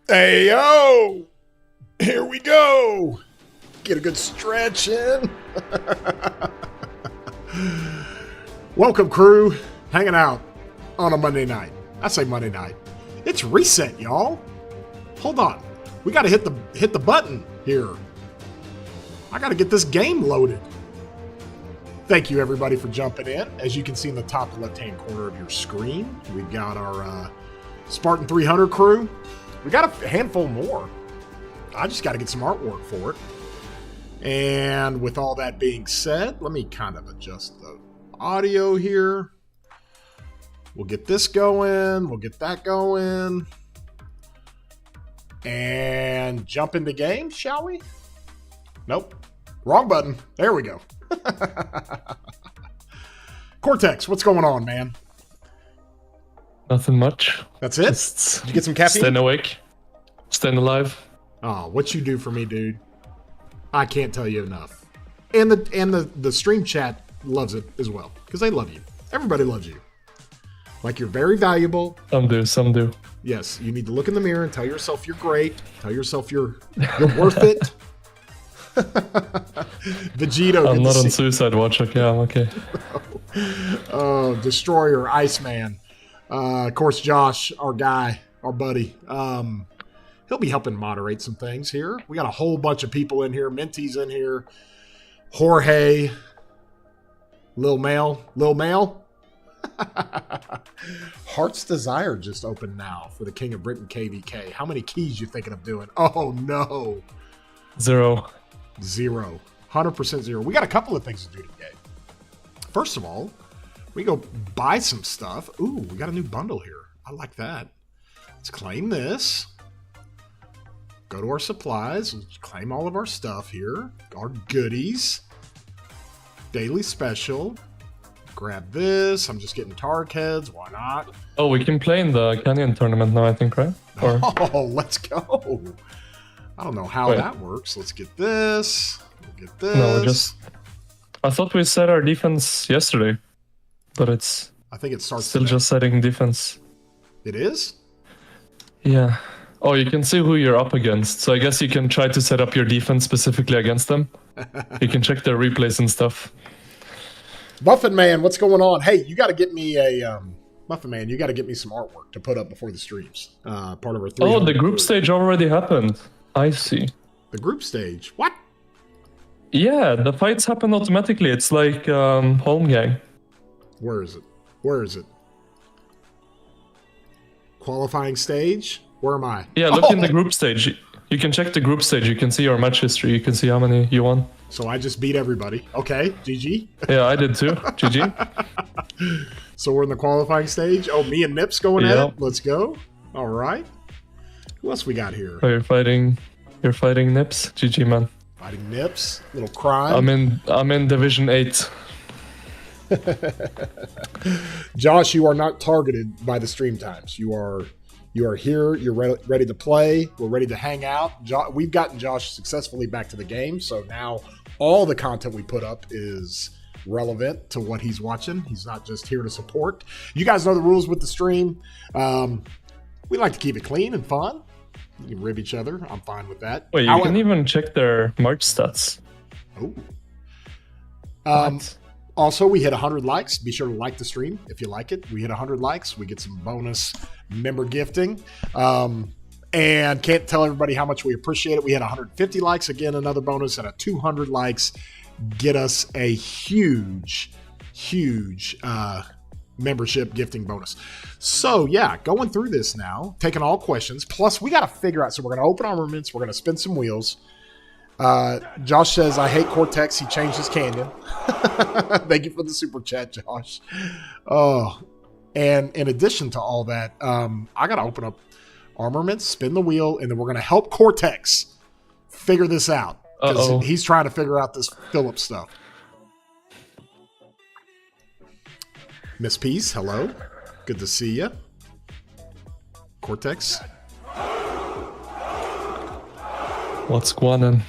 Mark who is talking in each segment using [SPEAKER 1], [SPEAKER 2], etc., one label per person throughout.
[SPEAKER 1] Hey, yo! Here we go! Get a good stretch in. Welcome, crew. Hanging out on a Monday night. I say Monday night. It's reset, y'all. Hold on. We gotta hit the button here. I gotta get this game loaded. Thank you, everybody, for jumping in. As you can see in the top left-hand corner of your screen, we've got our Spartan 300 crew. We got a handful more. I just got to get some artwork for it. And with all that being said, let me kind of adjust the audio here. We'll get this going. We'll get that going. And jump into game, shall we? Nope. Wrong button. There we go. Cortex, what's going on, man?
[SPEAKER 2] Nothing much.
[SPEAKER 1] That's it? Did you get some caffeine?
[SPEAKER 2] Staying awake. Staying alive.
[SPEAKER 1] Oh, what you do for me, dude. I can't tell you enough. And the stream chat loves it as well. Because they love you. Everybody loves you. Like, you're very valuable.
[SPEAKER 2] Some do, some do.
[SPEAKER 1] Yes, you need to look in the mirror and tell yourself you're great. Tell yourself you're worth it. Vegito.
[SPEAKER 2] I'm not on suicide watch. Okay, I'm okay.
[SPEAKER 1] Oh, Destroyer, Iceman. Of course, Josh, our guy, our buddy. He'll be helping moderate some things here. We got a whole bunch of people in here. Minty's in here. Jorge. Lil Mail. Heart's Desire just opened now for the King of Britain KVK. How many keys you thinking of doing? Oh, no.
[SPEAKER 2] 0.
[SPEAKER 1] 100% 0. We got a couple of things to do today. First of all, we go buy some stuff. Ooh, we got a new bundle here. I like that. Let's claim this. Go to our supplies. Let's claim all of our stuff here. Our goodies. Daily special. Grab this. I'm just getting Targ heads. Why not?
[SPEAKER 2] Oh, we can play in the Canyon tournament now, I think, right? Or...
[SPEAKER 1] Oh, let's go. I don't know how that works. Let's get this. We'll get this.
[SPEAKER 2] No, just... I thought we set our defense yesterday. But it's...
[SPEAKER 1] I think it starts
[SPEAKER 2] still
[SPEAKER 1] today.
[SPEAKER 2] Just setting defense.
[SPEAKER 1] It is?
[SPEAKER 2] Yeah. Oh, you can see who you're up against. So I guess you can try to set up your defense specifically against them. You can check their replays and stuff.
[SPEAKER 1] Muffin Man, what's going on? Hey, you got to get me a... Muffin Man, you got to get me some artwork to put up before the streams. Part of our 300.
[SPEAKER 2] Oh, the group stage already happened. I see.
[SPEAKER 1] The group stage? What?
[SPEAKER 2] Yeah, the fights happen automatically. It's like home gang.
[SPEAKER 1] Where is it? Where is it? Qualifying stage? Where am I?
[SPEAKER 2] Yeah, look in the group stage. You can check the group stage. You can see your match history. You can see how many you won.
[SPEAKER 1] So I just beat everybody. Okay, GG.
[SPEAKER 2] Yeah, I did too. GG.
[SPEAKER 1] So we're in the qualifying stage. Oh, me and Nips going at it. Let's go. All right. Who else we got here?
[SPEAKER 2] Oh, you're fighting Nips. GG, man.
[SPEAKER 1] Fighting Nips. Little crime.
[SPEAKER 2] I'm in Division 8.
[SPEAKER 1] Josh, you are not targeted by the stream times. You are here. You're ready to play. We're ready to hang out. We've gotten Josh successfully back to the game, so now all the content we put up is relevant to what he's watching. He's not just here to support. You guys know the rules with the stream. We like to keep it clean and fun. You can rib each other. I'm fine with that.
[SPEAKER 2] Wait, you can even check their March stats.
[SPEAKER 1] Oh. Also, we hit 100 likes. Be sure to like the stream if you like it. We hit 100 likes. We get some bonus member gifting. And can't tell everybody how much we appreciate it. We had 150 likes. Again, another bonus. And a 200 likes get us a huge membership gifting bonus. So, yeah, going through this now, taking all questions. Plus, we got to figure out. So, we're going to open Armaments. We're going to spin some wheels. Josh says, I hate Cortex. He changed his canyon. Thank you for the super chat, Josh. Oh, and in addition to all that, I got to open up Armaments, spin the wheel, and then we're going to help Cortex figure this out. Because he's trying to figure out this Phillips stuff. Miss Peace, hello. Good to see you. Cortex.
[SPEAKER 2] What's going on?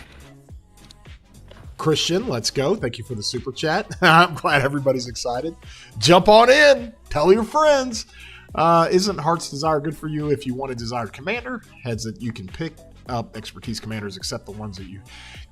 [SPEAKER 1] Christian, let's go. Thank you for the super chat. I'm glad everybody's excited. Jump on in. Tell your friends. Isn't Heart's Desire good for you if you want a desired commander? Heads that you can pick up expertise commanders except the ones that you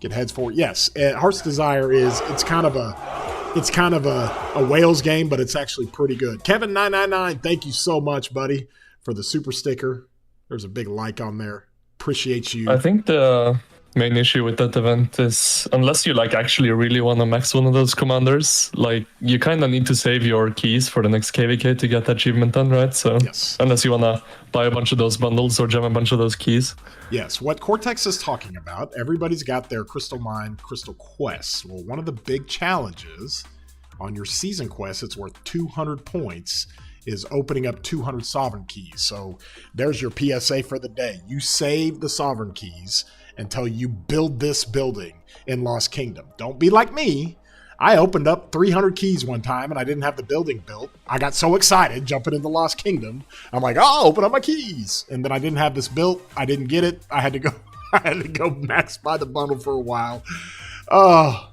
[SPEAKER 1] get heads for. Yes, Heart's Desire it's kind of a Wales game, but it's actually pretty good. Kevin999, thank you so much, buddy, for the super sticker. There's a big like on there. Appreciate you.
[SPEAKER 2] I think the main issue with that event is, unless you like actually really want to max one of those commanders, like you kind of need to save your keys for the next KVK to get that achievement done, right? So
[SPEAKER 1] yes.
[SPEAKER 2] Unless you want to buy a bunch of those bundles or gem a bunch of those keys.
[SPEAKER 1] Yes, what Cortex is talking about, everybody's got their Crystal Mine, Crystal Quests. Well, one of the big challenges on your season quest, it's worth 200 points, is opening up 200 sovereign keys. So there's your PSA for the day. You save the sovereign keys until you build this building in Lost Kingdom. Don't be like me. I opened up 300 keys one time and I didn't have the building built. I got so excited jumping into Lost Kingdom. I'm like, oh, open up my keys. And then I didn't have this built. I didn't get it. I had to go max buy the bundle for a while. Oh,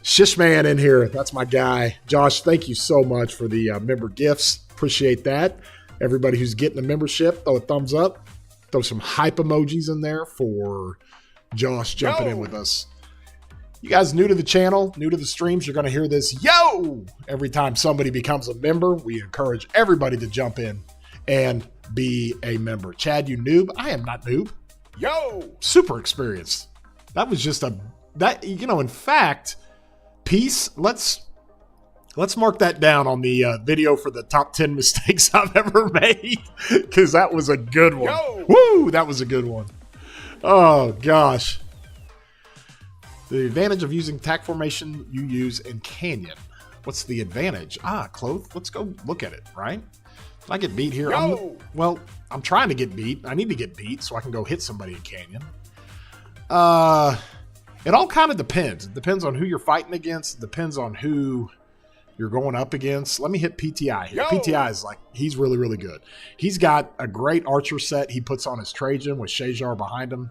[SPEAKER 1] Shishman in here. That's my guy. Josh, thank you so much for the member gifts. Appreciate that. Everybody who's getting the membership, throw a thumbs up. Throw some hype emojis in there for Josh jumping in with us. You guys new to the channel, new to the streams, you're going to hear this yo every time somebody becomes a member. We encourage everybody to jump in and be a member. Chad, you noob? I am not noob. Yo, super experienced. That was just in fact, Peace, let's mark that down on the video for the top 10 mistakes I've ever made, because that was a good one. Yo! Woo, that was a good one. Oh, gosh. The advantage of using tack formation you use in Canyon. What's the advantage? Cloth. Let's go look at it, right? If I get beat here, I'm trying to get beat. I need to get beat so I can go hit somebody in Canyon. It all kind of depends. It depends on who you're fighting against. It depends on who you're going up against. Let me hit PTI here. PTI is he's really, really good. He's got a great archer set he puts on his Trajan with Shajar behind him.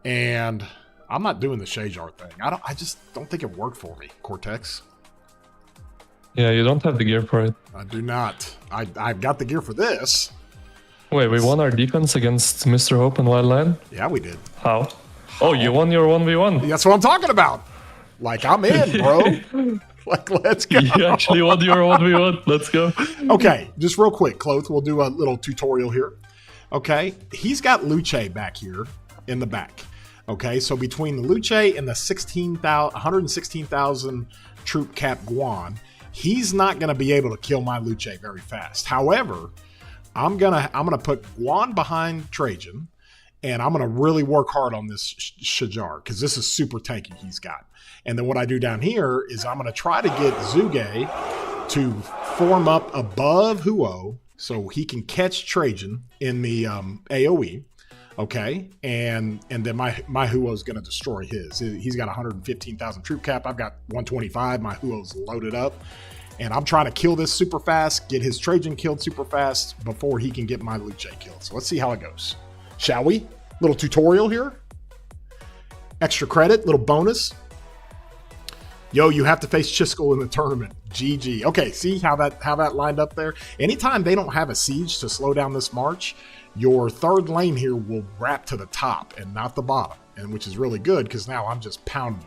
[SPEAKER 1] And I'm not doing the Shajar thing. I just don't think it worked for me, Cortex.
[SPEAKER 2] Yeah, you don't have the gear for it.
[SPEAKER 1] I do not. I've got the gear for this.
[SPEAKER 2] Wait, we won our defense against Mr. Hope and Wildland?
[SPEAKER 1] Yeah, we did.
[SPEAKER 2] How? Oh, you won your 1v1.
[SPEAKER 1] That's what I'm talking about. I'm in, bro. Let's go.
[SPEAKER 2] You actually won your 1v1. Let's go.
[SPEAKER 1] Okay, just real quick, Cloth. We'll do a little tutorial here. Okay, he's got Luce back here in the back. Okay, so between the Luce and the 116,000 troop cap Guan, he's not going to be able to kill my Luce very fast. However, I'm gonna put Guan behind Trajan, and I'm gonna really work hard on this Shajar because this is super tanky he's got. And then what I do down here is I'm gonna try to get Zuge to form up above Huo so he can catch Trajan in the AoE. Okay, and then my Huo is gonna destroy his. He's got 115,000 troop cap. I've got 125. My Huo's loaded up. And I'm trying to kill this super fast, get his Trajan killed super fast before he can get my Luce killed. So let's see how it goes. Shall we? Little tutorial here. Extra credit, little bonus. Yo, you have to face Chiskel in the tournament. GG. Okay, see how that lined up there? Anytime they don't have a siege to slow down this march, your third lane here will wrap to the top and not the bottom, and which is really good because now I'm just pounding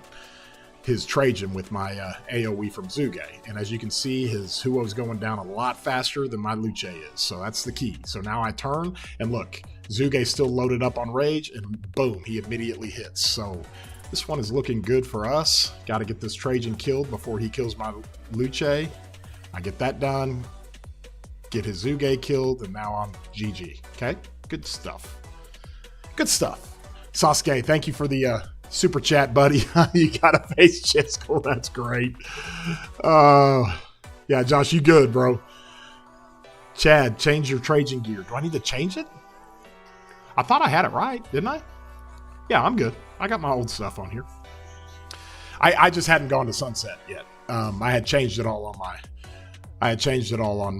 [SPEAKER 1] his Trajan with my AoE from Zuge. And as you can see, his Huo's going down a lot faster than my Luce is. So that's the key. So now I turn, and look, Zuge's still loaded up on Rage, and boom, he immediately hits. So this one is looking good for us. Got to get this Trajan killed before he kills my Luce. I get that done, get his Zuge killed, and now I'm GG. Okay, good stuff. Good stuff. Sasuke, thank you for the super chat, buddy. You gotta face Chiskel. That's great. Yeah, Josh, you good, bro. Chad, change your Trajan gear. Do I need to change it? I thought I had it right, didn't I? Yeah, I'm good. I got my old stuff on here. I just hadn't gone to Sunset yet. I had changed it all on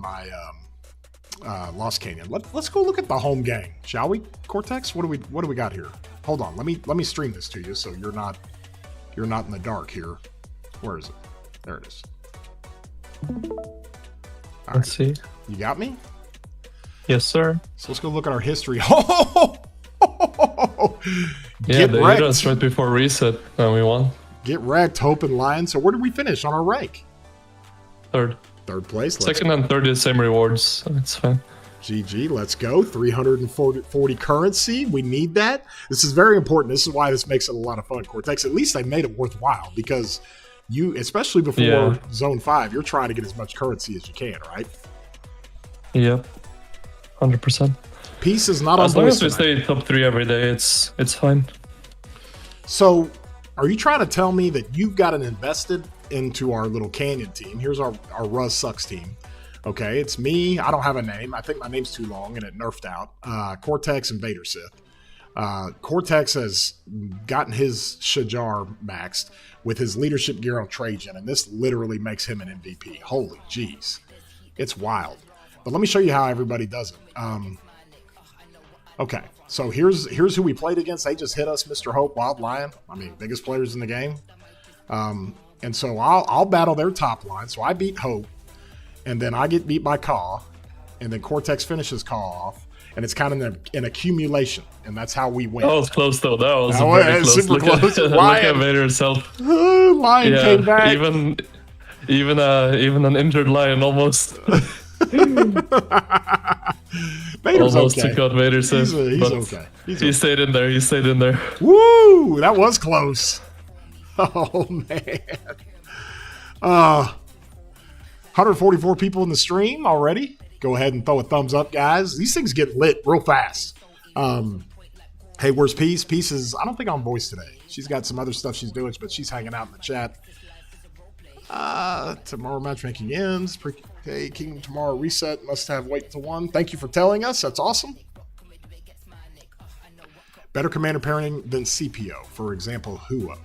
[SPEAKER 1] my Lost Canyon. Let's go look at the home gang, shall we? Cortex, what do we got here? Hold on, let me stream this to you so you're not in the dark here. Where is it? There it is.
[SPEAKER 2] Let's see.
[SPEAKER 1] You got me?
[SPEAKER 2] Yes, sir.
[SPEAKER 1] So let's go look at our history.
[SPEAKER 2] Yeah,
[SPEAKER 1] Get
[SPEAKER 2] they
[SPEAKER 1] wrecked.
[SPEAKER 2] hit us right before reset, and we won.
[SPEAKER 1] Get wrecked, Hope and Lion. So where did we finish on our rank?
[SPEAKER 2] Third.
[SPEAKER 1] Third place.
[SPEAKER 2] Second and third is same rewards, so it's fine.
[SPEAKER 1] GG, let's go. 340 currency. We need that. This is very important. This is why this makes it a lot of fun, Cortex. At least I made it worthwhile because you, especially before Zone 5, you're trying to get as much currency as you can, right?
[SPEAKER 2] Yep. 100%.
[SPEAKER 1] Peace is not on
[SPEAKER 2] as long
[SPEAKER 1] voice
[SPEAKER 2] as we
[SPEAKER 1] tonight.
[SPEAKER 2] stay top 3 every day, it's fine.
[SPEAKER 1] So, are you trying to tell me that you've got an invested into our little Canyon team? Here's our Ruz Sucks team. Okay, it's me. I don't have a name. I think my name's too long and it nerfed out. Cortex and Vader Sith. Cortex has gotten his Shajar maxed with his leadership gear on Trajan, and this literally makes him an MVP. Holy jeez. It's wild. But let me show you how everybody does it. Okay, so here's who we played against. They just hit us, Mr. Hope, Wild Lion. I mean, biggest players in the game. And so I'll battle their top line. So I beat Hope, and then I get beat by Caw, and then Cortex finishes Caw off, and it's kind of an accumulation, and that's how we win.
[SPEAKER 2] That was close though. That was
[SPEAKER 1] That
[SPEAKER 2] very
[SPEAKER 1] was
[SPEAKER 2] close.
[SPEAKER 1] super close.
[SPEAKER 2] Look at Vader himself.
[SPEAKER 1] Lion came back.
[SPEAKER 2] Even an injured Lion almost.
[SPEAKER 1] Vader's
[SPEAKER 2] almost
[SPEAKER 1] okay.
[SPEAKER 2] took out Vader.
[SPEAKER 1] He's okay.
[SPEAKER 2] He stayed in there. He stayed in there.
[SPEAKER 1] Woo! That was close. Oh man. 144 people in the stream already. Go ahead and throw a thumbs up, guys. These things get lit real fast. Hey, where's Peace? Peace is, I don't think, on voice today. She's got some other stuff she's doing, but she's hanging out in the chat. Tomorrow matchmaking ends. Hey, Kingdom Tomorrow reset. Must have wait till 1. Thank you for telling us. That's awesome. Better commander pairing than CPO. For example, Huo.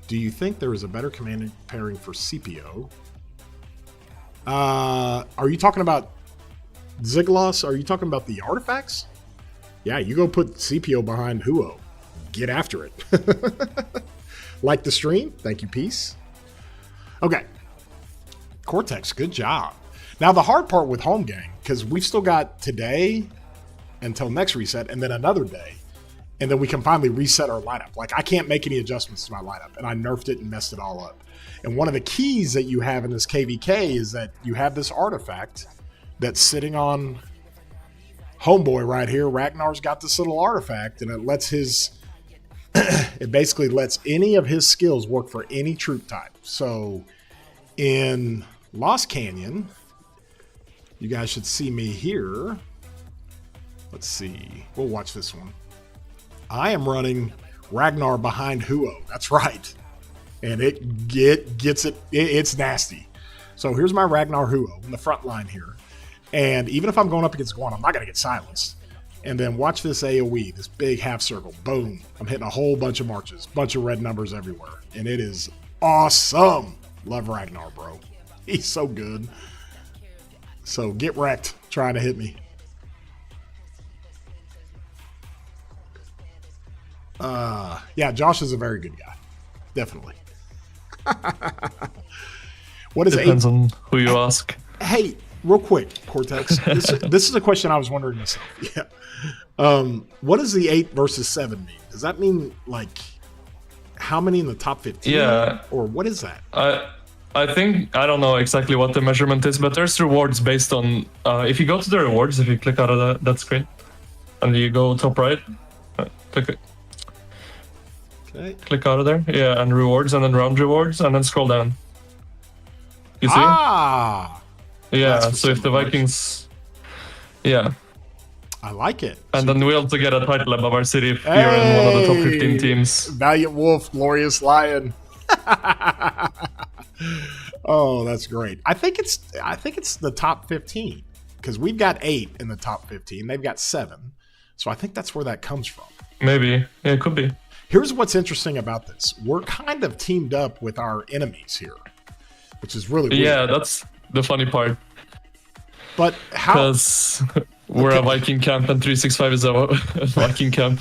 [SPEAKER 1] Do you think there is a better commander pairing for CPO? Are you talking about Ziglos? Are you talking about the artifacts? Yeah, you go put CPO behind Huo. Get after it. Like the stream? Thank you, Peace. Okay. Cortex, good job. Now, the hard part with Home Gang, because we've still got today until next reset, and then another day, and then we can finally reset our lineup. Like, I can't make any adjustments to my lineup, and I nerfed it and messed it all up. And one of the keys that you have in this KVK is that you have this artifact that's sitting on Homeboy right here. Ragnar's got this little artifact, and it lets his... it basically lets any of his skills work for any troop type. So in Lost Canyon, you guys should see me here. Let's see. We'll watch this one. I am running Ragnar behind Huo. That's right. And it gets it. It's nasty. So here's my Ragnar Huo in the front line here. And even if I'm going up against Guan, I'm not going to get silenced. And then watch this AoE, this big half circle. Boom. I'm hitting a whole bunch of marches, bunch of red numbers everywhere. And it is awesome. Love Ragnar, bro. He's so good. So get wrecked trying to hit me. Yeah, Josh is a very good guy. Definitely. What is
[SPEAKER 2] Depends on who you ask.
[SPEAKER 1] Hey, real quick, Cortex. This is a question I was wondering myself. Yeah. What does the 8 versus 7 mean? Does that mean, like, how many in the top 15?
[SPEAKER 2] Yeah.
[SPEAKER 1] Or what is that?
[SPEAKER 2] I think, I don't know exactly what the measurement is, but there's rewards based on, if you go to the rewards, if you click out of that screen, and you go top right, click it.
[SPEAKER 1] Okay.
[SPEAKER 2] Click out of there, yeah, and rewards, and then round rewards, and then scroll down. You see?
[SPEAKER 1] Ah!
[SPEAKER 2] Yeah, so if the Vikings... Yeah.
[SPEAKER 1] I like it.
[SPEAKER 2] And then we also get a title above our city if you're in one of the top 15 teams.
[SPEAKER 1] Valiant Wolf, Glorious Lion. Oh, that's great. I think it's the top 15 because we've got 8 in the top 15. They've got 7. So I think that's where that comes from.
[SPEAKER 2] Maybe. Yeah, it could be.
[SPEAKER 1] Here's what's interesting about this. We're kind of teamed up with our enemies here, which is really weird.
[SPEAKER 2] Yeah, that's the funny part.
[SPEAKER 1] But how?
[SPEAKER 2] Because we're a Viking camp and 365 is a Viking camp.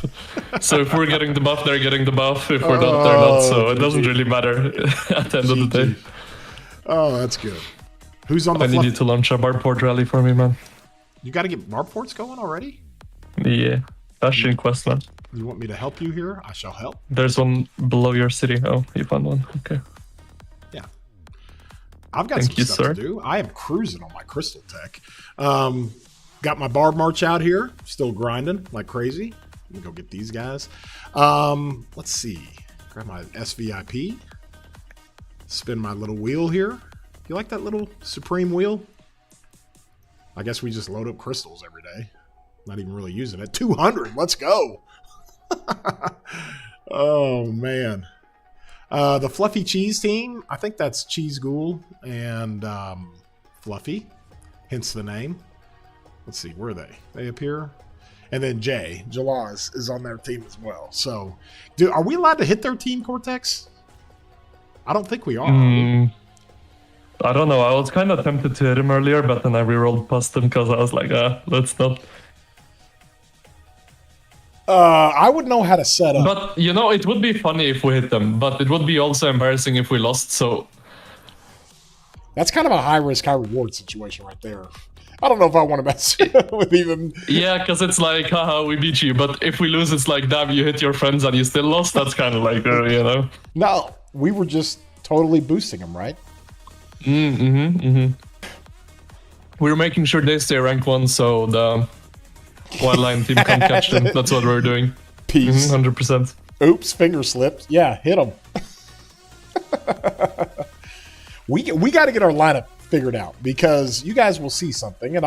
[SPEAKER 2] So if we're getting the buff, they're getting the buff. If we're not, they're not. So it doesn't really matter at the end of the day.
[SPEAKER 1] Oh, that's good. Who's on the
[SPEAKER 2] I need you to launch a barport rally for me, man.
[SPEAKER 1] You got to get barb forts going already?
[SPEAKER 2] Yeah. Bastion quest, man.
[SPEAKER 1] You want me to help you here? I shall help.
[SPEAKER 2] There's one below your city. Oh, you found one. Okay.
[SPEAKER 1] Yeah. I've got
[SPEAKER 2] Thank
[SPEAKER 1] some
[SPEAKER 2] you,
[SPEAKER 1] stuff
[SPEAKER 2] sir.
[SPEAKER 1] to do. I am cruising on my crystal tech. Got my barb march out here. Still grinding like crazy. Let me go get these guys. Let's see. Grab my SVIP. Spin my little wheel here. You like that little supreme wheel? I guess we just load up crystals every day. Not even really using it. 200. Let's go. Oh, man. The Fluffy Cheese team, I think that's Cheese Ghoul and Fluffy, hence the name. Let's see, where are they? They appear. And then Jalaz is on their team as well. So, are we allowed to hit their team, Cortex? I don't think we are.
[SPEAKER 2] I don't know. I was kind of tempted to hit him earlier, but then I rerolled past him because I was like, let's not.
[SPEAKER 1] I would know how to set up.
[SPEAKER 2] But, you know, it would be funny if we hit them, but it would be also embarrassing if we lost, so...
[SPEAKER 1] That's kind of a high-risk, high-reward situation right there. I don't know if I want to mess with even...
[SPEAKER 2] Yeah, because it's like, haha, we beat you, but if we lose, it's like, damn, you hit your friends and you still lost. That's kind of like, you know?
[SPEAKER 1] No, we were just totally boosting them, right?
[SPEAKER 2] We're making sure they stay rank 1, so the Wildline team can't catch them. That's what we're doing.
[SPEAKER 1] Peace.
[SPEAKER 2] 100%.
[SPEAKER 1] Oops, finger slipped. Yeah, hit them. we got to get our lineup figured out because you guys will see something, and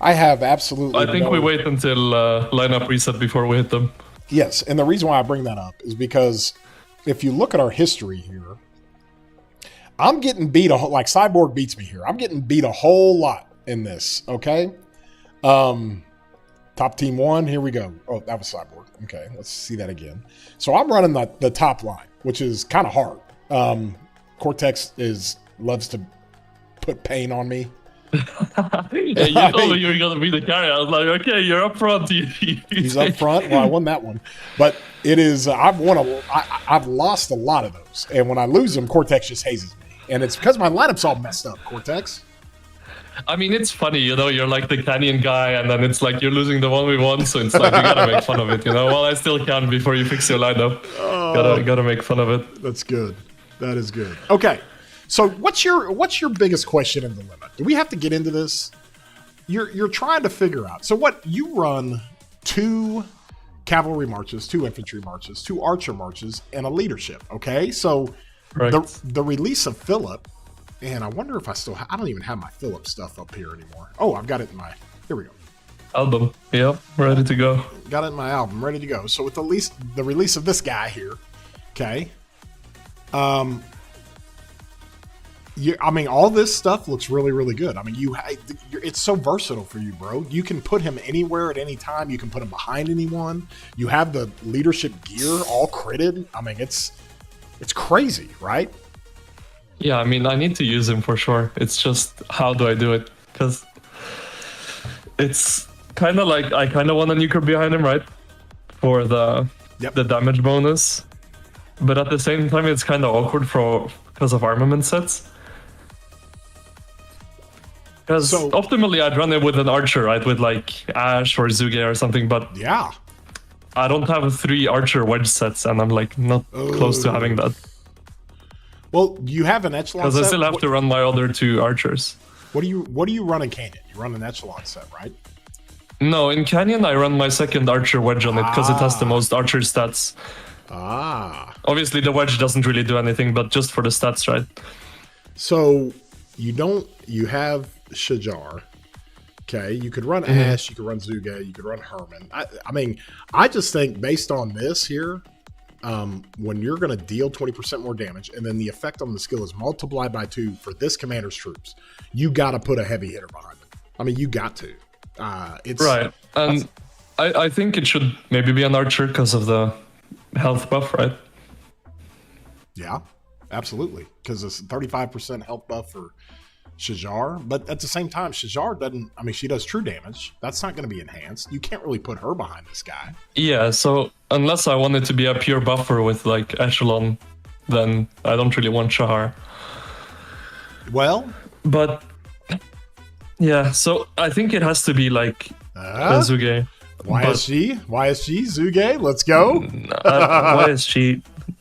[SPEAKER 1] I have absolutely.
[SPEAKER 2] I think we wait until lineup reset before we hit them.
[SPEAKER 1] Yes, and the reason why I bring that up is because if you look at our history here, I'm getting beat like Cyborg beats me here. I'm getting beat a whole lot in this. Okay, top team 1. Here we go. Oh, that was Cyborg. Okay, let's see that again. So I'm running the top line, which is kind of hard. Cortex loves to put pain on me.
[SPEAKER 2] Yeah, you told me you were gonna be the carry. I was like, okay, you're up front.
[SPEAKER 1] He's up front. Well, I won that one, but it is. I've lost a lot of those, and when I lose them, Cortex just hazes me, and it's because my lineup's all messed up. Cortex.
[SPEAKER 2] I mean, it's funny, you know. You're like the canyon guy, and then it's like you're losing the 1v1, so it's like you gotta make fun of it, you know. Well, I still can before you fix your lineup. Gotta make fun of it.
[SPEAKER 1] That's good. That is good. Okay. So what's your biggest question in the limit? Do we have to get into this? You're trying to figure out. So what you run 2 cavalry marches, 2 infantry marches, 2 archer marches, and a leadership. Okay, so the release of Philip, and I wonder if I don't even have my Philip stuff up here anymore. Oh, I've got it in my. Here we go.
[SPEAKER 2] Album. Yep, ready to go.
[SPEAKER 1] Got it in my album, ready to go. So with the release of this guy here, okay. I mean, all this stuff looks really, really good. I mean, it's so versatile for you, bro. You can put him anywhere at any time. You can put him behind anyone. You have the leadership gear all critted. I mean, it's crazy, right?
[SPEAKER 2] Yeah, I mean, I need to use him for sure. It's just, how do I do it? Because it's kind of like, I kind of want a nuker behind him, right? For the damage bonus. But at the same time, it's kind of awkward because of armament sets. Because optimally, I'd run it with an archer, right? With like Ash or Zuge or something, but
[SPEAKER 1] yeah,
[SPEAKER 2] I don't have 3 archer wedge sets, and I'm like not close to having that.
[SPEAKER 1] Well, you have an echelon set?
[SPEAKER 2] Because I still have to run my other 2 archers.
[SPEAKER 1] What do you run in Canyon? You run an echelon set, right?
[SPEAKER 2] No, in Canyon, I run my 2nd archer wedge on it because it has the most archer stats. Obviously, the wedge doesn't really do anything, but just for the stats, right?
[SPEAKER 1] So you have Shajar. Okay, you could run Ash, you could run Zuge, you could run Herman. I mean, I just think based on this here, when you're going to deal 20% more damage, and then the effect on the skill is multiplied by 2 for this commander's troops, you got to put a heavy hitter behind it. I mean, you got to. It's
[SPEAKER 2] right, and I think it should maybe be an archer because of the health buff, right?
[SPEAKER 1] Yeah, absolutely. Because it's 35% health buff for Shajar, but at the same time, Shajar doesn't. I mean, she does true damage. That's not going to be enhanced. You can't really put her behind this guy.
[SPEAKER 2] Yeah. So unless I want it to be a pure buffer with like echelon, then I don't really want Shahar.
[SPEAKER 1] Well,
[SPEAKER 2] but Yeah, so I think it has to be like Zuge.
[SPEAKER 1] YSG, Zuge, let's go.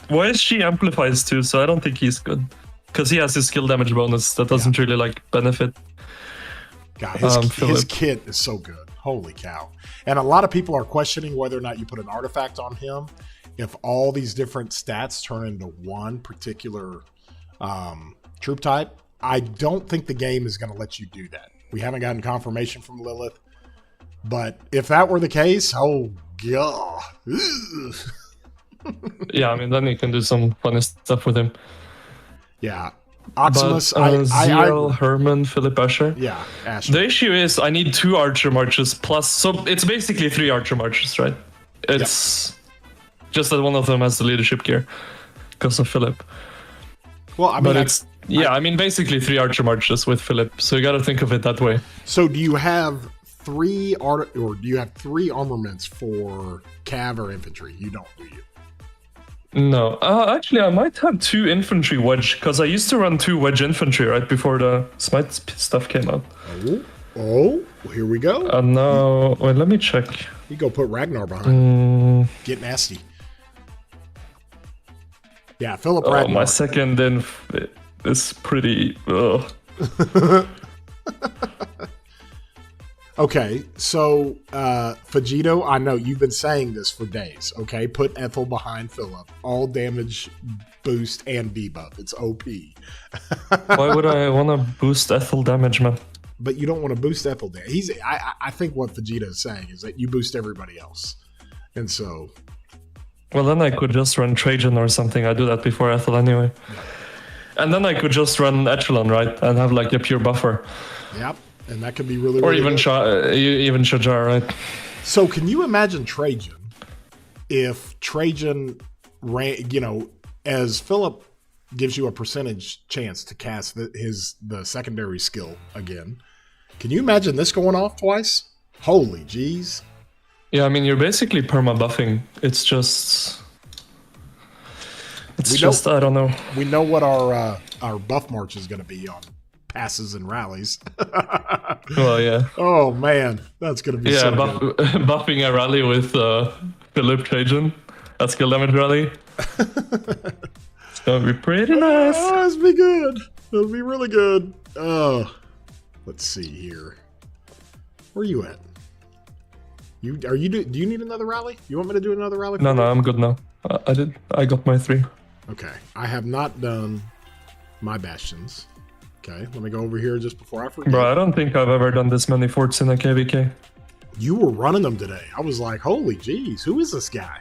[SPEAKER 2] YSG amplifies too, so I don't think he's good. Because he has his skill damage bonus that doesn't really like benefit.
[SPEAKER 1] God, his kit is so good. Holy cow. And a lot of people are questioning whether or not you put an artifact on him if all these different stats turn into one particular troop type. I don't think the game is going to let you do that. We haven't gotten confirmation from Lilith. But if that were the case, oh, God.
[SPEAKER 2] Yeah, I mean, then you can do some funny stuff with him.
[SPEAKER 1] Yeah. Oximus,
[SPEAKER 2] ZL, Herman, Philip, Asher.
[SPEAKER 1] Yeah, Asher.
[SPEAKER 2] The issue is I need 2 archer marches plus, so it's basically 3 archer marches, right? It's just that one of them has the leadership gear because of Philip.
[SPEAKER 1] Well, I mean,
[SPEAKER 2] I mean, basically 3 archer marches with Philip, so you got to think of it that way.
[SPEAKER 1] So do you have 3 armaments for cav or infantry? You don't, do you?
[SPEAKER 2] No, actually, I might have 2 infantry wedge because I used to run 2 wedge infantry right before the smite stuff came out.
[SPEAKER 1] Oh, well, here we go.
[SPEAKER 2] And now, wait, let me check.
[SPEAKER 1] You go put Ragnar behind. Get nasty. Yeah, Philip Ragnar.
[SPEAKER 2] My second inf is pretty.
[SPEAKER 1] Okay, so Vegito, I know you've been saying this for days. Okay, put Ethel behind Philip. All damage boost and debuff. It's OP.
[SPEAKER 2] Why would I want to boost Ethel damage, man?
[SPEAKER 1] But you don't want to boost Ethel damage. I think what Vegeta is saying is that you boost everybody else, and so.
[SPEAKER 2] Well, then I could just run Trajan or something. I do that before Ethel anyway. Yeah. And then I could just run Echelon, right, and have like a pure buffer.
[SPEAKER 1] Yep. And that could be really,
[SPEAKER 2] or
[SPEAKER 1] really
[SPEAKER 2] even even Shajar, right?
[SPEAKER 1] So can you imagine Trajan if Trajan ran, as Philip gives you a percentage chance to cast the secondary skill again. Can you imagine this going off twice? Holy jeez.
[SPEAKER 2] Yeah, I mean, you're basically perma-buffing. It's just I don't know.
[SPEAKER 1] We know what our buff march is going to be on passes and rallies.
[SPEAKER 2] Well, yeah.
[SPEAKER 1] Oh man, that's gonna be so good.
[SPEAKER 2] Buffing a rally with Philip Trajan, a skill damage rally. It's gonna be pretty nice.
[SPEAKER 1] Oh, it's be good. It'll be really good. Oh, let's see here. Where are you at? Do you need another rally? You want me to do another rally?
[SPEAKER 2] No, I'm good now. I got my 3.
[SPEAKER 1] Okay, I have not done my bastions. Okay, let me go over here just before I forget.
[SPEAKER 2] Bro, I don't think I've ever done this many forts in a KVK.
[SPEAKER 1] You were running them today. I was like, holy jeez, who is this guy?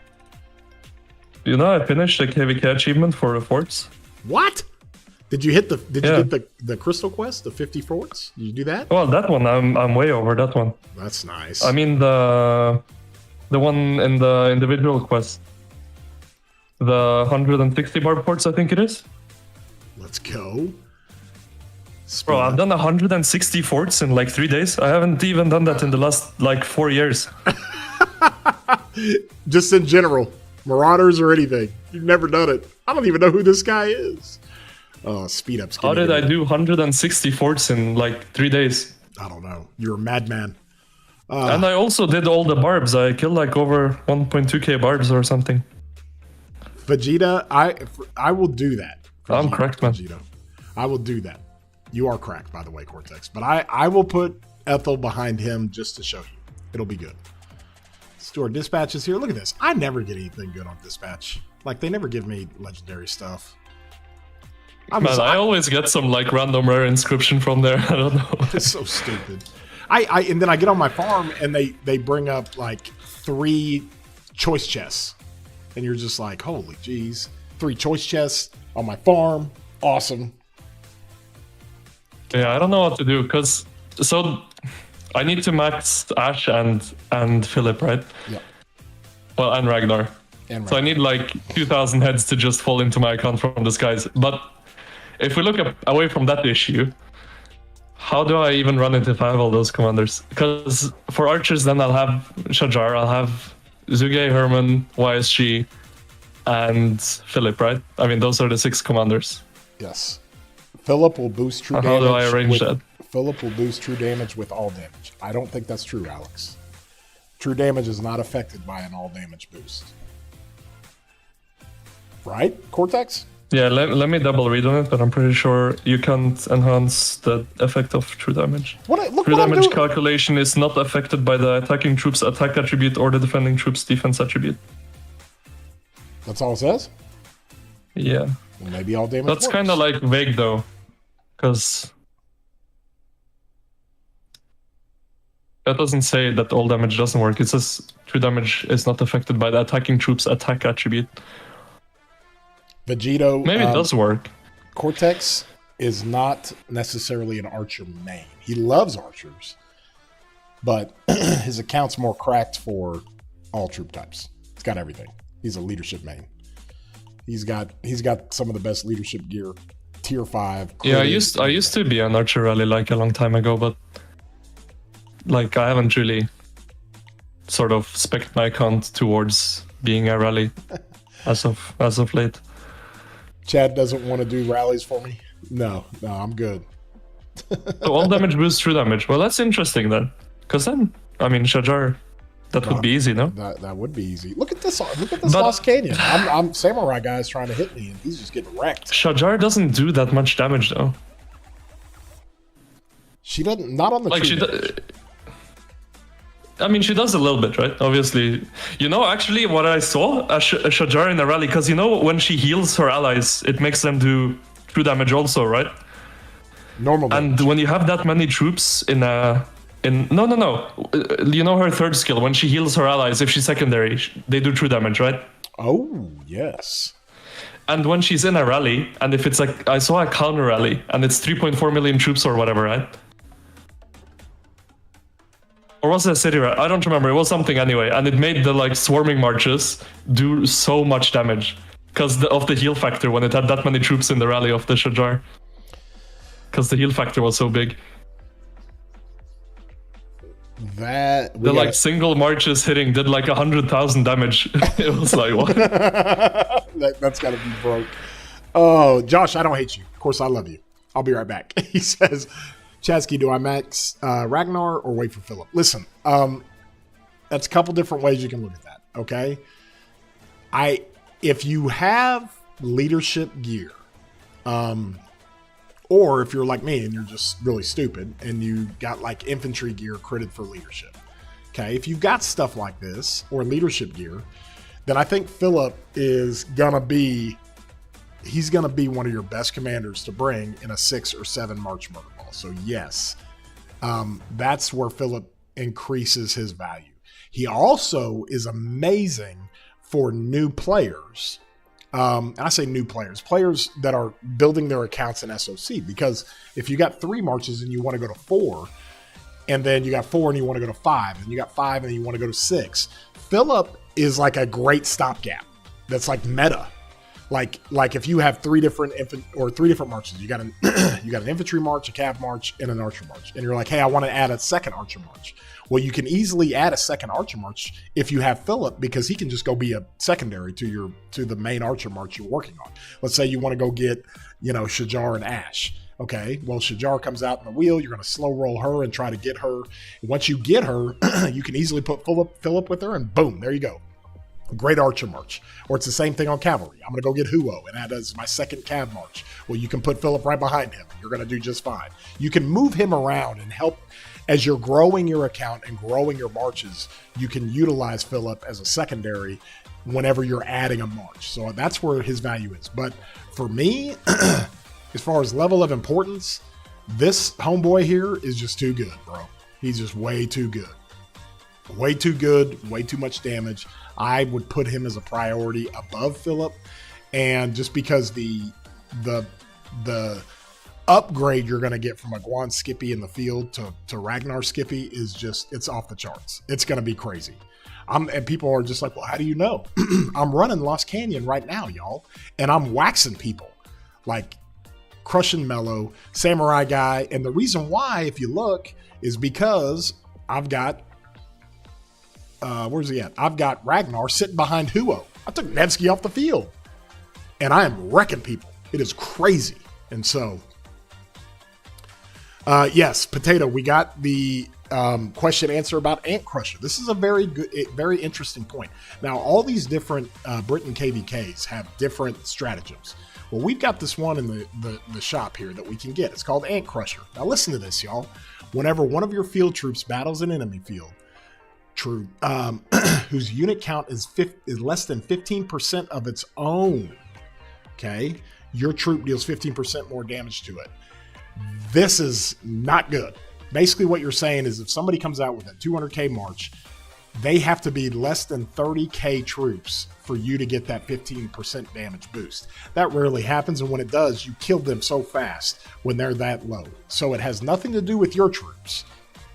[SPEAKER 2] You know, I finished the KVK achievement for the forts.
[SPEAKER 1] What? Did you hit you get the crystal quest, the 50 forts? Did you do that?
[SPEAKER 2] Well, that one, I'm way over that one.
[SPEAKER 1] That's nice.
[SPEAKER 2] I mean the one in the individual quest. The 160 barb forts, I think it is.
[SPEAKER 1] Let's go.
[SPEAKER 2] Bro, I've done 160 forts in like 3 days. I haven't even done that in the last like 4 years.
[SPEAKER 1] Just in general, Marauders or anything. You've never done it. I don't even know who this guy is. Oh, speed ups.
[SPEAKER 2] How did I do 160 forts in like 3 days?
[SPEAKER 1] I don't know. You're a madman.
[SPEAKER 2] And I also did all the barbs. I killed like over 1.2k barbs or something.
[SPEAKER 1] Vegeta, I will do that.
[SPEAKER 2] I'm cracked, man.
[SPEAKER 1] Vegeta. I will do that. You are cracked, by the way, Cortex. But I will put Ethel behind him just to show you. It'll be good. Let's do our dispatches here. Look at this. I never get anything good on dispatch. Like, they never give me legendary stuff.
[SPEAKER 2] I always get some, like, random rare inscription from there. I don't know.
[SPEAKER 1] It's so stupid. And then I get on my farm, and they bring up, like, 3 choice chests. And you're just like, holy jeez. 3 choice chests on my farm. Awesome.
[SPEAKER 2] Yeah, I don't know what to do, because I need to max Ash and Philip, right?
[SPEAKER 1] Yeah.
[SPEAKER 2] Well, and Ragnar. So I need like 2,000 heads to just fall into my account from the skies. But if we look away from that issue, how do I even run it if I have all those commanders? Because for archers, then I'll have Shajar, I'll have Zuge, Herman, YSG, and Philip, right? I mean, those are the 6 commanders.
[SPEAKER 1] Yes. Philip will boost true damage.
[SPEAKER 2] How do I arrange that?
[SPEAKER 1] Philip will boost true damage with all damage. I don't think that's true, Alex. True damage is not affected by an all damage boost. Right, Cortex?
[SPEAKER 2] Yeah, let me double read on it, but I'm pretty sure you can't enhance the effect of true damage. True damage calculation is not affected by the attacking troops' attack attribute or the defending troops' defense attribute.
[SPEAKER 1] That's all it says?
[SPEAKER 2] Yeah.
[SPEAKER 1] Well, maybe all damage
[SPEAKER 2] That's kind of like vague though, because that doesn't say that all damage doesn't work. It says true damage is not affected by the attacking troops' attack attribute.
[SPEAKER 1] Vegito.
[SPEAKER 2] Maybe it does work.
[SPEAKER 1] Cortex is not necessarily an archer main. He loves archers, but his account's more cracked for all troop types. He's got everything. He's a leadership main. He's got some of the best leadership gear. Tier 5.
[SPEAKER 2] Yeah, I used to be an archer rally like a long time ago, but like I haven't really sort of spec'd my account towards being a rally as of late.
[SPEAKER 1] Chad doesn't want to do rallies for me. No, I'm good.
[SPEAKER 2] So all damage boosts true damage. Well, that's interesting then, because then I mean Shajar, that would be easy, no?
[SPEAKER 1] That would be easy. Look at this Lost Canyon. I'm Samurai guy's trying to hit me, and he's just getting wrecked.
[SPEAKER 2] Shajar doesn't do that much damage though.
[SPEAKER 1] She doesn't. Not on the
[SPEAKER 2] like I mean, she does a little bit, right? Obviously. You know, actually, what I saw, a Shajar in a rally, because you know, when she heals her allies, it makes them do true damage also, right?
[SPEAKER 1] Normal damage.
[SPEAKER 2] And when you have that many troops in no. You know her third skill, when she heals her allies, if she's secondary, they do true damage, right?
[SPEAKER 1] Oh, yes.
[SPEAKER 2] And when she's in a rally, and if it's like, I saw a counter rally, and it's 3.4 million troops or whatever, right? Or was it a city rally? I don't remember. It was something anyway. And it made the like swarming marches do so much damage because of the heal factor when it had that many troops in the rally of the Shajar. Because the heal factor was so big. The single marches hitting did like 100,000 damage. It was like, what?
[SPEAKER 1] That's got to be broke. Oh, Josh, I don't hate you. Of course, I love you. I'll be right back. He says, Chasky, do I max Ragnar or wait for Philip? Listen, that's a couple different ways you can look at that, okay? If you have leadership gear, or if you're like me and you're just really stupid and you got like infantry gear critted for leadership, okay? If you've got stuff like this or leadership gear, then I think Philip is gonna be one of your best commanders to bring in a 6 or 7 March murder ball. So yes, that's where Philip increases his value. He also is amazing for new players. And I say new players that are building their accounts in SOC, because if you got 3 marches and you want to go to 4, and then you got 4 and you want to go to 5, and you got 5 and you want to go to 6, Philip is like a great stopgap. That's like meta. Like if you have 3 different marches, you got an infantry march, a cav march, and an archer march, and you're like, hey, I want to add a second archer march. Well, you can easily add a second archer march if you have Philip, because he can just go be a secondary to the main archer march you're working on. Let's say you want to go get, Shajar and Ash. Okay, well, Shajar comes out in the wheel. You're going to slow roll her and try to get her. Once you get her, you can easily put Philip with her, and boom, there you go. Great archer march. Or it's the same thing on cavalry. I'm going to go get Huo, and that is my second cav march. Well, you can put Philip right behind him, and you're going to do just fine. You can move him around and help. As you're growing your account and growing your marches, you can utilize Philip as a secondary whenever you're adding a march. So that's where his value is. But for me, as far as level of importance, this homeboy here is just too good, bro. He's just way too good. Way too good, way too much damage. I would put him as a priority above Philip. And just because the upgrade you're going to get from a Guan Skippy in the field to Ragnar Skippy is just, it's off the charts. It's going to be crazy. And people are just like, well, how do you know? I'm running Lost Canyon right now, y'all. And I'm waxing people like crushing Mellow, Samurai Guy. And the reason why, if you look, is because I've got, where's he at? I've got Ragnar sitting behind Huo. I took Nevsky off the field. And I am wrecking people. It is crazy. And so Yes, Potato, we got the question answer about Ant Crusher. This is a very good, very interesting point. Now, all these different Britain KVKs have different stratagems. Well, we've got this one in the shop here that we can get. It's called Ant Crusher. Now, listen to this, y'all. Whenever one of your field troops battles an enemy field troop whose unit count is less than 15% of its own, okay, your troop deals 15% more damage to it. This is not good. Basically, what you're saying is if somebody comes out with a 200K march, they have to be less than 30K troops for you to get that 15% damage boost. That rarely happens, and when it does, you kill them so fast when they're that low. So it has nothing to do with your troops.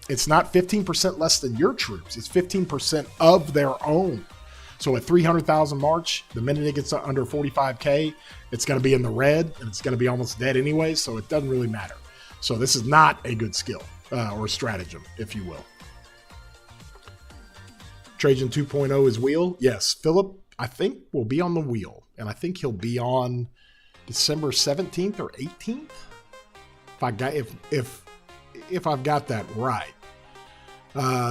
[SPEAKER 1] It's not 15% less than your troops. It's 15% of their own. So at 300,000 march, the minute it gets under 45K, it's going to be in the red, and it's going to be almost dead anyway, so it doesn't really matter. So this is not a good skill, or stratagem, if you will. Trajan 2.0 is wheel. Yes, Philip, I think, will be on the wheel, and I think he'll be on December 17th or 18th. If I've got that right.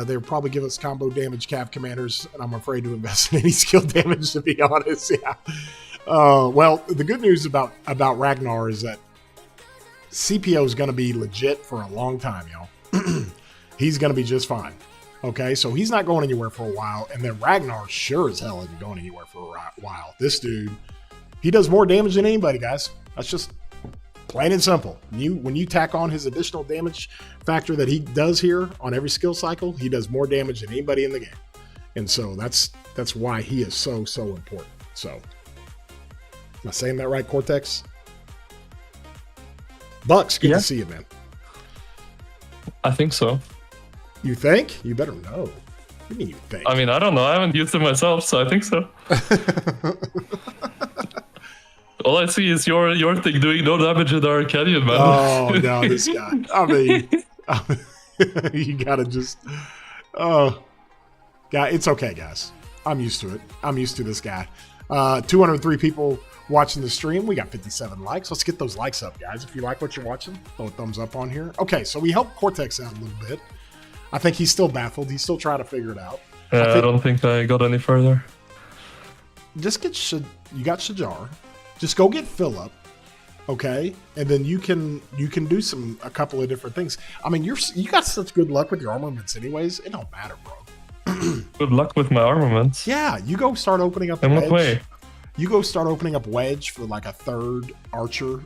[SPEAKER 1] They'll probably give us combo damage Cav commanders, and I'm afraid to invest in any skill damage, to be honest. Yeah. Well, the good news about Ragnar is that CPO is going to be legit for a long time, y'all. He's going to be just fine. Okay, so he's not going anywhere for a while, and then Ragnar sure as hell isn't going anywhere for a while. This dude, he does more damage than anybody, guys. That's just plain and simple. When you tack on his additional damage factor that he does here on every skill cycle, he does more damage than anybody in the game. And so that's why he is so important. So, am I saying that right, Cortex? Bucks, good to see you, man.
[SPEAKER 2] I think so.
[SPEAKER 1] You think? You better know. What do you mean you think?
[SPEAKER 2] I mean, I don't know. I haven't used it myself, so I think so. All I see is your thing doing no damage in our canyon, man.
[SPEAKER 1] Oh, no, this guy. I mean, you gotta just... Oh, guy, it's okay, guys. I'm used to it. I'm used to this guy. 203 people watching the stream. We got 57 likes. Let's get those likes up, guys. If you like what you're watching, throw a thumbs up on here. Okay, so we helped Cortex out a little bit. I think he's still baffled. He's still trying to figure it out.
[SPEAKER 2] I don't think I got any further.
[SPEAKER 1] Just get you got Shajar. Just go get Philip, okay? And then you can do a couple of different things. I mean, you got such good luck with your armaments anyways. It don't matter, bro.
[SPEAKER 2] Good luck with my armaments.
[SPEAKER 1] Yeah, you go start opening up
[SPEAKER 2] in what way?
[SPEAKER 1] You go start opening up Wedge for like a third archer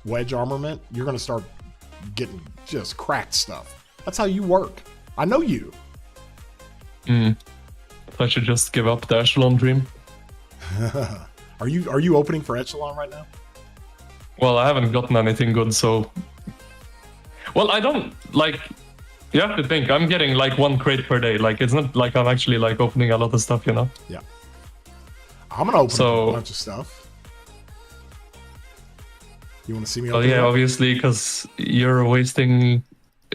[SPEAKER 1] Wedge armament. You're going to start getting just cracked stuff. That's how you work. I know you.
[SPEAKER 2] I should just give up the Echelon dream.
[SPEAKER 1] Are you opening for Echelon right now?
[SPEAKER 2] Well, I haven't gotten anything good, so... Well, I don't, like... You have to think, I'm getting like 1 crate per day. Like, it's not like I'm actually like opening a lot of stuff, you know?
[SPEAKER 1] Yeah. I'm gonna open a bunch of stuff. You want to see me open?
[SPEAKER 2] Oh, yeah, obviously, because you're wasting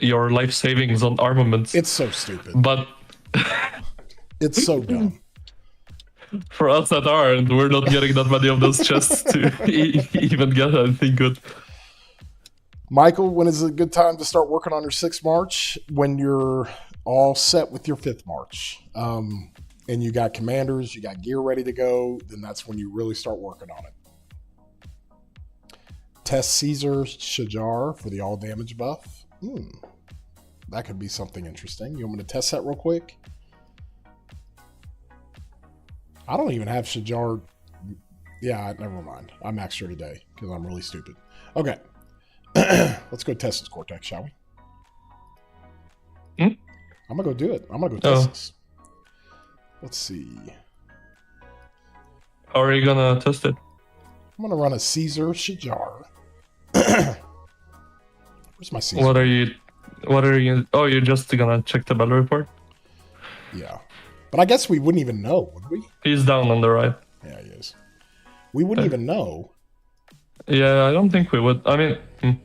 [SPEAKER 2] your life savings on armaments.
[SPEAKER 1] It's so stupid.
[SPEAKER 2] But...
[SPEAKER 1] It's so dumb.
[SPEAKER 2] For us that aren't, we're not getting that many of those chests to even get anything good.
[SPEAKER 1] Michael, when is a good time to start working on your 6th March? When you're all set with your 5th March. And you got commanders, you got gear ready to go, then that's when you really start working on it. Test Caesar Shajar for the all damage buff. That could be something interesting. You want me to test that real quick? I don't even have Shajar. Yeah, never mind. I maxed her today because I'm really stupid. Okay. Let's go test this Cortex, shall we? I'm going to go do it. I'm going to go test this. Let's see.
[SPEAKER 2] How are you going to test it?
[SPEAKER 1] I'm going to run a Caesar Shajar. Where's my Caesar?
[SPEAKER 2] What are you... Oh, you're just going to check the battle report?
[SPEAKER 1] Yeah. But I guess we wouldn't even know, would we?
[SPEAKER 2] He's down on the right.
[SPEAKER 1] Yeah, he is. We wouldn't even know.
[SPEAKER 2] Yeah, I don't think we would. I mean,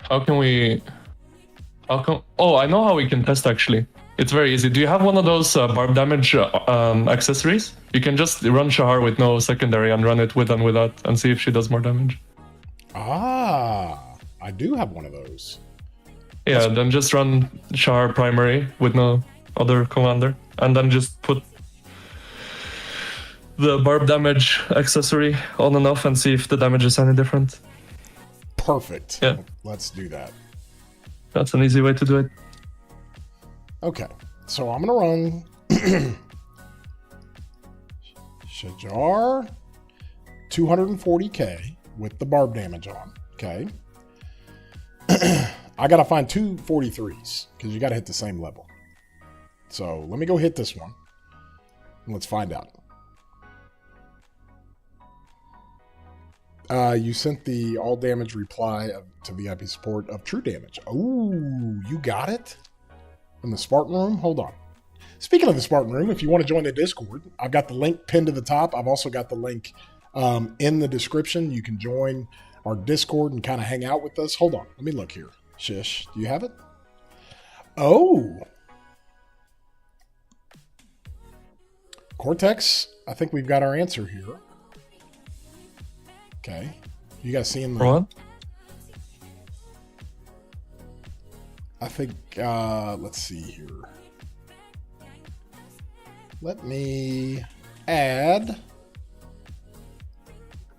[SPEAKER 2] how can we... Oh, I know how we can test, actually. It's very easy. Do you have one of those barb damage accessories? You can just run Shahar with no secondary and run it with and without and see if she does more damage.
[SPEAKER 1] Ah, I do have one of those.
[SPEAKER 2] Yeah, then just run char primary with no other commander, and then just put the barb damage accessory on and off and see if the damage is any different.
[SPEAKER 1] Perfect.
[SPEAKER 2] Yeah.
[SPEAKER 1] Let's do that.
[SPEAKER 2] That's an easy way to do it.
[SPEAKER 1] Okay, so I'm gonna run Shajar 240k with the barb damage on. Okay. I gotta find two 43s because you gotta hit the same level. So let me go hit this one. And let's find out. You sent the all damage reply to VIP support of true damage. Oh, you got it? In the Spartan room? Hold on. Speaking of the Spartan room, if you want to join the Discord, I've got the link pinned to the top. I've also got the link in the description. You can join our Discord and kind of hang out with us. Hold on. Let me look here. Shish, do you have it? Oh. Cortex, I think we've got our answer here. Okay. You guys seeing the...
[SPEAKER 2] What?
[SPEAKER 1] I think, let's see here. Let me add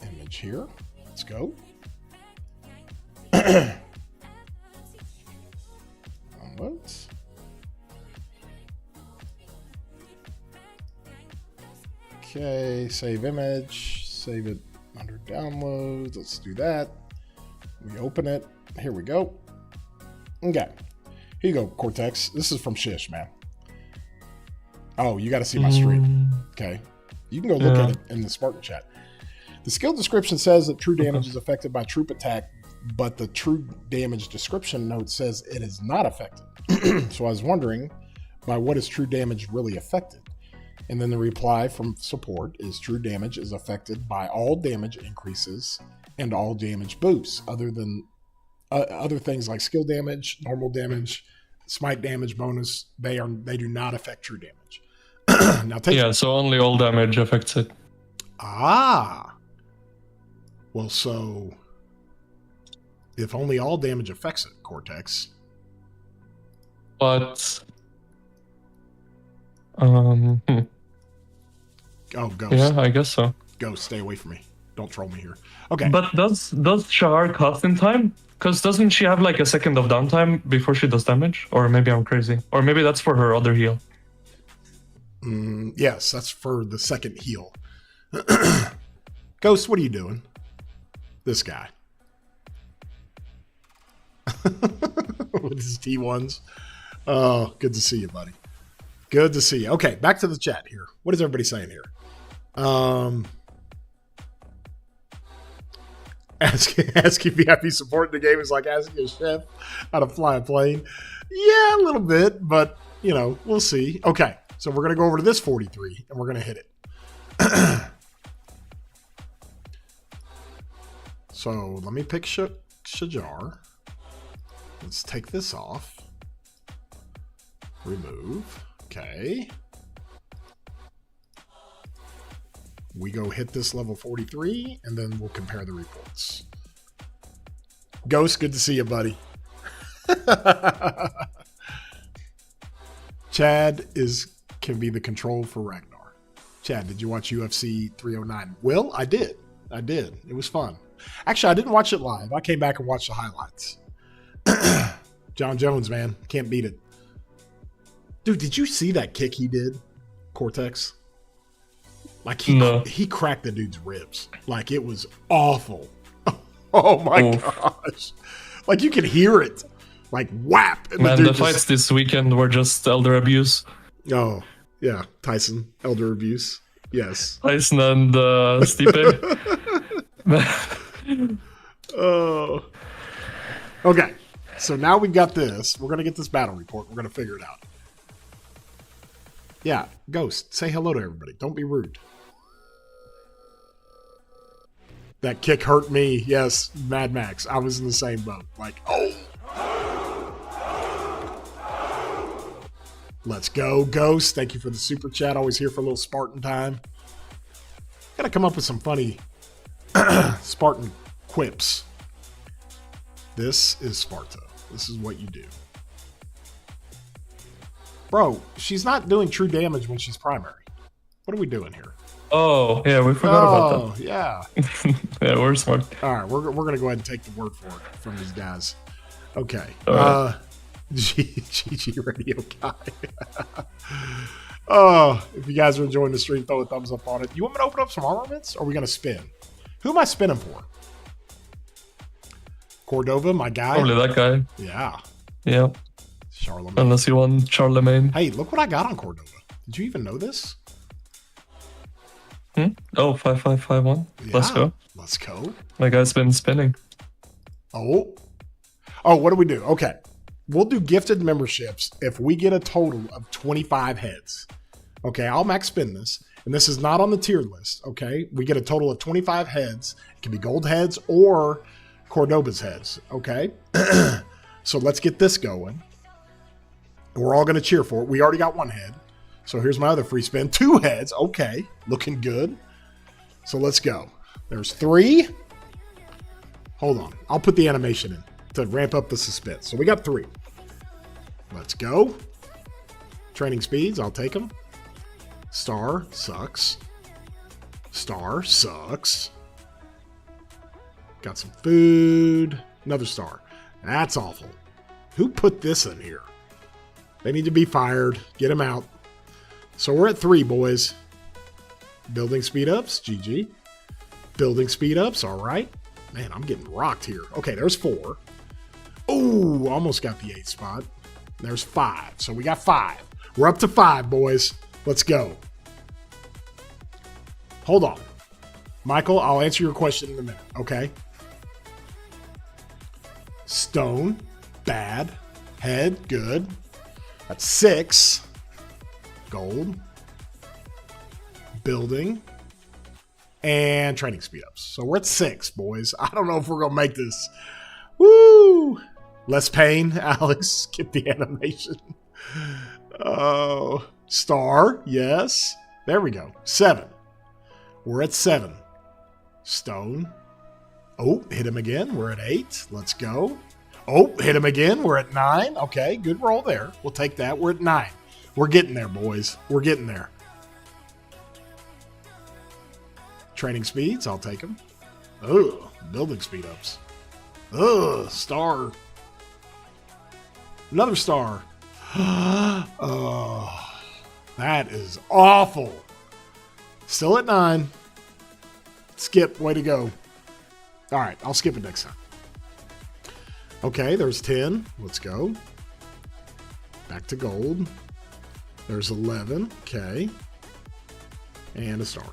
[SPEAKER 1] image here. Let's go. What? Okay, save image, save it under downloads. Let's do that. We open it. Here we go. Okay. Here you go, Cortex. This is from Shish, man. Oh, you got to see my stream. Okay. You can go look at it in the Spartan chat. The skill description says that true damage is affected by troop attack, but the true damage description note says it is not affected. So I was wondering, by what is true damage really affected? And then the reply from support is true damage is affected by all damage increases and all damage boosts, other than other things like skill damage, normal damage, smite damage bonus. They do not affect true damage. Now
[SPEAKER 2] so only all damage affects it.
[SPEAKER 1] Ah. Well, so if only all damage affects it, Cortex.
[SPEAKER 2] But
[SPEAKER 1] Oh, Ghost.
[SPEAKER 2] yeah, I guess so.
[SPEAKER 1] Ghost, stay away from me. Don't troll me here. Okay.
[SPEAKER 2] But does Shahar cast in time? Because doesn't she have like a second of downtime before she does damage? Or maybe I'm crazy. Or maybe that's for her other heal.
[SPEAKER 1] Yes, that's for the second heal. Ghost, what are you doing? This guy. With his T1s. Oh, good to see you, buddy. Good to see you. Okay, back to the chat here. What is everybody saying here? Asking VIP support in the game is like asking a chef how to fly a plane. Yeah, a little bit, but, you know, we'll see. Okay, so we're going to go over to this 43, and we're going to hit it. So let me pick Shajar. Let's take this off. Remove. Okay. We go hit this level 43, and then we'll compare the reports. Ghost, good to see you, buddy. Chad can be the control for Ragnar. Chad, did you watch UFC 309? Will, I did. It was fun. Actually, I didn't watch it live. I came back and watched the highlights. John Jones, man. Can't beat it. Dude, did you see that kick he did, Cortex? Like, he cracked the dude's ribs. Like, it was awful. Oh, my gosh. Like, you could hear it. Like, whap. And
[SPEAKER 2] man, the fights this weekend were just elder abuse.
[SPEAKER 1] Oh, yeah. Tyson, elder abuse. Yes.
[SPEAKER 2] Tyson and Stipe.
[SPEAKER 1] Oh. Okay. So now we've got this. We're going to get this battle report. We're going to figure it out. Yeah. Ghost, say hello to everybody. Don't be rude. That kick hurt me. Yes, Mad Max. I was in the same boat. Like, oh. Let's go, Ghost. Thank you for the super chat. Always here for a little Spartan time. Gotta come up with some funny Spartan quips. This is Sparta. This is what you do. Bro, she's not doing true damage when she's primary. What are we doing here?
[SPEAKER 2] Oh, yeah, we forgot about
[SPEAKER 1] that. Yeah.
[SPEAKER 2] Yeah, we're smart.
[SPEAKER 1] All right, we're going to go ahead and take the word for it from these guys. Okay. GG Radio Guy. Oh, if you guys are enjoying the stream, throw a thumbs up on it. You want me to open up some armaments? Or are we going to spin? Who am I spinning for? Cordova, my guy?
[SPEAKER 2] Probably that guy.
[SPEAKER 1] Yeah.
[SPEAKER 2] Yeah.
[SPEAKER 1] Charlemagne.
[SPEAKER 2] Unless you want Charlemagne.
[SPEAKER 1] Hey, look what I got on Cordova. Did you even know this?
[SPEAKER 2] Oh, 5551.
[SPEAKER 1] Yeah,
[SPEAKER 2] Let's go.
[SPEAKER 1] Let's go.
[SPEAKER 2] My guy's been spinning.
[SPEAKER 1] Oh, what do we do? Okay. We'll do gifted memberships if we get a total of 25 heads. Okay, I'll max spin this. And this is not on the tiered list, okay? We get a total of 25 heads. It can be gold heads or Cordoba's heads, okay? So let's get this going. We're all going to cheer for it. We already got one head. So here's my other free spin. 2 heads. Okay, looking good. So let's go. There's 3. Hold on. I'll put the animation in to ramp up the suspense. So we got 3. Let's go. Training speeds. I'll take them. Star sucks. Star sucks. Got some food. Another star. That's awful. Who put this in here? They need to be fired. Get them out. So we're at 3, boys. Building speed ups. GG. Building speed ups. All right. Man, I'm getting rocked here. Okay, there's 4. Oh, almost got the 8 spot. There's 5. So we got 5. We're up to 5, boys. Let's go. Hold on. Michael, I'll answer your question in a minute, okay? Stone, bad. Head, good. That's 6. Gold. Building. And training speed ups. So we're at 6, boys. I don't know if we're going to make this. Woo! Less pain, Alex. Skip the animation. Oh, star, yes. There we go. 7. We're at 7. Stone. Oh, hit him again. We're at 8. Let's go. Oh, hit him again. We're at 9. Okay, good roll there. We'll take that. We're at 9. We're getting there, boys. We're getting there. Training speeds, I'll take them. Oh, building speed ups. Oh, star. Another star. Oh, that is awful. Still at 9. Skip, way to go. All right, I'll skip it next time. Okay, there's 10. Let's go. Back to gold. There's 11. Okay. And a star.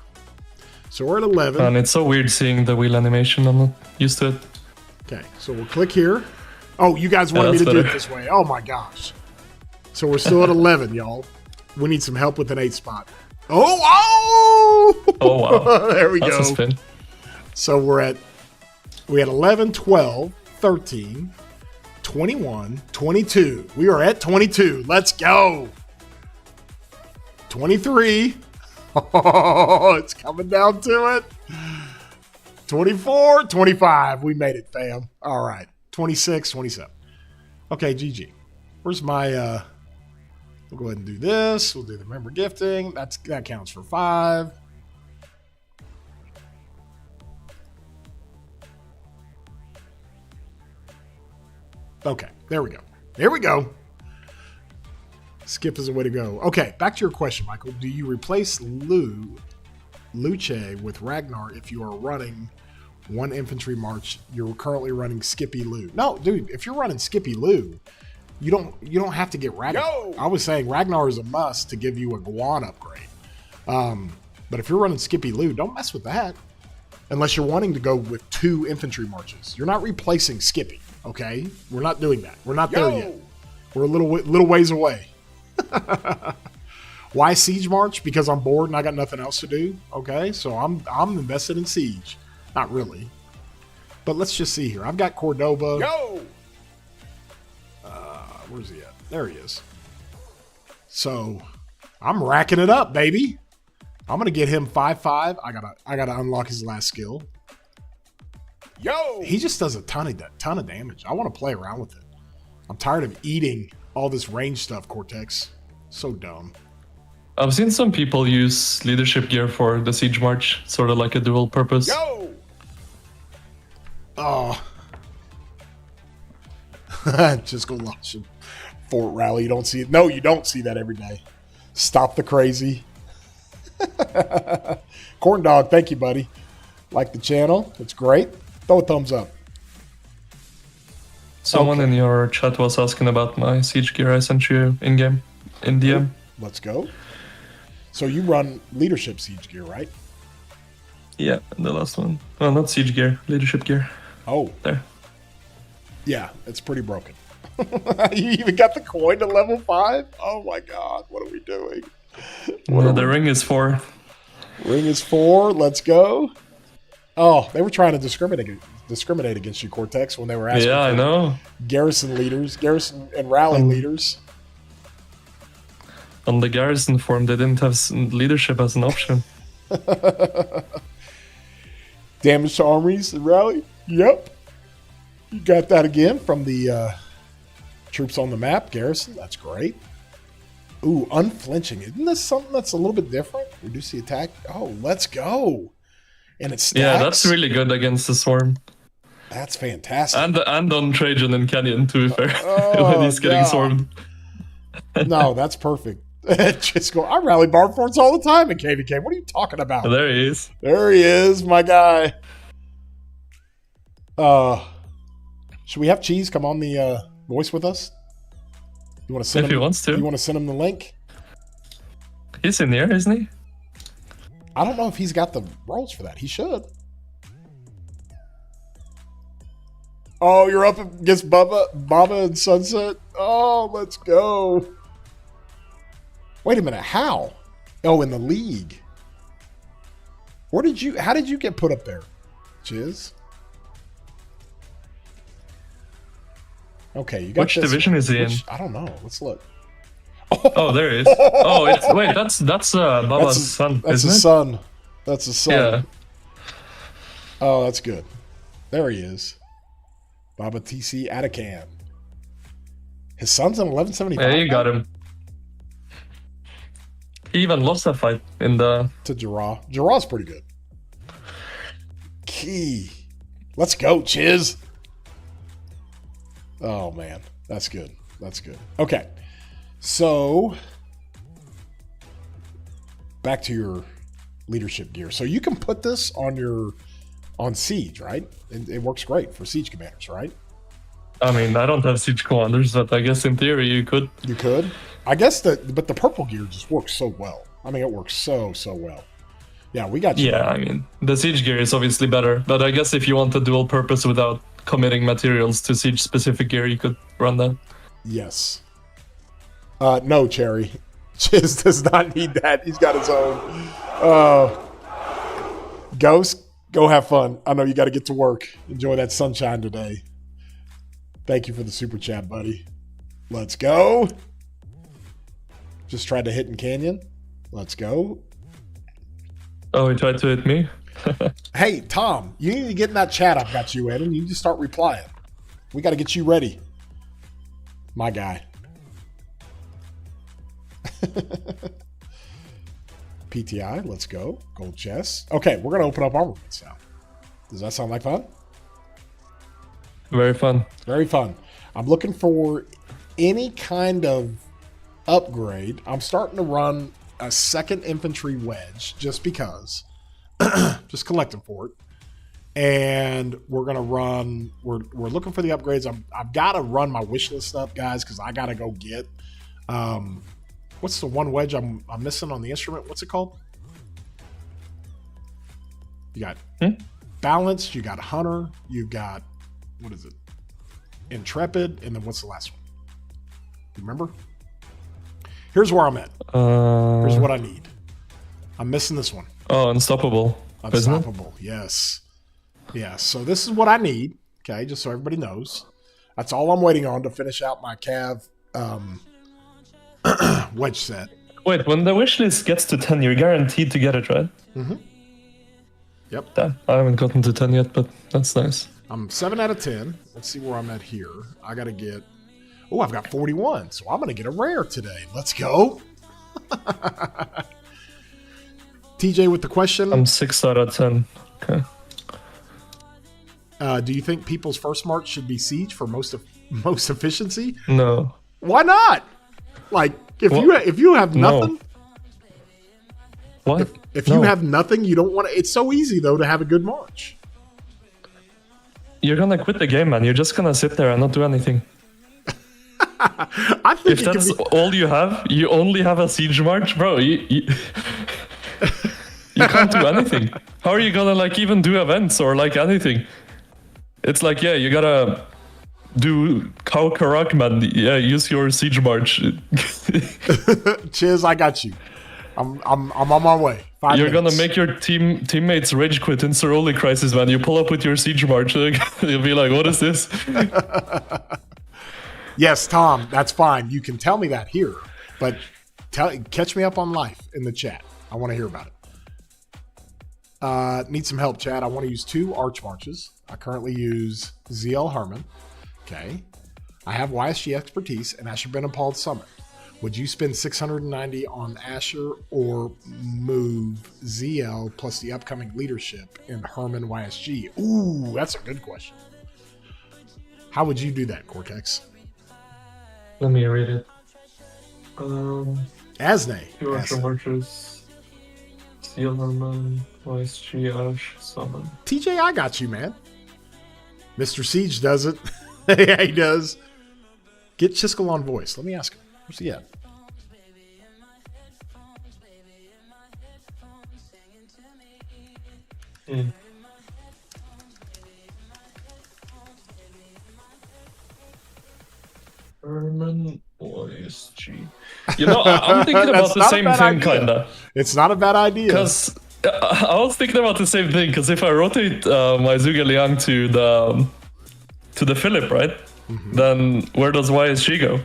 [SPEAKER 1] So we're at 11.
[SPEAKER 2] And it's so weird seeing the wheel animation. I'm not used to it.
[SPEAKER 1] Okay, so we'll click here. Oh, you guys wanted me to do
[SPEAKER 2] better.
[SPEAKER 1] it this way. Oh my gosh. So we're still at 11, y'all. We need some help with an 8 spot. Oh!
[SPEAKER 2] Oh, wow.
[SPEAKER 1] There we
[SPEAKER 2] That's
[SPEAKER 1] go.
[SPEAKER 2] a spin.
[SPEAKER 1] So we had 11, 12, 13, 21, 22. We are at 22. Let's go. 23. Oh, it's coming down to it. 24, 25. We made it, fam. All right. 26, 27. Okay, GG. Where's my we'll go ahead and do this. We'll do the member gifting. That counts for 5. Okay, there we go. There we go. Skip is the way to go. Okay, back to your question, Michael. Do you replace Luce with Ragnar if you are running one infantry march? You're currently running Skippy Lou. No, dude, if you're running Skippy Lou, you don't have to get Ragnar.
[SPEAKER 3] Yo!
[SPEAKER 1] I was saying Ragnar is a must to give you a Guan upgrade. But if you're running Skippy Lou, don't mess with that. Unless you're wanting to go with 2 infantry marches. You're not replacing Skippy, okay? We're not doing that. We're not there yet. We're a little ways away. Why Siege March? Because I'm bored and I got nothing else to do. Okay, so I'm invested in Siege. Not really. But let's just see here. I've got Cordova.
[SPEAKER 3] Yo!
[SPEAKER 1] Where's he at? There he is. So I'm racking it up, baby. I'm gonna get him 5-5. I gotta unlock his last skill. Yo! He just does a ton of damage. I want to play around with it. I'm tired of eating all this range stuff, Cortex. So dumb.
[SPEAKER 2] I've seen some people use leadership gear for the siege march, sort of like a dual purpose.
[SPEAKER 1] Yo! Oh. Just go launch a fort rally. You don't see it. No, you don't see that every day. Stop the crazy. Corn Dog, thank you, buddy. Like the channel. It's great. Throw a thumbs up.
[SPEAKER 2] Someone in your chat was asking about my siege gear I sent you in-game, in DM.
[SPEAKER 1] Let's go. So you run leadership siege gear, right?
[SPEAKER 2] Yeah, the last one. Well, not siege gear, leadership gear.
[SPEAKER 1] Oh.
[SPEAKER 2] There.
[SPEAKER 1] Yeah, it's pretty broken. You even got the coin to level 5? Oh my god, what are we doing?
[SPEAKER 2] The ring is 4.
[SPEAKER 1] Ring is 4, let's go. Oh, they were trying to discriminate against you, Cortex, when they were asking
[SPEAKER 2] I know.
[SPEAKER 1] Garrison and rally leaders.
[SPEAKER 2] On the garrison form, they didn't have leadership as an option.
[SPEAKER 1] Damage to armies and rally? Yep. You got that again from the troops on the map, garrison. That's great. Ooh, unflinching. Isn't this something that's a little bit different? Reduce the attack. Oh, let's go. And it stacks.
[SPEAKER 2] Yeah, that's really good against the swarm.
[SPEAKER 1] That's fantastic.
[SPEAKER 2] And on Trajan and Canyon, to be fair.
[SPEAKER 1] Oh,
[SPEAKER 2] when he's getting swarmed.
[SPEAKER 1] No, that's perfect. Just go. I rally bar forts all the time in KVK. What are you talking about?
[SPEAKER 2] There he is.
[SPEAKER 1] There he is, my guy. Should we have Cheese come on the voice with us? You want to send
[SPEAKER 2] if he wants to.
[SPEAKER 1] You want to send him the link?
[SPEAKER 2] He's in here, isn't he?
[SPEAKER 1] I don't know if he's got the rolls for that. He should. Oh, you're up against Baba and Sunset? Oh, let's go. Wait a minute, how? Oh, in the league. How did you get put up there? Chiz? Okay, you got
[SPEAKER 2] Which division is he in?
[SPEAKER 1] I don't know. Let's look.
[SPEAKER 2] Oh, there he is. Oh, that's Baba's son,
[SPEAKER 1] that's
[SPEAKER 2] isn't
[SPEAKER 1] his
[SPEAKER 2] it?
[SPEAKER 1] son. That's his son.
[SPEAKER 2] Yeah.
[SPEAKER 1] Oh, that's good. There he is. Baba TC Atakan. His son's an 1175.
[SPEAKER 2] Yeah, you got him. He even lost that fight in the...
[SPEAKER 1] To Jarrah. Jarrah's pretty good. Key. Let's go, Chiz. Oh, man. That's good. That's good. Okay. So, back to your leadership gear. So you can put this on Siege, right? It works great for Siege commanders, right?
[SPEAKER 2] I mean, I don't have Siege commanders, but I guess in theory you could.
[SPEAKER 1] You could? I guess but the purple gear just works so well. I mean, it works so well. Yeah, we got you.
[SPEAKER 2] Yeah, I mean, the Siege gear is obviously better, but I guess if you want a dual purpose without committing materials to Siege specific gear, you could run that.
[SPEAKER 1] Yes. No, Cherry. Chiz does not need that. He's got his own. Ghost, go have fun. I know you got to get to work. Enjoy that sunshine today. Thank you for the super chat, buddy. Let's go. Just tried to hit in Canyon. Let's go.
[SPEAKER 2] Oh, he tried to hit me?
[SPEAKER 1] Hey, Tom, you need to get in that chat I've got you in, and you need to start replying. We got to get you ready. My guy. PTI, let's go. Gold chest. Okay, we're going to open up armaments now. Does that sound like fun?
[SPEAKER 2] Very fun.
[SPEAKER 1] Very fun. I'm looking for any kind of upgrade. I'm starting to run a second infantry wedge just because. Just collecting for it. And we're going to run, we're looking for the upgrades. I've got to run my wish list up, guys, because I got to go get, what's the one wedge I'm missing on the instrument? What's it called? You got Balanced, you got Hunter, you've got, what is it? Intrepid, and then what's the last one? You remember? Here's where I'm at. Here's what I need. I'm missing this one.
[SPEAKER 2] Oh, Unstoppable.
[SPEAKER 1] Unstoppable, yes. Yeah, so this is what I need, okay, just so everybody knows. That's all I'm waiting on to finish out my Cav wedge set.
[SPEAKER 2] Wait, when the wish list gets to 10, you're guaranteed to get it, right?
[SPEAKER 1] Mm-hmm. Yep.
[SPEAKER 2] Yeah, I haven't gotten to 10 yet, but that's nice.
[SPEAKER 1] I'm 7 out of 10. Let's see where I'm at here. I got to get... Oh, I've got 41, so I'm going to get a rare today. Let's go. TJ with the question.
[SPEAKER 2] I'm 6 out of 10. Okay.
[SPEAKER 1] Do you think people's first march should be siege for most efficiency?
[SPEAKER 2] No.
[SPEAKER 1] Why not? Like, if you have nothing...
[SPEAKER 2] No. What?
[SPEAKER 1] If you have nothing, you don't want to... It's so easy, though, to have a good march.
[SPEAKER 2] You're gonna quit the game, man. You're just gonna sit there and not do anything.
[SPEAKER 1] I think
[SPEAKER 2] if that's all you have, you only have a siege march, bro. You can't do anything. How are you gonna like even do events or like anything? It's like, yeah, you gotta do Khao Karak, man. Yeah, use your siege march.
[SPEAKER 1] Chiz, I got you. I'm on my way. 5
[SPEAKER 2] You're
[SPEAKER 1] minutes.
[SPEAKER 2] gonna make your teammates rage quit in Sir Holy Crisis, man. You pull up with your siege march, you'll be like, what is this?
[SPEAKER 1] Yes, Tom, that's fine. You can tell me that here, but catch me up on life in the chat. I want to hear about it. Need some help, Chad. I want to use 2 arch marches. I currently use ZL Herman. Okay. I have YSG expertise and Asher Ben and Paul Summit. Would you spend 690 on Asher or move ZL plus the upcoming leadership in Herman YSG? Ooh, that's a good question. How would you do that, Cortex?
[SPEAKER 2] Let me read it.
[SPEAKER 1] Asne.
[SPEAKER 2] Two Archer Marches, Seal Herman, YSG, Ash, Summon.
[SPEAKER 1] TJ, I got you, man. Mr. Siege does it. Yeah, he does. Get Chiskel on voice. Let me ask him. Where's he at?
[SPEAKER 2] Herman YSG. You know, I'm thinking about the same thing, kinda.
[SPEAKER 1] It's not a bad idea.
[SPEAKER 2] Because I was thinking about the same thing. Because if I rotate my Zhuge Liang to the Philip, right? Mm-hmm. Then where does YSG go?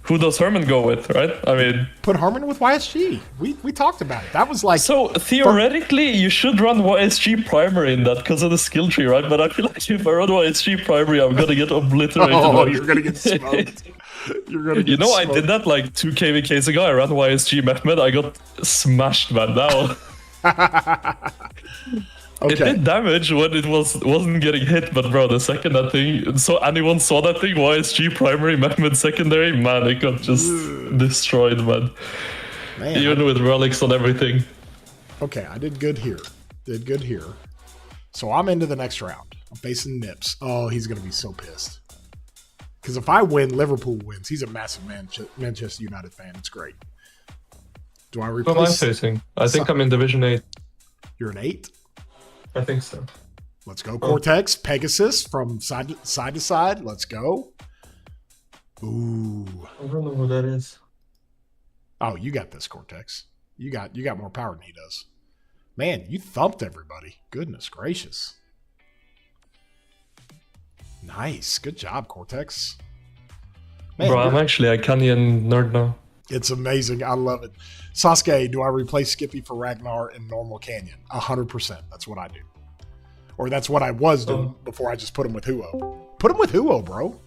[SPEAKER 2] Who does Herman go with, right? I mean...
[SPEAKER 1] Put Herman with YSG. We talked about it. That was like...
[SPEAKER 2] So, theoretically, you should run YSG primary in that because of the skill tree, right? But I feel like if I run YSG primary, I'm gonna get obliterated.
[SPEAKER 1] Oh, you're gonna get smoked. You're gonna get smoked.
[SPEAKER 2] I did that like 2 KVKs ago. I ran YSG Mehmed. I got smashed, man. Now... Okay. It did damage when it wasn't getting hit, but bro, the second that thing, so anyone saw that thing, YSG primary, Mehmed secondary, man, it got just destroyed, man. Even with relics on everything.
[SPEAKER 1] Okay, I did good here. So I'm into the next round. I'm facing Nips. Oh, he's gonna be so pissed. Because if I win, Liverpool wins. He's a massive Manchester United fan. It's great. Do I replace?
[SPEAKER 2] Who am I facing? I think I'm in Division 8.
[SPEAKER 1] You're an 8?
[SPEAKER 2] I think so.
[SPEAKER 1] Let's go, Cortex. Pegasus from side to side. Let's go. Ooh.
[SPEAKER 2] I don't know who that is.
[SPEAKER 1] Oh, you got this, Cortex. You got more power than he does. Man, you thumped everybody. Goodness gracious. Nice. Good job, Cortex. Man,
[SPEAKER 2] bro, I'm actually a Canyon nerd now.
[SPEAKER 1] It's amazing. I love it. Sasuke, do I replace Skippy for Ragnar in normal Canyon? 100%. That's what I do. Or that's what I was doing before I just put him with Huo. Put him with Huo, bro.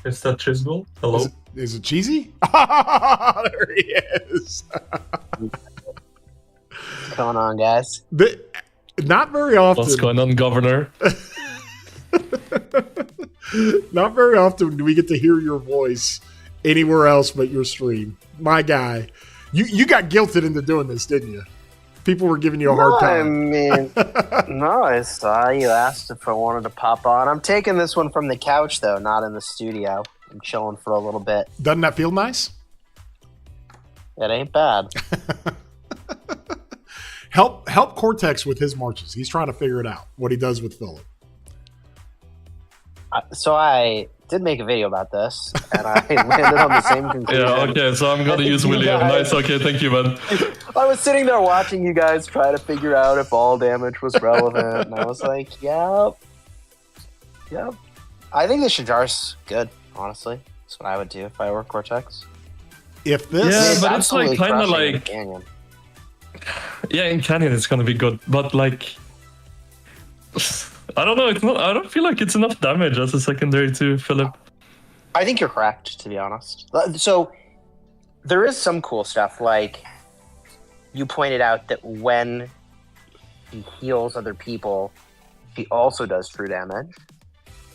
[SPEAKER 2] Is that Chisel? Hello?
[SPEAKER 1] Is it cheesy? There he is.
[SPEAKER 3] What's going on, guys?
[SPEAKER 1] Not very often.
[SPEAKER 2] What's going on, Governor?
[SPEAKER 1] Not very often do we get to hear your voice anywhere else but your stream. My guy. You got guilted into doing this, didn't you? People were giving you a hard time.
[SPEAKER 3] I mean, no, I saw you asked if I wanted to pop on. I'm taking this one from the couch, though, not in the studio. I'm chilling for a little bit.
[SPEAKER 1] Doesn't that feel nice?
[SPEAKER 3] It ain't bad.
[SPEAKER 1] Help Cortex with his marches. He's trying to figure it out, what he does with Philip.
[SPEAKER 3] So I did make a video about this, and I landed on the same conclusion.
[SPEAKER 2] Yeah, okay, so I'm going to use William. Nice, okay, thank you, man.
[SPEAKER 3] I was sitting there watching you guys try to figure out if all damage was relevant, and I was like, yep. I think the Shajar's good, honestly. That's what I would do if I were Cortex.
[SPEAKER 1] If this...
[SPEAKER 2] Yeah, but it's like kind of like... Yeah, in Canyon it's gonna be good, but like, I don't know. It's not. I don't feel like it's enough damage as a secondary to Philip.
[SPEAKER 3] I think you're correct, to be honest. So there is some cool stuff, like you pointed out that when he heals other people, he also does true damage,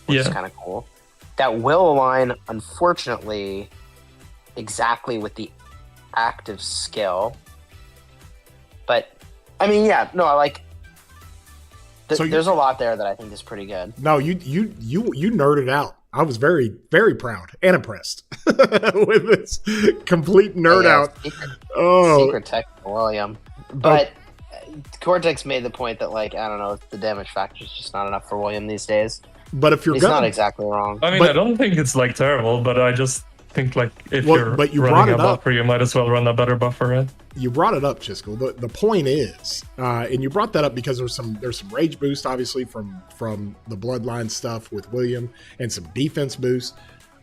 [SPEAKER 3] which is kind of cool. That will align, unfortunately, exactly with the active skill. But I mean, yeah, no, I like. There's a lot there that I think is pretty good.
[SPEAKER 1] No, you nerded out. I was very, very proud and impressed with this complete nerd out.
[SPEAKER 3] Secret tech, William. But Cortex made the point that, like, I don't know, the damage factor is just not enough for William these days.
[SPEAKER 1] But if
[SPEAKER 3] he's not exactly wrong.
[SPEAKER 2] I mean, I don't think it's like terrible, but I just think like if you're running a buffer, you might as well run a better buffer, right?
[SPEAKER 1] You brought it up, Chisco. The point is, and you brought that up because there's some rage boost, obviously from the bloodline stuff with William, and some defense boost.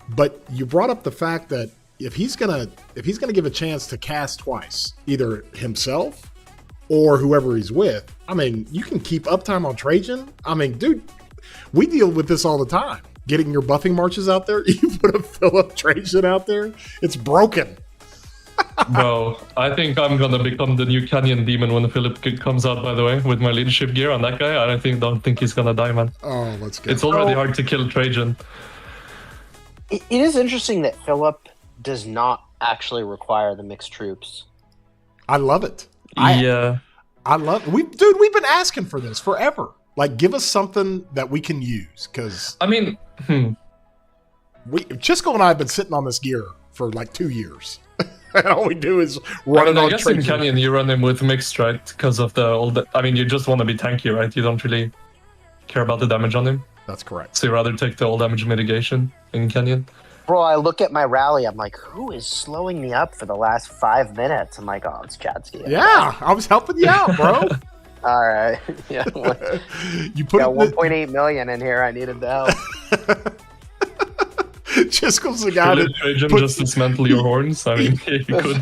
[SPEAKER 1] But you brought up the fact that if he's gonna give a chance to cast twice, either himself or whoever he's with, I mean, you can keep uptime on Trajan. I mean, dude, we deal with this all the time. Getting your buffing marches out there, you put a Philip Trajan out there, it's broken.
[SPEAKER 2] Bro, I think I'm gonna become the new Canyon Demon when Philip comes out, by the way, with my leadership gear on that guy. I don't think he's gonna die, man.
[SPEAKER 1] Oh, let's go.
[SPEAKER 2] It's already hard to kill Trajan.
[SPEAKER 3] It is interesting that Philip does not actually require the mixed troops.
[SPEAKER 1] I love it.
[SPEAKER 2] I
[SPEAKER 1] love it. Dude, we've been asking for this forever. Like, give us something that we can use, because
[SPEAKER 2] I mean,
[SPEAKER 1] Chisco and I have been sitting on this gear for like 2 years. And all we do is run it on.
[SPEAKER 2] I guess in Canyon you run him with mixed, right? Because of I mean, you just want to be tanky, right? You don't really care about the damage on him.
[SPEAKER 1] That's correct.
[SPEAKER 2] So you rather take the all damage mitigation in Canyon.
[SPEAKER 3] Bro, I look at my rally, I'm like, who is slowing me up for the last 5 minutes? I'm like, oh, it's Chadsky.
[SPEAKER 1] Yeah, I was helping you out, bro.
[SPEAKER 3] All right. Yeah.
[SPEAKER 1] You put
[SPEAKER 3] 1.8 million in here. I needed the help.
[SPEAKER 1] Chisco's the guy that
[SPEAKER 2] just dismantle your horns. I mean, you could.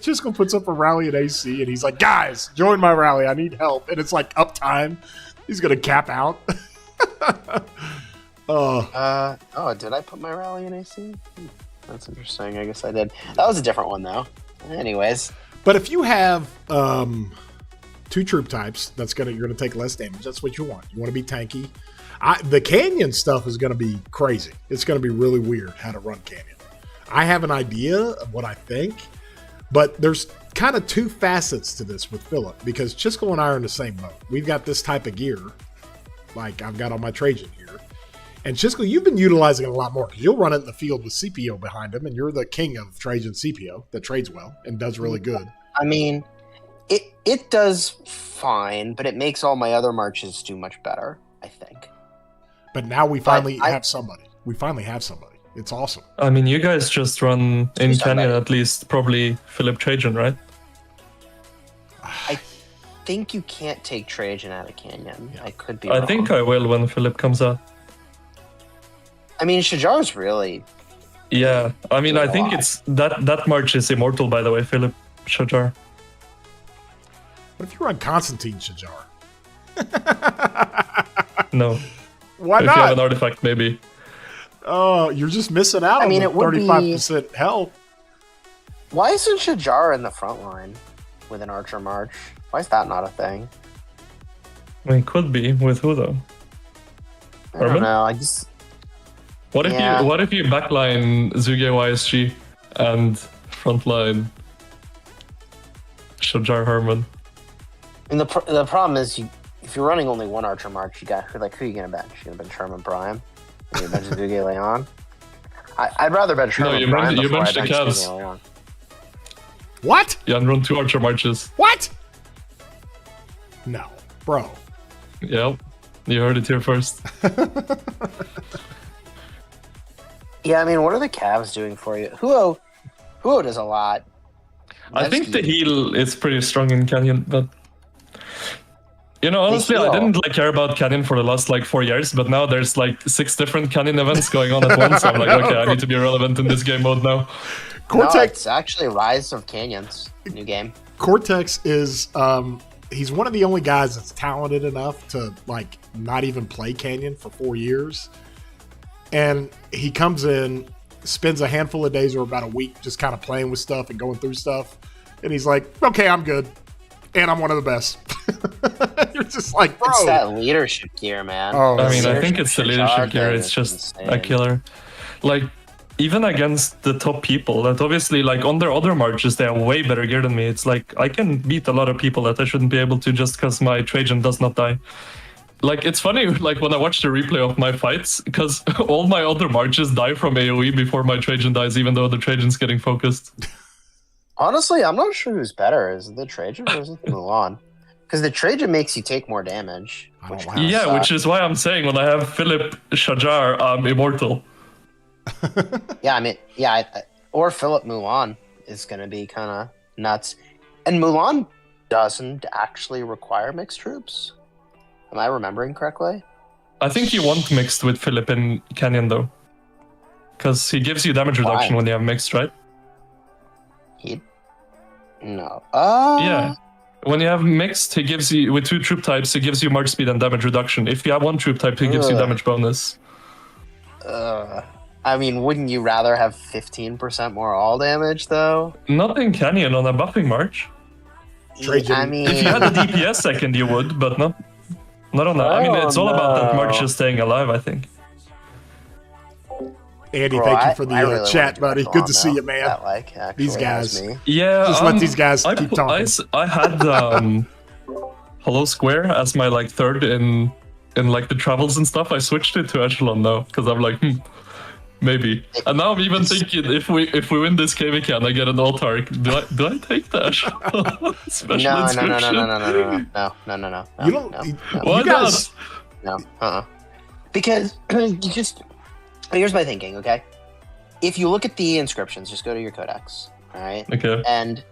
[SPEAKER 1] Chisco puts up a rally at AC, and he's like, "Guys, join my rally. I need help." And it's like uptime. He's gonna cap out.
[SPEAKER 3] Did I put my rally in AC? That's interesting. I guess I did. That was a different one though. Anyways,
[SPEAKER 1] but if you have 2 troop types, you're gonna take less damage. That's what you want. You want to be tanky. The Canyon stuff is going to be crazy. It's going to be really weird how to run Canyon. I have an idea of what I think, but there's kind of 2 facets to this with Philip, because Chisco and I are in the same boat. We've got this type of gear, like I've got on my Trajan here. And Chisco, you've been utilizing it a lot more, because you'll run it in the field with CPO behind him, and you're the king of Trajan CPO that trades well and does really good.
[SPEAKER 3] I mean, it does fine, but it makes all my other marches do much better, I think.
[SPEAKER 1] But now we finally have somebody. We finally have somebody. It's awesome.
[SPEAKER 2] I mean, you guys just run in Canyon at least probably Philip Trajan, right?
[SPEAKER 3] I think you can't take Trajan out of Canyon. Yeah. I could be
[SPEAKER 2] wrong.
[SPEAKER 3] I
[SPEAKER 2] think I will when Philip comes out.
[SPEAKER 3] I mean, Shajar's really...
[SPEAKER 2] Yeah, I mean, I think it's... That march is immortal, by the way, Philip Shajar.
[SPEAKER 1] What if you run Constantine Shajar?
[SPEAKER 2] No.
[SPEAKER 1] Why
[SPEAKER 2] if
[SPEAKER 1] not?
[SPEAKER 2] If you have an artifact, maybe.
[SPEAKER 1] Oh, you're just missing out on the 35% health.
[SPEAKER 3] Why isn't Shajar in the front line with an Archer March? Why is that not a thing?
[SPEAKER 2] I mean, it could be. With who, though?
[SPEAKER 3] I don't know. I just...
[SPEAKER 2] What if you backline Zuge YSG and frontline Shajar Herman?
[SPEAKER 3] And the problem is, if you're running only one Archer March, who are you gonna bench? You gonna bench Herman Prime? You gonna bench Zuge Leon? I'd rather bench Herman Prime before I bench Zuge Leon.
[SPEAKER 1] What?
[SPEAKER 2] Yeah, and run 2 Archer Marches.
[SPEAKER 1] What? No, bro.
[SPEAKER 2] Yep, you heard it here first.
[SPEAKER 3] Yeah, I mean, what are the Cavs doing for you? Huo does a lot.
[SPEAKER 2] I think the heal is pretty strong in Canyon, but you know, honestly, I didn't care about Canyon for the last 4 years, but now there's 6 different Canyon events going on at once. So I'm like, okay, I need to be relevant in this game mode now.
[SPEAKER 3] Cortex, no, it's actually Rise of Canyons, new game.
[SPEAKER 1] Cortex is he's one of the only guys that's talented enough to like not even play Canyon for 4 years. And he comes in, spends a handful of days or about a week just kind of playing with stuff and going through stuff. And he's like, okay, I'm good. And I'm one of the best. You're just like, bro.
[SPEAKER 3] It's that leadership gear, man.
[SPEAKER 1] Oh,
[SPEAKER 2] I mean, I think it's the leadership gear. It's just a killer. Like, even against the top people, that obviously, like, on their other marches, they have way better gear than me. It's like, I can beat a lot of people that I shouldn't be able to just because my Trajan does not die. Like, it's funny, like, when I watch the replay of my fights, because all my other marches die from AoE before my Trajan dies, even though the Trajan's getting focused.
[SPEAKER 3] Honestly, I'm not sure who's better. Is it the Trajan or is it the Milan? Because the Trajan makes you take more damage.
[SPEAKER 2] Yeah, which is why I'm saying when I have Philip Shajar, I'm immortal.
[SPEAKER 3] Yeah, I mean, or Philip Mulan is going to be kind of nuts. And Mulan doesn't actually require mixed troops. Am I remembering correctly?
[SPEAKER 2] I think you want mixed with Philip in Canyon, though. Because he gives you damage reduction when you have mixed, right?
[SPEAKER 3] No.
[SPEAKER 2] Yeah. When you have mixed, he gives you, with 2 troop types, he gives you march speed and damage reduction. If you have 1 troop type, he gives you damage bonus.
[SPEAKER 3] I mean, wouldn't you rather have 15% more all damage, though?
[SPEAKER 2] Not in Canyon on a buffing march.
[SPEAKER 1] Trajan.
[SPEAKER 3] I mean,
[SPEAKER 2] If you had a DPS second, you would, but not on that. I mean, it's all about that march just staying alive, I think.
[SPEAKER 1] Andy,
[SPEAKER 3] bro,
[SPEAKER 1] thank you for the
[SPEAKER 3] really
[SPEAKER 1] chat, buddy. Good to see you, man.
[SPEAKER 3] That, like,
[SPEAKER 1] These guys.
[SPEAKER 3] me.
[SPEAKER 2] Yeah,
[SPEAKER 1] Just let these guys keep talking.
[SPEAKER 2] I had Hello Square as my like third in like the travels and stuff. I switched it to Echelon now because I'm like, maybe. And now I'm even thinking if we win this KVK and I get an Altark, do I take the Echelon special inscription?
[SPEAKER 3] No.
[SPEAKER 1] You don't.
[SPEAKER 2] Why
[SPEAKER 1] You guys.
[SPEAKER 3] No. Because you just. Here's my thinking, okay? If you look at the inscriptions, just go to your codex, all right?
[SPEAKER 2] Okay.
[SPEAKER 3] And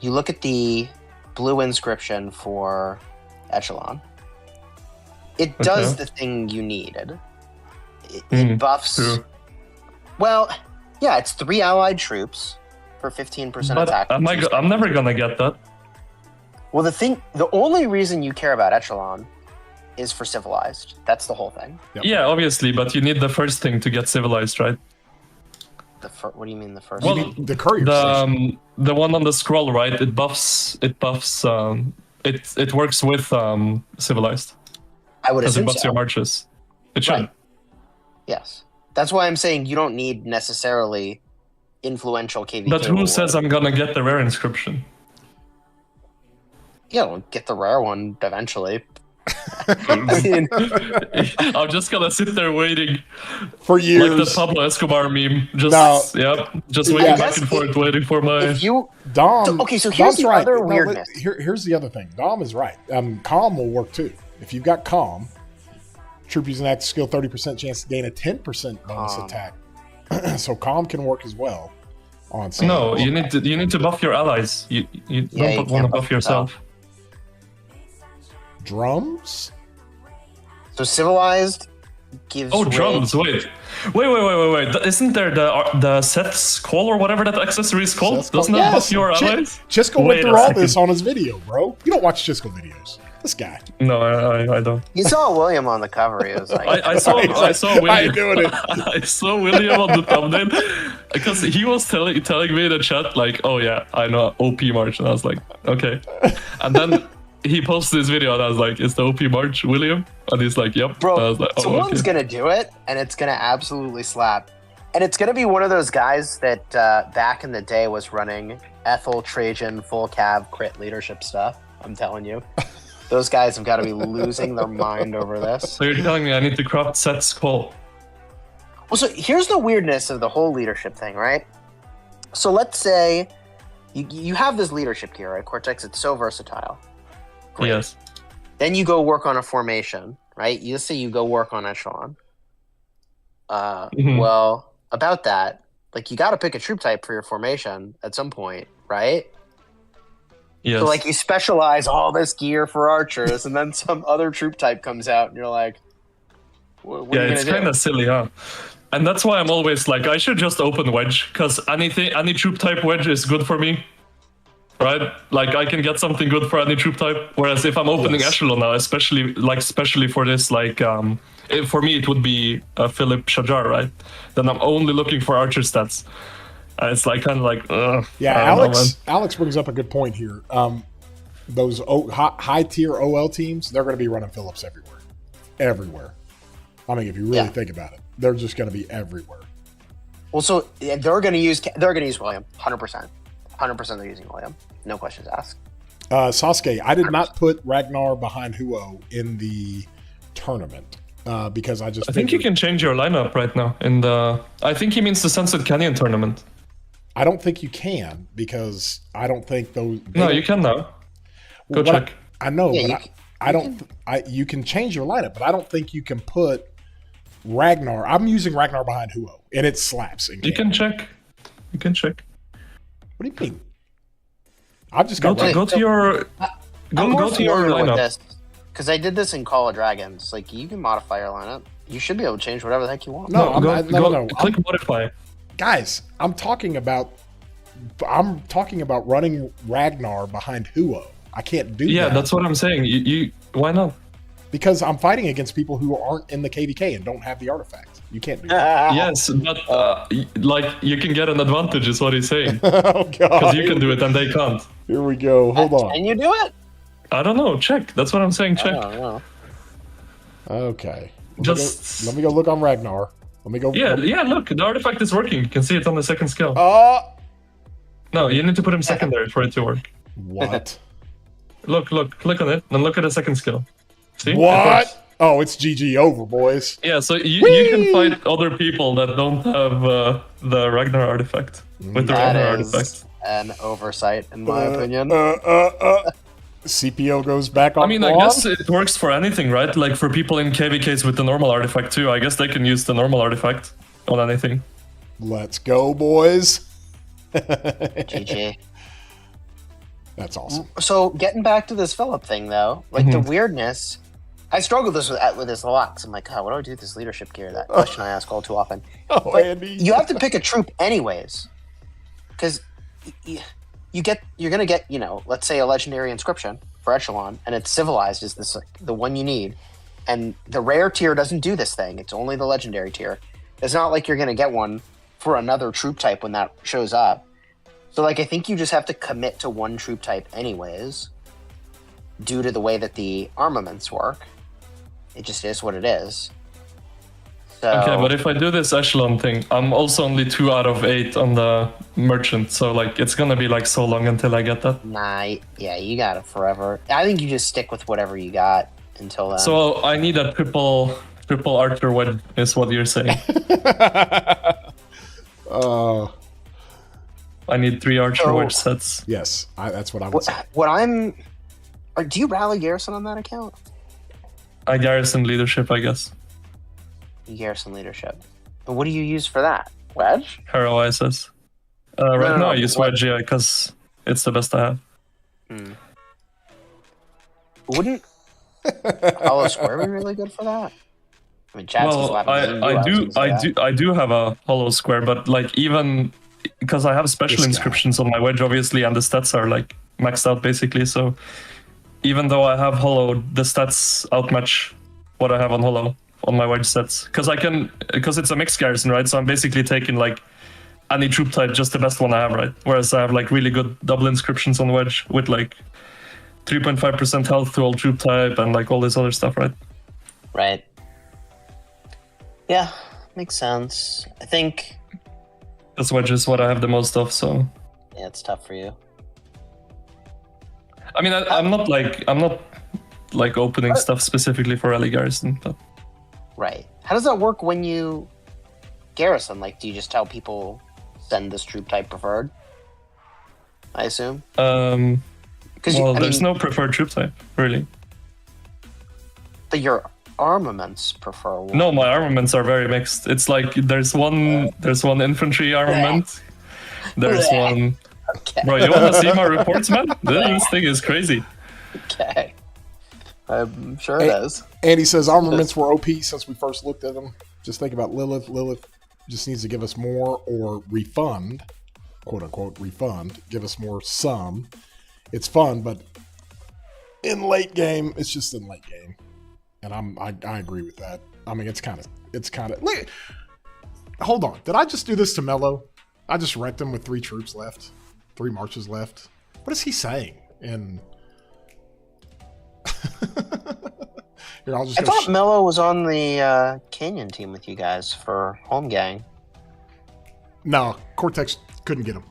[SPEAKER 3] you look at the blue inscription for Echelon. It does the thing you needed. It buffs.
[SPEAKER 2] True.
[SPEAKER 3] Well, yeah, it's 3 allied troops for 15%
[SPEAKER 2] But
[SPEAKER 3] attack.
[SPEAKER 2] I'm never gonna get that.
[SPEAKER 3] Well, the only reason you care about Echelon is for civilized. That's the whole thing.
[SPEAKER 1] Yep.
[SPEAKER 2] Yeah, obviously, but you need the first thing to get civilized, right?
[SPEAKER 3] What do you mean the first?
[SPEAKER 2] Well,
[SPEAKER 3] one?
[SPEAKER 1] The courier station.
[SPEAKER 2] The one on the scroll, right? It buffs. It works with civilized.
[SPEAKER 3] I would
[SPEAKER 2] Because it
[SPEAKER 3] assume
[SPEAKER 2] buffs
[SPEAKER 3] so.
[SPEAKER 2] your marches. It should.
[SPEAKER 3] Right. Yes. That's why I'm saying you don't need necessarily influential KVK.
[SPEAKER 2] But who
[SPEAKER 3] reward.
[SPEAKER 2] says I'm gonna get the rare inscription?
[SPEAKER 3] Yeah, we'll get the rare one eventually. I mean,
[SPEAKER 2] I'm just gonna sit there waiting
[SPEAKER 1] For years.
[SPEAKER 2] like the Pablo Escobar meme. Just just
[SPEAKER 1] Yeah.
[SPEAKER 2] waiting back and forth, waiting for my.
[SPEAKER 3] if you
[SPEAKER 1] Dom.
[SPEAKER 3] So here's
[SPEAKER 1] Dom's
[SPEAKER 3] the
[SPEAKER 1] right.
[SPEAKER 3] other
[SPEAKER 1] No,
[SPEAKER 3] weirdness.
[SPEAKER 1] Here's the other thing. Dom is right. Calm will work too. If you've got Calm, troop using active skill, 30% chance to gain a 10% bonus attack. So Calm can work as well. On some.
[SPEAKER 2] No, you need to buff your allies. You
[SPEAKER 3] you
[SPEAKER 2] don't want to
[SPEAKER 3] can't
[SPEAKER 2] buff
[SPEAKER 3] buff
[SPEAKER 2] yourself.
[SPEAKER 1] Drums.
[SPEAKER 3] so civilized gives.
[SPEAKER 2] Oh,
[SPEAKER 3] rage-
[SPEAKER 2] drums! Wait. Isn't there the Seth's call or whatever that accessory is called?
[SPEAKER 1] Seth's call?
[SPEAKER 2] Doesn't it
[SPEAKER 1] Yes.
[SPEAKER 2] buff your allies?
[SPEAKER 1] Chisco went
[SPEAKER 2] Wait
[SPEAKER 1] through
[SPEAKER 2] a
[SPEAKER 1] all
[SPEAKER 2] second.
[SPEAKER 1] this on his video, bro. You don't watch Chisco videos. This guy.
[SPEAKER 2] No, I don't.
[SPEAKER 3] You saw William on the cover. He was like,
[SPEAKER 2] I saw William.
[SPEAKER 1] I ain't doing it.
[SPEAKER 2] I saw William on the thumbnail because he was telling me in the chat like, "Oh yeah, I know OP March," and I was like, "Okay." And then he posted this video, and I was like, "Is the OP March William?" And he's like, "Yep."
[SPEAKER 3] bro,
[SPEAKER 2] And I was like,
[SPEAKER 3] someone's
[SPEAKER 2] okay.
[SPEAKER 3] gonna do it, and it's gonna absolutely slap. And it's gonna be one of those guys that back in the day was running Ethel Trajan full cav crit leadership stuff. I'm telling you, those guys have got to be losing their mind over this.
[SPEAKER 2] So you're telling me I need to craft Seth's call?
[SPEAKER 3] Well, so here's the weirdness of the whole leadership thing, right? So let's say you have this leadership gear, right? Cortex, it's so versatile. Great.
[SPEAKER 2] Yes.
[SPEAKER 3] Then you go work on a formation, right? You say you go work on Echelon.
[SPEAKER 2] Mhm.
[SPEAKER 3] Well, about that, like you got to pick a troop type for your formation at some point, right?
[SPEAKER 2] Yes.
[SPEAKER 3] So like you specialize all this gear for archers, and then some other troop type comes out, and you're like, "What
[SPEAKER 2] yeah,
[SPEAKER 3] are you
[SPEAKER 2] it's
[SPEAKER 3] gonna
[SPEAKER 2] kind
[SPEAKER 3] do?"
[SPEAKER 2] of silly, huh? And that's why I'm always like, I should just open wedge because any troop type wedge is good for me. right? Like I can get something good for any troop type. Whereas if I'm opening
[SPEAKER 1] Yes.
[SPEAKER 2] Echelon now, especially for this, for me it would be Philip Shajar, right? Then I'm only looking for archer stats. It's like kind of like,
[SPEAKER 1] Yeah,
[SPEAKER 2] I don't know, man.
[SPEAKER 1] Alex brings up a good point here. Those high tier OL teams, they're going to be running Phillips everywhere. I mean, if you really think about it, they're just going to be everywhere.
[SPEAKER 3] Well, so they're going to use William, 100%. 100% they're using William. No questions asked.
[SPEAKER 1] Sasuke, I did not put Ragnar behind Huo in the tournament because I
[SPEAKER 2] think you can change your lineup right now. I think he means the Sunset Canyon tournament.
[SPEAKER 1] I don't think you can because I don't think those.
[SPEAKER 2] No, you can now. Go check.
[SPEAKER 1] I know,
[SPEAKER 3] Yeah,
[SPEAKER 1] but I don't. You can change your lineup, but I don't think you can put Ragnar. I'm using Ragnar behind Huo, and it slaps.
[SPEAKER 2] You can check. You can check.
[SPEAKER 1] What do you mean? I've just
[SPEAKER 2] Go
[SPEAKER 1] got
[SPEAKER 2] to your lineup.
[SPEAKER 3] Because I did this in Call of Dragons. Like, you can modify your lineup. You should be able to change whatever the heck you want.
[SPEAKER 1] No, no.
[SPEAKER 2] Click modify.
[SPEAKER 1] Guys, I'm talking about running Ragnar behind Huo. I can't do that.
[SPEAKER 2] Yeah, that's what I'm saying. You why not?
[SPEAKER 1] Because I'm fighting against people who aren't in the KVK and don't have the artifact. You can't do that.
[SPEAKER 2] Yes, but you can get an advantage, is what he's saying.
[SPEAKER 1] Oh god!
[SPEAKER 2] Because you can do it and they can't.
[SPEAKER 1] Here we go. Hold on.
[SPEAKER 3] Can you do it?
[SPEAKER 2] I don't know. Check. That's what I'm saying. Check.
[SPEAKER 3] I don't know.
[SPEAKER 1] Okay. Let me go look on Ragnar. Let me go.
[SPEAKER 2] Yeah. Look, the artifact is working. You can see it on the second skill. No, you need to put him secondary for it to work.
[SPEAKER 1] What?
[SPEAKER 2] Look. Click on it, and look at the second skill. See?
[SPEAKER 1] What? Oh, it's GG over, boys.
[SPEAKER 2] Yeah, so you can fight other people that don't have the Ragnar artifact with the Ragnar artifact.
[SPEAKER 3] An oversight, in my opinion.
[SPEAKER 1] CPO goes back on.
[SPEAKER 2] I mean, I guess it works for anything, right? Like for people in KVKs with the normal artifact too. I guess they can use the normal artifact on anything.
[SPEAKER 1] Let's go, boys.
[SPEAKER 3] GG.
[SPEAKER 1] That's awesome.
[SPEAKER 3] So getting back to this Philip thing, though, like the weirdness, I struggle with this a lot. Cause I'm like, God, what do I do with this leadership gear? That question I ask all too often.
[SPEAKER 1] Oh,
[SPEAKER 3] but
[SPEAKER 1] Andy.
[SPEAKER 3] you have to pick a troop anyways, because you're gonna get, let's say a legendary inscription for Echelon, and it's civilized is this the one you need, and the rare tier doesn't do this thing. It's only the legendary tier. It's not like you're gonna get one for another troop type when that shows up. So, I think you just have to commit to one troop type anyways, due to the way that the armaments work. It just is what it is. So,
[SPEAKER 2] Okay, but if I do this Echelon thing, I'm also only 2 out of 8 on the merchant, so it's gonna be so long until I get that.
[SPEAKER 3] Nah, yeah, you got it forever. I think you just stick with whatever you got until then.
[SPEAKER 2] So I need a triple archer wedge, is what you're saying. I need 3 archer wedge sets.
[SPEAKER 1] Yes, that's what I would say.
[SPEAKER 3] Do you rally Garrison on that account?
[SPEAKER 2] I garrison leadership, I guess.
[SPEAKER 3] You Garrison leadership. But what do you use for that? Wedge?
[SPEAKER 2] Hero ISS. Right now I use
[SPEAKER 3] what?
[SPEAKER 2] wedge, yeah, because it's the best I have.
[SPEAKER 3] Wouldn't Hollow Square be really good for that? I mean, Chad's
[SPEAKER 2] Well, I do have a hollow square, but even because I have special inscriptions on my wedge, obviously, and the stats are maxed out basically. So even though I have hollow, the stats outmatch what I have on hollow on my wedge sets. Because it's a mixed garrison, right? So I'm basically taking any troop type, just the best one I have, right? Whereas I have really good double inscriptions on wedge with 3.5% health to all troop type and all this other stuff, right?
[SPEAKER 3] Right. Yeah, makes sense. I think
[SPEAKER 2] This wedge is what I have the most of, so
[SPEAKER 3] yeah, it's tough for you.
[SPEAKER 2] I mean, I'm not opening stuff specifically for Rally Garrison, but
[SPEAKER 3] Right. How does that work when you garrison? Do you just tell people send this troop type preferred? I assume.
[SPEAKER 2] There's no preferred troop type, really.
[SPEAKER 3] But your armaments prefer one.
[SPEAKER 2] No, my armaments are very mixed. It's there's one infantry armament. There's one.
[SPEAKER 3] Okay.
[SPEAKER 2] Bro, you want to see my reports, man? This thing is crazy.
[SPEAKER 3] Okay. I'm sure it is.
[SPEAKER 1] Andy says armaments were OP since we first looked at them. Just think about Lilith. Lilith just needs to give us more or refund, quote unquote refund, give us more sum. it's fun, but in late game, it's just in late game, and I agree with that. I mean, it's kind of. Hold on, did I just do this to Mello? I just wrecked him with 3 troops left, 3 marches left. What is he saying? And here, I
[SPEAKER 3] thought Mello was on the Canyon team with you guys for home gang.
[SPEAKER 1] No, Cortex couldn't get him.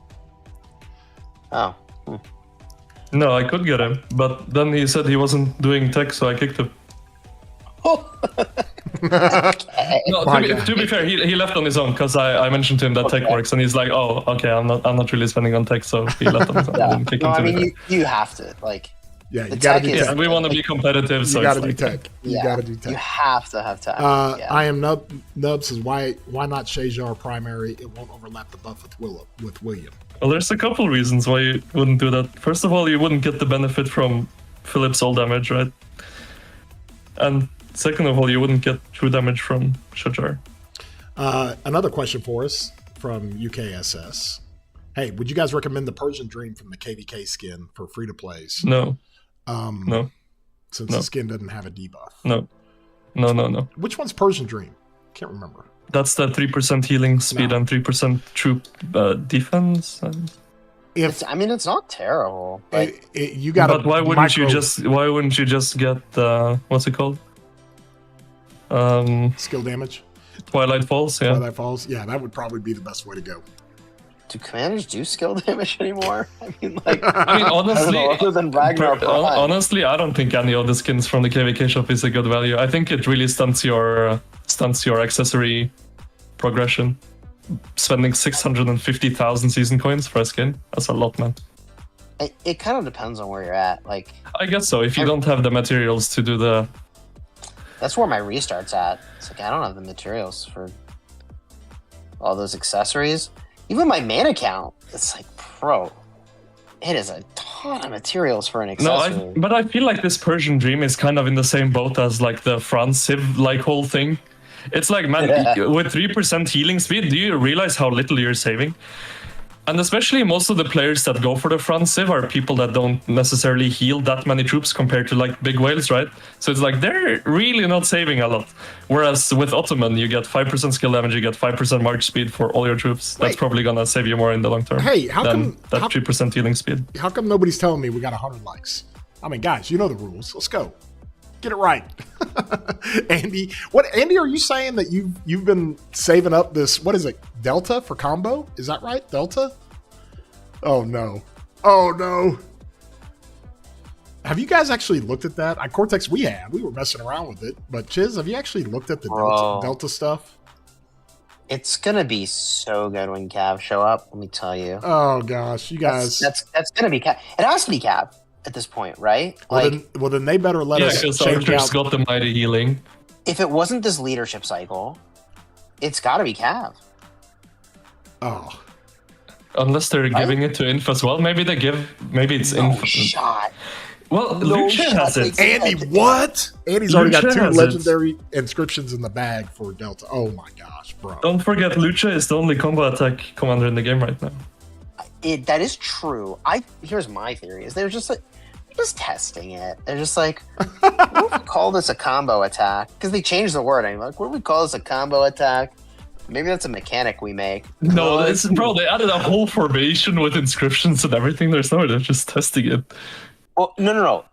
[SPEAKER 3] Oh.
[SPEAKER 2] No, I could get him, but then he said he wasn't doing tech, so I kicked him.
[SPEAKER 3] Okay.
[SPEAKER 2] No, to be fair, he left on his own because I mentioned to him that tech works, and he's like, "Oh, okay, I'm not really spending on tech," so he left on his own. I didn't kick him.
[SPEAKER 3] I mean, you have to like.
[SPEAKER 1] Yeah, you
[SPEAKER 3] the
[SPEAKER 1] gotta
[SPEAKER 3] tech
[SPEAKER 1] do
[SPEAKER 3] is-
[SPEAKER 1] tech.
[SPEAKER 2] Yeah, we want to be competitive, so
[SPEAKER 1] You gotta
[SPEAKER 2] it's
[SPEAKER 1] do
[SPEAKER 2] like,
[SPEAKER 1] tech. You gotta do tech.
[SPEAKER 3] You have to have tech.
[SPEAKER 1] I am Nub says why not Shajar primary? It won't overlap the buff with William.
[SPEAKER 2] Well, there's a couple reasons why you wouldn't do that. First of all, you wouldn't get the benefit from Philip's soul damage, right? And second of all, you wouldn't get true damage from Shajar.
[SPEAKER 1] Another question for us from UKSS. Hey, would you guys recommend the Persian Dream from the KVK skin for free to plays?
[SPEAKER 2] No,
[SPEAKER 1] No. Since
[SPEAKER 2] No.
[SPEAKER 1] the skin doesn't have a debuff.
[SPEAKER 2] no.
[SPEAKER 1] Which one's Persian Dream? Can't remember.
[SPEAKER 2] That's the 3% healing speed
[SPEAKER 1] No.
[SPEAKER 2] and 3% troop defense.
[SPEAKER 1] If
[SPEAKER 3] it's not terrible. But
[SPEAKER 1] you got,
[SPEAKER 2] But why wouldn't you just get what's it called?
[SPEAKER 1] skill damage?
[SPEAKER 2] Twilight Falls, yeah.
[SPEAKER 1] Twilight Falls. Yeah, that would probably be the best way to go.
[SPEAKER 3] do commanders do skill damage anymore? I mean, like,
[SPEAKER 2] I mean, honestly,
[SPEAKER 3] other than Ragnar Prime.
[SPEAKER 2] honestly, I don't think any of the skins from the KVK shop is a good value. I think it really stunts your accessory progression. Spending 650,000 season coins for a skin, that's a lot, man.
[SPEAKER 3] It kind of depends on where you're at. Like,
[SPEAKER 2] I guess so. If you don't have the materials to do the...
[SPEAKER 3] that's where my restart's at. It's like, I don't have the materials for all those accessories. Even my mana count, it's like, bro, it is a ton of materials for an accessory.
[SPEAKER 2] But I feel like this Persian Dream is kind of in the same boat as like the France Civ like whole thing. It's like, man, with 3% healing speed, do you realize how little you're saving? And especially most of the players that go for the front civ are people that don't necessarily heal that many troops compared to like big whales, right? So it's like they're really not saving a lot. Whereas with Ottoman, you get 5% skill damage, you get 5% march speed for all your troops. That's probably gonna save you more in the long term.
[SPEAKER 1] Hey, how
[SPEAKER 2] than
[SPEAKER 1] come
[SPEAKER 2] that 3% healing speed?
[SPEAKER 1] How come nobody's telling me we got 100 likes? I mean, guys, you know the rules. Let's go. Get it right. Andy, Andy, are you saying that you've been saving up this, what is it, Delta for combo? Is that right? Delta? Oh no. Oh no. Have you guys actually looked at that? Cortex, we were messing around with it, but Chiz, have you actually looked at the Delta stuff?
[SPEAKER 3] It's gonna be so good when Cav show up, let me tell you.
[SPEAKER 1] Oh gosh, you guys.
[SPEAKER 3] That's gonna be Cav. It has to be Cav at this point, right?
[SPEAKER 1] Well, then they better let us
[SPEAKER 2] because
[SPEAKER 1] change
[SPEAKER 2] Archer's
[SPEAKER 1] out.
[SPEAKER 2] got the mighty healing.
[SPEAKER 3] If it wasn't this leadership cycle, it's gotta be Cav.
[SPEAKER 1] Oh.
[SPEAKER 2] Unless they're giving it to Inf as well. Maybe it's Inf.
[SPEAKER 3] Shot.
[SPEAKER 2] Well,
[SPEAKER 3] No
[SPEAKER 2] Lucia
[SPEAKER 3] shot.
[SPEAKER 2] has it.
[SPEAKER 1] Andy, what? Andy's already got
[SPEAKER 2] Lucia
[SPEAKER 1] 2
[SPEAKER 2] has
[SPEAKER 1] legendary inscriptions in the bag for Delta. Oh my gosh, bro.
[SPEAKER 2] Don't forget, Lucia is the only combo attack commander in the game right now.
[SPEAKER 3] That is true. Here's my theory: is they're just testing it. They're just like, what if we call this a combo attack? Because they changed the wording. Like, what if we call this a combo attack? Maybe that's a mechanic we make.
[SPEAKER 2] No, they added a whole formation with inscriptions and everything. They're just testing it.
[SPEAKER 3] Well, no.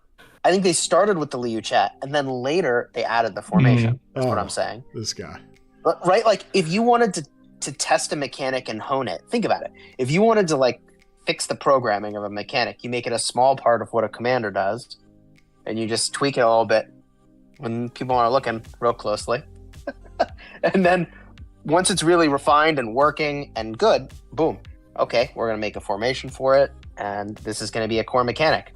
[SPEAKER 3] I think they started with the Liu chat, and then later they added the formation. That's what I'm saying.
[SPEAKER 1] This guy.
[SPEAKER 3] But, right? Like, if you wanted to test a mechanic and hone it, think about it. If you wanted to, like, fix the programming of a mechanic, you make it a small part of what a commander does, and you just tweak it a little bit when people aren't looking real closely. And then once it's really refined and working and good, boom. Okay, we're going to make a formation for it, and this is going to be a core mechanic.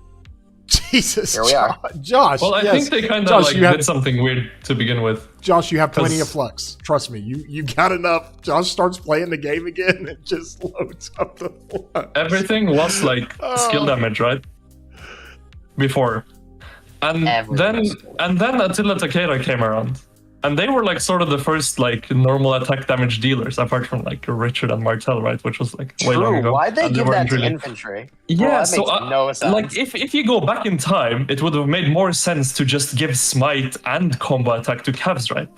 [SPEAKER 1] Jesus.
[SPEAKER 3] Here we are.
[SPEAKER 1] Josh.
[SPEAKER 2] Well, I think they kind of did something weird to begin with.
[SPEAKER 1] Josh, you have plenty of flux. Trust me, you got enough. Josh starts playing the game again and just loads up the flux.
[SPEAKER 2] Everything was like skill damage, right? Before. And then Attila Takeda came around. And they were like sort of the first like normal attack damage dealers, apart from like Richard and Martel, right? Which was like way long
[SPEAKER 3] True.
[SPEAKER 2] ago.
[SPEAKER 3] Why'd they
[SPEAKER 2] And
[SPEAKER 3] give
[SPEAKER 2] weren't
[SPEAKER 3] that to infantry?
[SPEAKER 2] Yeah,
[SPEAKER 3] Well, that
[SPEAKER 2] so
[SPEAKER 3] makes no sense.
[SPEAKER 2] like if you go back in time, it would have made more sense to just give smite and combo attack to Cavs, right?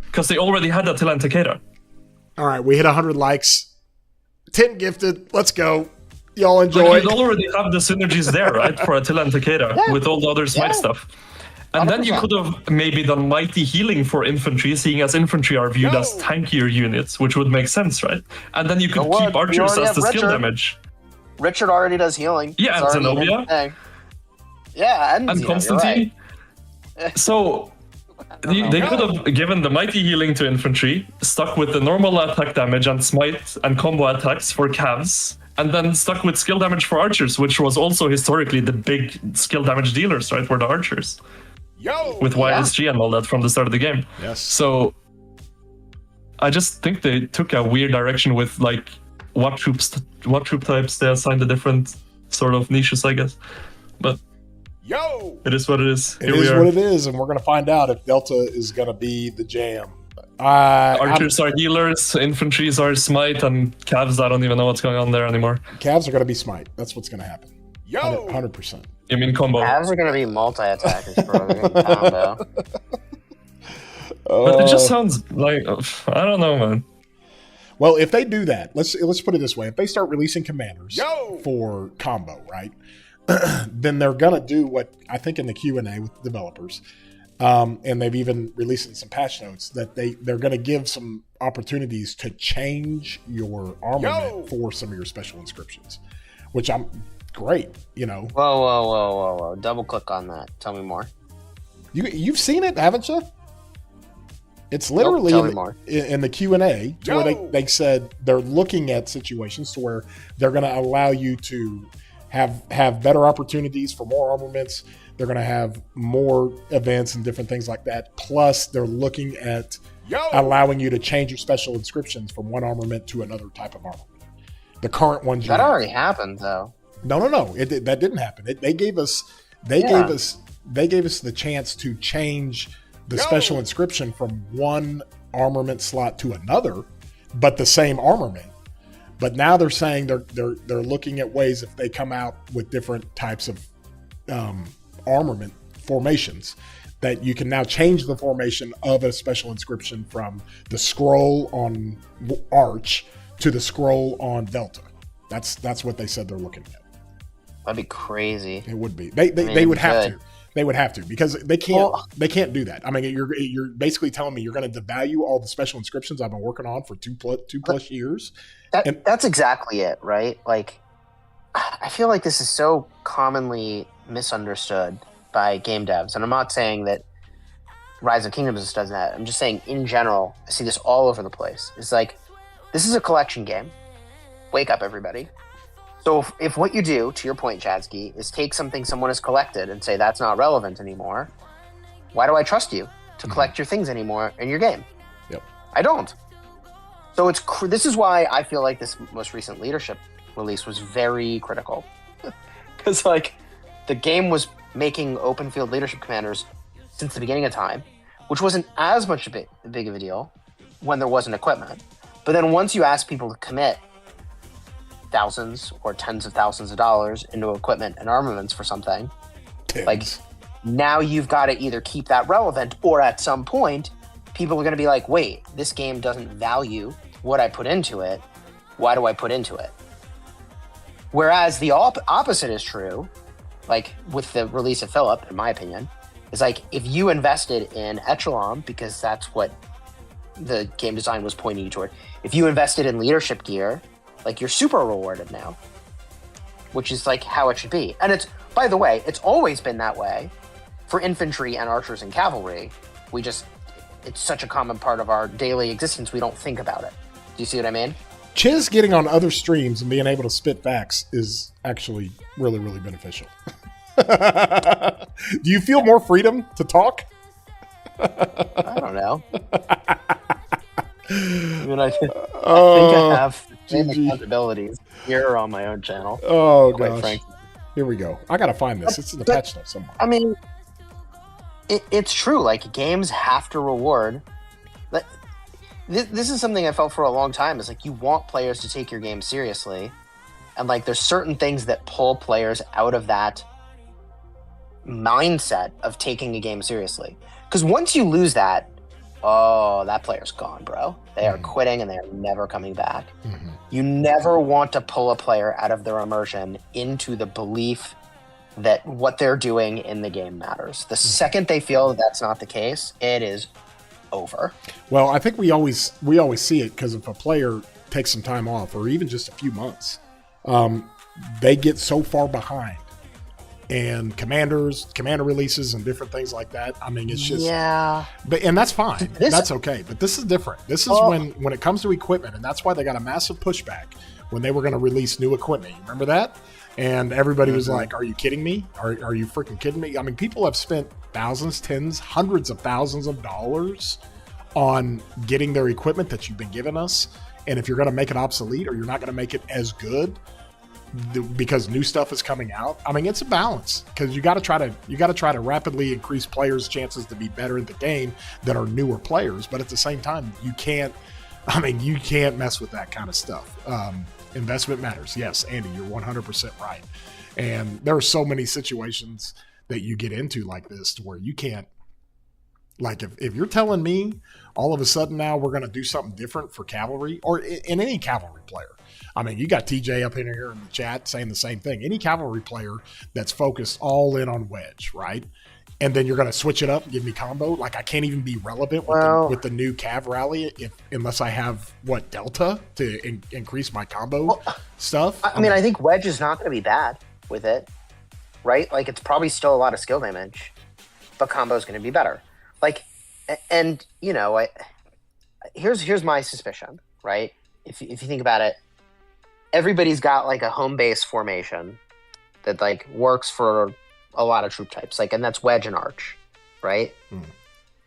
[SPEAKER 2] Because they already had Attila and Takeda.
[SPEAKER 1] All right, we hit 100 likes. 10 gifted. Let's go. Y'all
[SPEAKER 2] Like,
[SPEAKER 1] enjoy.
[SPEAKER 2] you'd already have the synergies there, right? For Attila and Takeda
[SPEAKER 3] Yeah.
[SPEAKER 2] with all the other smite
[SPEAKER 3] Yeah.
[SPEAKER 2] stuff. And then you
[SPEAKER 3] 100%.
[SPEAKER 2] could have maybe done mighty healing for infantry, seeing as infantry are viewed as tankier units, which would make sense, right? And then you could
[SPEAKER 3] But what?
[SPEAKER 2] keep
[SPEAKER 3] You
[SPEAKER 2] archers
[SPEAKER 3] already
[SPEAKER 2] as
[SPEAKER 3] have
[SPEAKER 2] the skill
[SPEAKER 3] Richard.
[SPEAKER 2] damage.
[SPEAKER 3] Richard already does healing.
[SPEAKER 2] Yeah,
[SPEAKER 3] It's
[SPEAKER 2] and
[SPEAKER 3] already
[SPEAKER 2] Zenobia.
[SPEAKER 3] a thing. Yeah, and
[SPEAKER 2] And
[SPEAKER 3] Zeno, you're
[SPEAKER 2] Constantine.
[SPEAKER 3] right.
[SPEAKER 2] So they could have given the mighty healing to infantry, stuck with the normal attack damage and smite and combo attacks for Cavs, and then stuck with skill damage for archers, which was also historically the big skill damage dealers, right? Were the archers. With YSG and all that from the start of the game.
[SPEAKER 1] Yes.
[SPEAKER 2] So I just think they took a weird direction with like what troop types they assigned the different sort of niches, I guess. But it is what it is.
[SPEAKER 1] It is what it is, and we're going to find out if Delta is going to be the jam.
[SPEAKER 2] Archers are healers, infantries are smite, and Cavs, I don't even know what's going on there anymore.
[SPEAKER 1] Cavs are going to be smite. That's what's going to happen. 100%.
[SPEAKER 2] You mean combo?
[SPEAKER 3] Cavs are going to be multi-attackers, bro. They're gonna be combo.
[SPEAKER 2] But it just sounds like, I don't know, man.
[SPEAKER 1] Well, if they do that, let's put it this way: if they start releasing commanders for combo, right, then they're gonna do what I think in the Q&A with developers, and they've even released in some patch notes that they're gonna give some opportunities to change your armament for some of your special inscriptions, which I'm great. You know,
[SPEAKER 3] Whoa. Double click on that. Tell me more.
[SPEAKER 1] you've seen it, haven't you? It's literally
[SPEAKER 3] Tell me more.
[SPEAKER 1] in the Q&A where they said they're looking at situations to where they're going to allow you to have better opportunities for more armaments. They're going to have more events and different things like that. Plus, they're looking at allowing you to change your special inscriptions from one armament to another type of armament. The current ones
[SPEAKER 3] That already happened, though.
[SPEAKER 1] No. That didn't happen. They gave us the chance to change the special inscription from one armament slot to another, but the same armament. But now they're saying they're looking at ways if they come out with different types of armament formations that you can now change the formation of a special inscription from the scroll on Arch to the scroll on Delta. That's what they said they're looking at.
[SPEAKER 3] That'd be crazy.
[SPEAKER 1] It would be. They would have to. They would have to because they can't do that. I mean, you're basically telling me you're going to devalue all the special inscriptions I've been working on for two plus years.
[SPEAKER 3] That's exactly it, right? Like, I feel like this is so commonly misunderstood by game devs, and I'm not saying that Rise of Kingdoms does that. I'm just saying in general, I see this all over the place. It's like, this is a collection game. Wake up, everybody. So if what you do, to your point, Chadsky, is take something someone has collected and say that's not relevant anymore, why do I trust you to collect your things anymore in your game?
[SPEAKER 1] Yep.
[SPEAKER 3] I don't. So this is why I feel like this most recent leadership release was very critical. Because like the game was making open field leadership commanders since the beginning of time, which wasn't as much big of a deal when there wasn't equipment. But then once you ask people to commit thousands or tens of thousands of dollars into equipment and armaments for something, like now you've got to either keep that relevant or at some point people are going to be like, wait, this game doesn't value what I put into it. Why do I put into it? Whereas the opposite is true, like with the release of Philip, in my opinion, is like if you invested in Echelon because that's what the game design was pointing you toward, if you invested in leadership gear, like you're super rewarded now, which is like how it should be. And it's, by the way, it's always been that way for infantry and archers and cavalry. It's such a common part of our daily existence. We don't think about it. Do you see what I mean?
[SPEAKER 1] Chiz getting on other streams and being able to spit facts is actually really, really beneficial. Do you feel more freedom to talk?
[SPEAKER 3] I don't know. I mean, I think I have accountabilities here on my own channel.
[SPEAKER 1] Oh,
[SPEAKER 3] quite
[SPEAKER 1] gosh.
[SPEAKER 3] frankly.
[SPEAKER 1] Here we go. I got to find this. It's in the patch notes somewhere.
[SPEAKER 3] I mean, it's true. Like, games have to reward. This is something I felt for a long time. Is like, you want players to take your game seriously, and like there's certain things that pull players out of that mindset of taking a game seriously. Because once you lose that, oh, that player's gone, bro. They are quitting and they are never coming back.
[SPEAKER 1] Mm-hmm.
[SPEAKER 3] You never want to pull a player out of their immersion into the belief that what they're doing in the game matters. The second they feel that that's not the case, it is over.
[SPEAKER 1] Well, I think we always see it because if a player takes some time off or even just a few months, they get so far behind. And commander releases and different things like that. I mean, it's just and that's fine. That's okay. But this is different. This is when it comes to equipment, and that's why they got a massive pushback when they were going to release new equipment. You remember that? And everybody was like, "Are you kidding me? Are you freaking kidding me?" I mean, people have spent thousands, tens, hundreds of thousands of dollars on getting their equipment that you've been giving us, and if you're going to make it obsolete or you're not going to make it as good because new stuff is coming out. I mean, it's a balance because you got to try to rapidly increase players' chances to be better in the game that are newer players. But at the same time, you can't mess with that kind of stuff. Investment matters. Yes, Andy, you're 100% right. And there are so many situations that you get into like this to where you can't, like if you're telling me all of a sudden now we're going to do something different for cavalry or in any cavalry player. I mean, you got TJ up in here in the chat saying the same thing. Any cavalry player that's focused all in on wedge, right? And then you're going to switch it up and give me combo. Like, I can't even be relevant with the new Cav rally unless I have, Delta to increase my combo stuff?
[SPEAKER 3] I mean, I think wedge is not going to be bad with it, right? Like, it's probably still a lot of skill damage, but combo is going to be better. Like, and, you know, here's my suspicion, right? If you think about it, everybody's got like a home base formation that like works for a lot of troop types, like, and that's wedge and arch, right?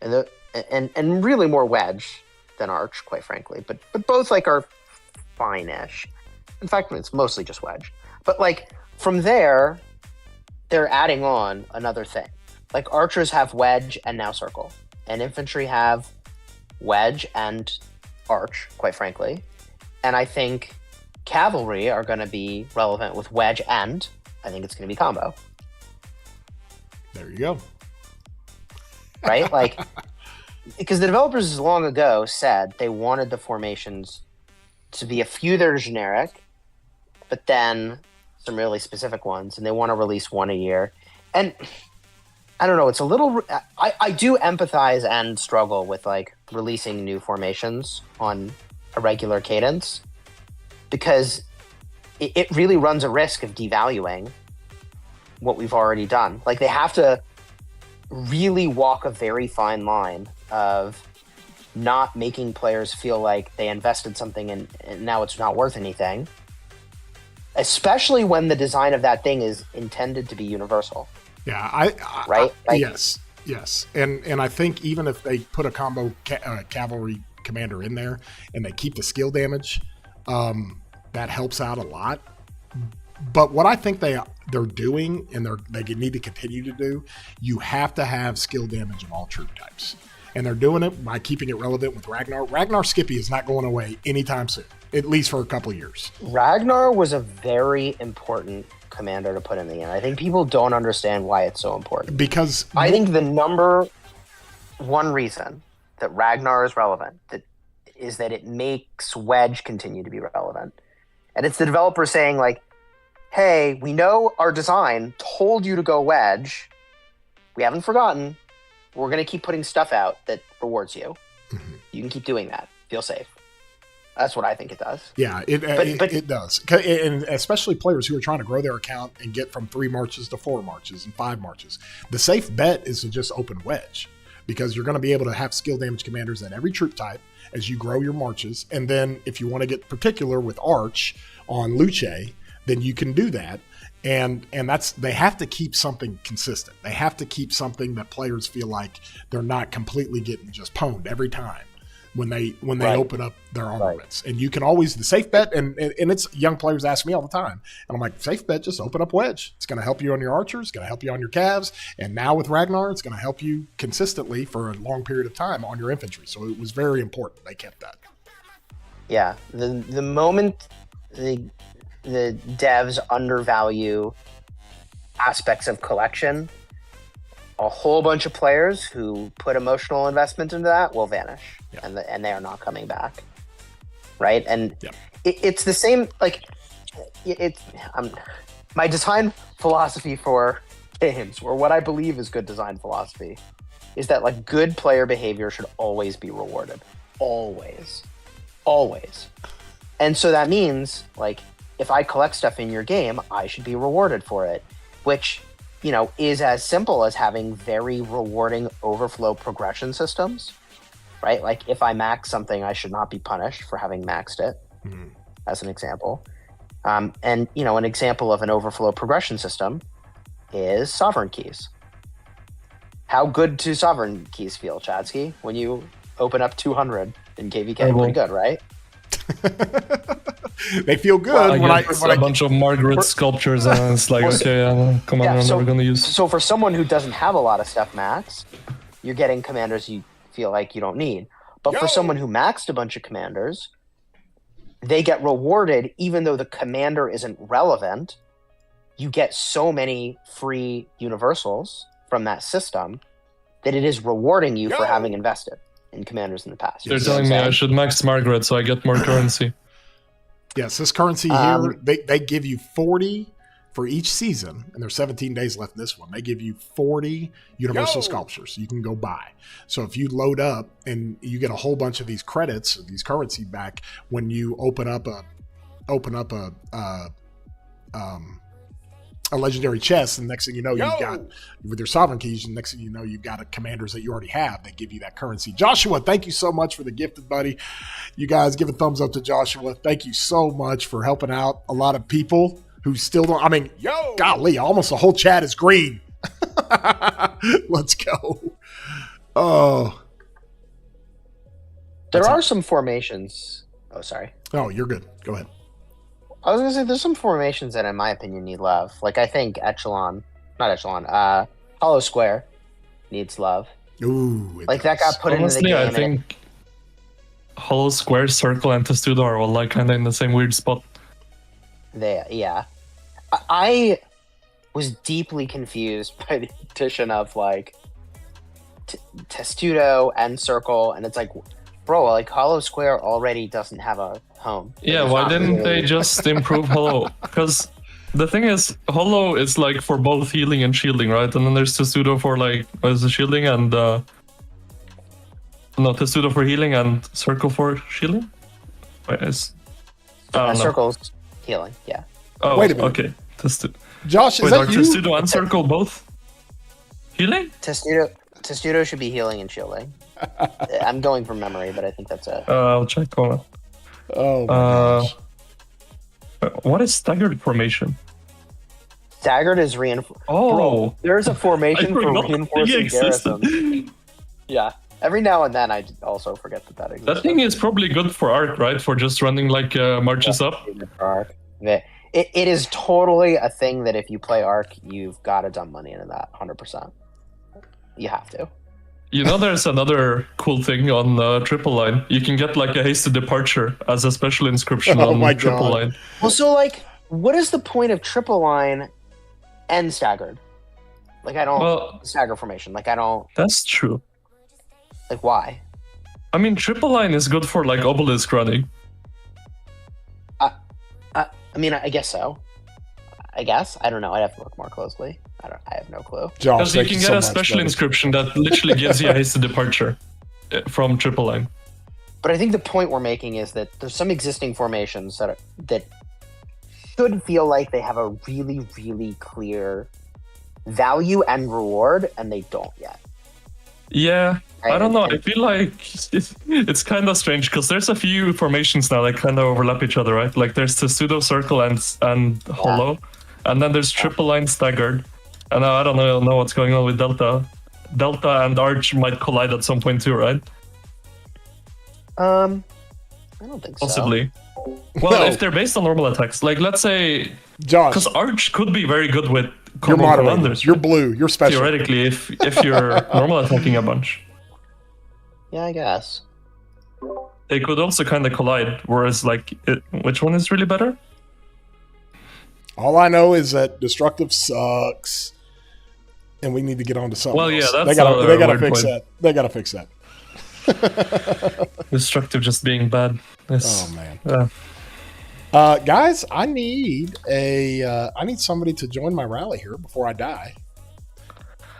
[SPEAKER 3] And really more wedge than arch, quite frankly, but both like are fine-ish. In fact, it's mostly just wedge. But like from there, they're adding on another thing. Like archers have wedge and now circle, and infantry have wedge and arch, quite frankly. And I think cavalry are going to be relevant with wedge, and I think it's going to be combo.
[SPEAKER 1] There you go.
[SPEAKER 3] Right? Like, because the developers long ago said they wanted the formations to be a few that are generic, but then some really specific ones, and they want to release one a year. And I don't know, it's a little... I do empathize and struggle with, like, releasing new formations on a regular cadence, because it really runs a risk of devaluing what we've already done. Like, they have to really walk a very fine line of not making players feel like they invested something and now it's not worth anything, especially when the design of that thing is intended to be universal.
[SPEAKER 1] Yeah,
[SPEAKER 3] right? Like,
[SPEAKER 1] yes. And I think even if they put a combo cavalry commander in there and they keep the skill damage, that helps out a lot. But what I think they're doing, and they need to continue to do, you have to have skill damage of all troop types. And they're doing it by keeping it relevant with Ragnar. Ragnar Skippy is not going away anytime soon, at least for a couple of years.
[SPEAKER 3] Ragnar was a very important commander to put in the game. I think people don't understand why it's so important.
[SPEAKER 1] Because
[SPEAKER 3] I think the number one reason that Ragnar is relevant is that it makes wedge continue to be relevant. And it's the developer saying, like, hey, we know our design told you to go wedge. We haven't forgotten. We're going to keep putting stuff out that rewards you. Mm-hmm. You can keep doing that. Feel safe. That's what I think it does.
[SPEAKER 1] Yeah, it does. And especially players who are trying to grow their account and get from 3 marches to 4 marches and 5 marches. The safe bet is to just open wedge, because you're going to be able to have skill damage commanders at every troop type as you grow your marches. And then if you want to get particular with Arch on Luce, then you can do that. And that's, they have to keep something consistent. They have to keep something that players feel like they're not completely getting just pwned every time. when they
[SPEAKER 3] Right.
[SPEAKER 1] open up their armaments. And you can always the safe bet, and it's young players ask me all the time, and I'm like, safe bet, just open up wedge. It's going to help you on your archers, it's going to help you on your calves, and now with Ragnar, it's going to help you consistently for a long period of time on your infantry. So it was very important they kept that.
[SPEAKER 3] Yeah, the moment the devs undervalue aspects of collection, a whole bunch of players who put emotional investment into that will vanish, and they are not coming back, right? And it's the same. Like, it's my design philosophy for games, or what I believe is good design philosophy, is that like good player behavior should always be rewarded, always. And so that means like if I collect stuff in your game, I should be rewarded for it, which, you know, is as simple as having very rewarding overflow progression systems, right? Like if I max something, I should not be punished for having maxed it, as an example. And, you know, an example of an overflow progression system is sovereign keys. How good do sovereign keys feel, Chadsky, when you open up 200 in KVK? Pretty good, right?
[SPEAKER 1] They feel good
[SPEAKER 2] Well,
[SPEAKER 1] when I
[SPEAKER 2] a bunch of Margaret sculptures, and it's like, commander I'm never going to use.
[SPEAKER 3] So for someone who doesn't have a lot of stuff maxed, you're getting commanders you feel like you don't need. But for someone who maxed a bunch of commanders, they get rewarded even though the commander isn't relevant. You get so many free universals from that system that it is rewarding you for having invested in commanders in the past.
[SPEAKER 2] They're telling me I should max Margaret so I get more currency.
[SPEAKER 1] Yes, this currency here, they give you 40 for each season, and there's 17 days left in this one. They give you 40 universal sculptures you can go buy. So if you load up and you get a whole bunch of these credits, these currency back when you open up a legendary chest, and next thing you know, you've got with your sovereign keys, and next thing you know, you've got commanders that you already have that give you that currency. Joshua, thank you so much for the gifted, buddy. You guys give a thumbs up to Joshua. Thank you so much for helping out a lot of people who still don't. I mean, golly, almost the whole chat is green. Let's go. Oh,
[SPEAKER 3] there are some formations. Oh, sorry.
[SPEAKER 1] Oh, you're good. Go ahead.
[SPEAKER 3] I was gonna say there's some formations that, in my opinion, need love. Like I think Hollow Square needs love.
[SPEAKER 1] Ooh,
[SPEAKER 3] like that got put into the game.
[SPEAKER 2] I think Hollow Square, Circle, and Testudo are all like kind of in the same weird spot.
[SPEAKER 3] I was deeply confused by the addition of like Testudo and Circle, and it's like, bro, like Hollow Square already doesn't have a home.
[SPEAKER 2] Yeah, why didn't they just improve Hollow? Because the thing is, Hollow is like for both healing and shielding, right? And then there's Testudo for like, what is the shielding and Testudo for healing and Circle for shielding?
[SPEAKER 3] Circle's healing, yeah.
[SPEAKER 2] Oh,
[SPEAKER 1] wait a minute.
[SPEAKER 2] Okay.
[SPEAKER 1] Josh, is that you?
[SPEAKER 2] Testudo and Circle both healing?
[SPEAKER 3] Testudo should be healing and shielding. I'm going from memory, but I think that's it.
[SPEAKER 2] I'll check. Hold on.
[SPEAKER 1] Oh my gosh.
[SPEAKER 2] What is staggered formation?
[SPEAKER 3] Staggered is reinforced.
[SPEAKER 2] Oh,
[SPEAKER 3] bro, there's a formation for reinforcing garrison. Yeah. Every now and then, I also forget that exists.
[SPEAKER 2] That thing is probably good for Arc, right? For just running like marches up.
[SPEAKER 3] It is totally a thing that if you play Arc, you've got to dump money into that 100%. You have to.
[SPEAKER 2] You know, there's another cool thing on Triple Line. You can get like a hasted departure as a special inscription on Triple Line.
[SPEAKER 3] Well, so like, what is the point of Triple Line and staggered? Like, I don't stagger formation. Like, I don't.
[SPEAKER 2] That's true.
[SPEAKER 3] Like, why?
[SPEAKER 2] I mean, Triple Line is good for like obelisk running.
[SPEAKER 3] I mean, I guess so. I guess. I don't know. I'd have to look more closely. I have no clue.
[SPEAKER 2] Because you can get a special inscription that literally gives you a hasted departure from Triple Line.
[SPEAKER 3] But I think the point we're making is that there's some existing formations that should feel like they have a really, really clear value and reward, and they don't yet.
[SPEAKER 2] Yeah, I don't know. I feel like it's kind of strange because there's a few formations now that kind of overlap each other, right? Like there's the pseudo circle and hollow, and then there's triple line staggered. And I don't know what's going on with Delta. Delta and Arch might collide at some point too, right?
[SPEAKER 3] I don't think so.
[SPEAKER 2] Possibly. Well,
[SPEAKER 1] No.
[SPEAKER 2] if they're based on normal attacks, like let's say,
[SPEAKER 1] Josh,
[SPEAKER 2] because Arch could be very good with
[SPEAKER 1] you're
[SPEAKER 2] combo
[SPEAKER 1] moderator.
[SPEAKER 2] commanders.
[SPEAKER 1] You're blue. You're special.
[SPEAKER 2] Theoretically, if you're normal attacking a bunch,
[SPEAKER 3] Yeah, I guess.
[SPEAKER 2] they could also kind of collide. Whereas, like, which one is really better?
[SPEAKER 1] All I know is that destructive sucks, and we need to get on to something.
[SPEAKER 2] Well, yeah,
[SPEAKER 1] else.
[SPEAKER 2] that's
[SPEAKER 1] they gotta
[SPEAKER 2] another
[SPEAKER 1] fix
[SPEAKER 2] weird
[SPEAKER 1] that. They gotta fix that.
[SPEAKER 2] Destructive just being bad.
[SPEAKER 1] Oh man. Guys, I need somebody to join my rally here before I die.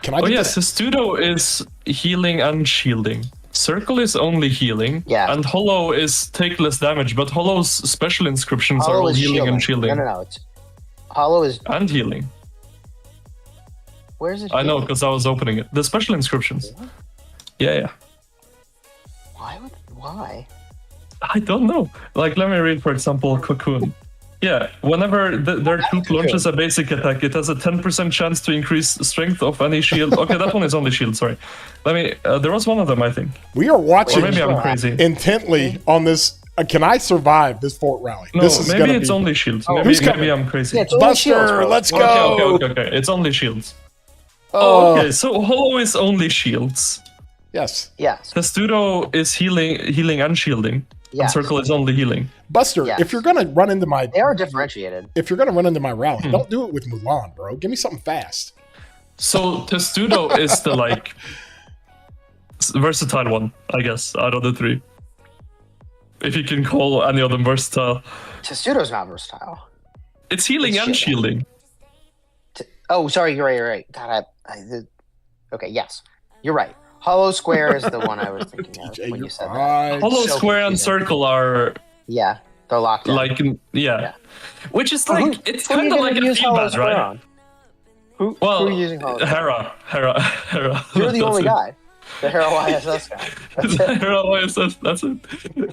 [SPEAKER 1] Can I?
[SPEAKER 2] Oh
[SPEAKER 1] get
[SPEAKER 2] yes,
[SPEAKER 1] that?
[SPEAKER 2] Testudo is healing and shielding. Circle is only healing.
[SPEAKER 3] Yeah.
[SPEAKER 2] And Hollow is take less damage, but Hollow's special inscriptions are
[SPEAKER 3] Hollow
[SPEAKER 2] all
[SPEAKER 3] is
[SPEAKER 2] healing and shielding.
[SPEAKER 3] No. It's Hollow is.
[SPEAKER 2] And healing.
[SPEAKER 3] Where's it?
[SPEAKER 2] I know,
[SPEAKER 3] healing?
[SPEAKER 2] because I was opening it. The special inscriptions.
[SPEAKER 3] What?
[SPEAKER 2] Yeah.
[SPEAKER 3] Why?
[SPEAKER 2] I don't know. Like, let me read, for example, Cocoon. Yeah, whenever their troop launches a basic attack, it has a 10% chance to increase strength of any shield. Okay, that one is only shield, sorry. Let me, there was one of them, I think.
[SPEAKER 1] We are
[SPEAKER 2] Or
[SPEAKER 1] watching
[SPEAKER 2] maybe I'm crazy.
[SPEAKER 1] intently on this. Can I survive this fort rally?
[SPEAKER 2] No,
[SPEAKER 1] this is
[SPEAKER 2] maybe
[SPEAKER 1] gonna
[SPEAKER 2] it's
[SPEAKER 1] be...
[SPEAKER 2] only shields.
[SPEAKER 3] Oh,
[SPEAKER 1] who's
[SPEAKER 2] Maybe
[SPEAKER 1] coming?
[SPEAKER 2] I'm crazy.
[SPEAKER 3] Yeah, it's only shields,
[SPEAKER 1] Buster,
[SPEAKER 3] bro.
[SPEAKER 1] let's
[SPEAKER 2] Okay,
[SPEAKER 1] go.
[SPEAKER 2] okay. It's only shields.
[SPEAKER 1] Oh,
[SPEAKER 2] Okay, so Hollow is only shields.
[SPEAKER 1] yes.
[SPEAKER 3] Yes.
[SPEAKER 2] Testudo is healing and shielding. And
[SPEAKER 3] Yes.
[SPEAKER 2] Circle is only healing.
[SPEAKER 1] Buster,
[SPEAKER 3] Yes.
[SPEAKER 1] if you're gonna run into my
[SPEAKER 3] They are differentiated.
[SPEAKER 1] rally, don't do it with Mulan, bro. Give me something fast.
[SPEAKER 2] So Testudo is the like versatile one, I guess, out of the three. If you can call any of them versatile.
[SPEAKER 3] Testudo's not versatile.
[SPEAKER 2] It's healing
[SPEAKER 3] It's
[SPEAKER 2] and
[SPEAKER 3] shielding.
[SPEAKER 2] shielding.
[SPEAKER 3] Oh, sorry, you're right. God, okay, yes, you're right. Hollow Square is the one I was thinking of
[SPEAKER 1] DJ,
[SPEAKER 3] when you
[SPEAKER 1] you're
[SPEAKER 3] said that.
[SPEAKER 1] fine.
[SPEAKER 2] Hollow,
[SPEAKER 3] so
[SPEAKER 2] Square, and
[SPEAKER 3] confusing.
[SPEAKER 2] Circle are
[SPEAKER 3] Yeah, they're locked in.
[SPEAKER 2] like, yeah. Which is
[SPEAKER 3] Who-
[SPEAKER 2] like, it's
[SPEAKER 3] who are you
[SPEAKER 2] kind of
[SPEAKER 3] gonna
[SPEAKER 2] like a
[SPEAKER 3] use Hollow
[SPEAKER 2] feedback,
[SPEAKER 3] Square
[SPEAKER 2] right?
[SPEAKER 3] on? Who
[SPEAKER 2] Well,
[SPEAKER 3] are you using Hollow Square?
[SPEAKER 2] Hera.
[SPEAKER 3] You're the
[SPEAKER 2] That's
[SPEAKER 3] only
[SPEAKER 2] it.
[SPEAKER 3] guy. The Hero ISS guy. That's it.
[SPEAKER 2] Hera ISS, that's it.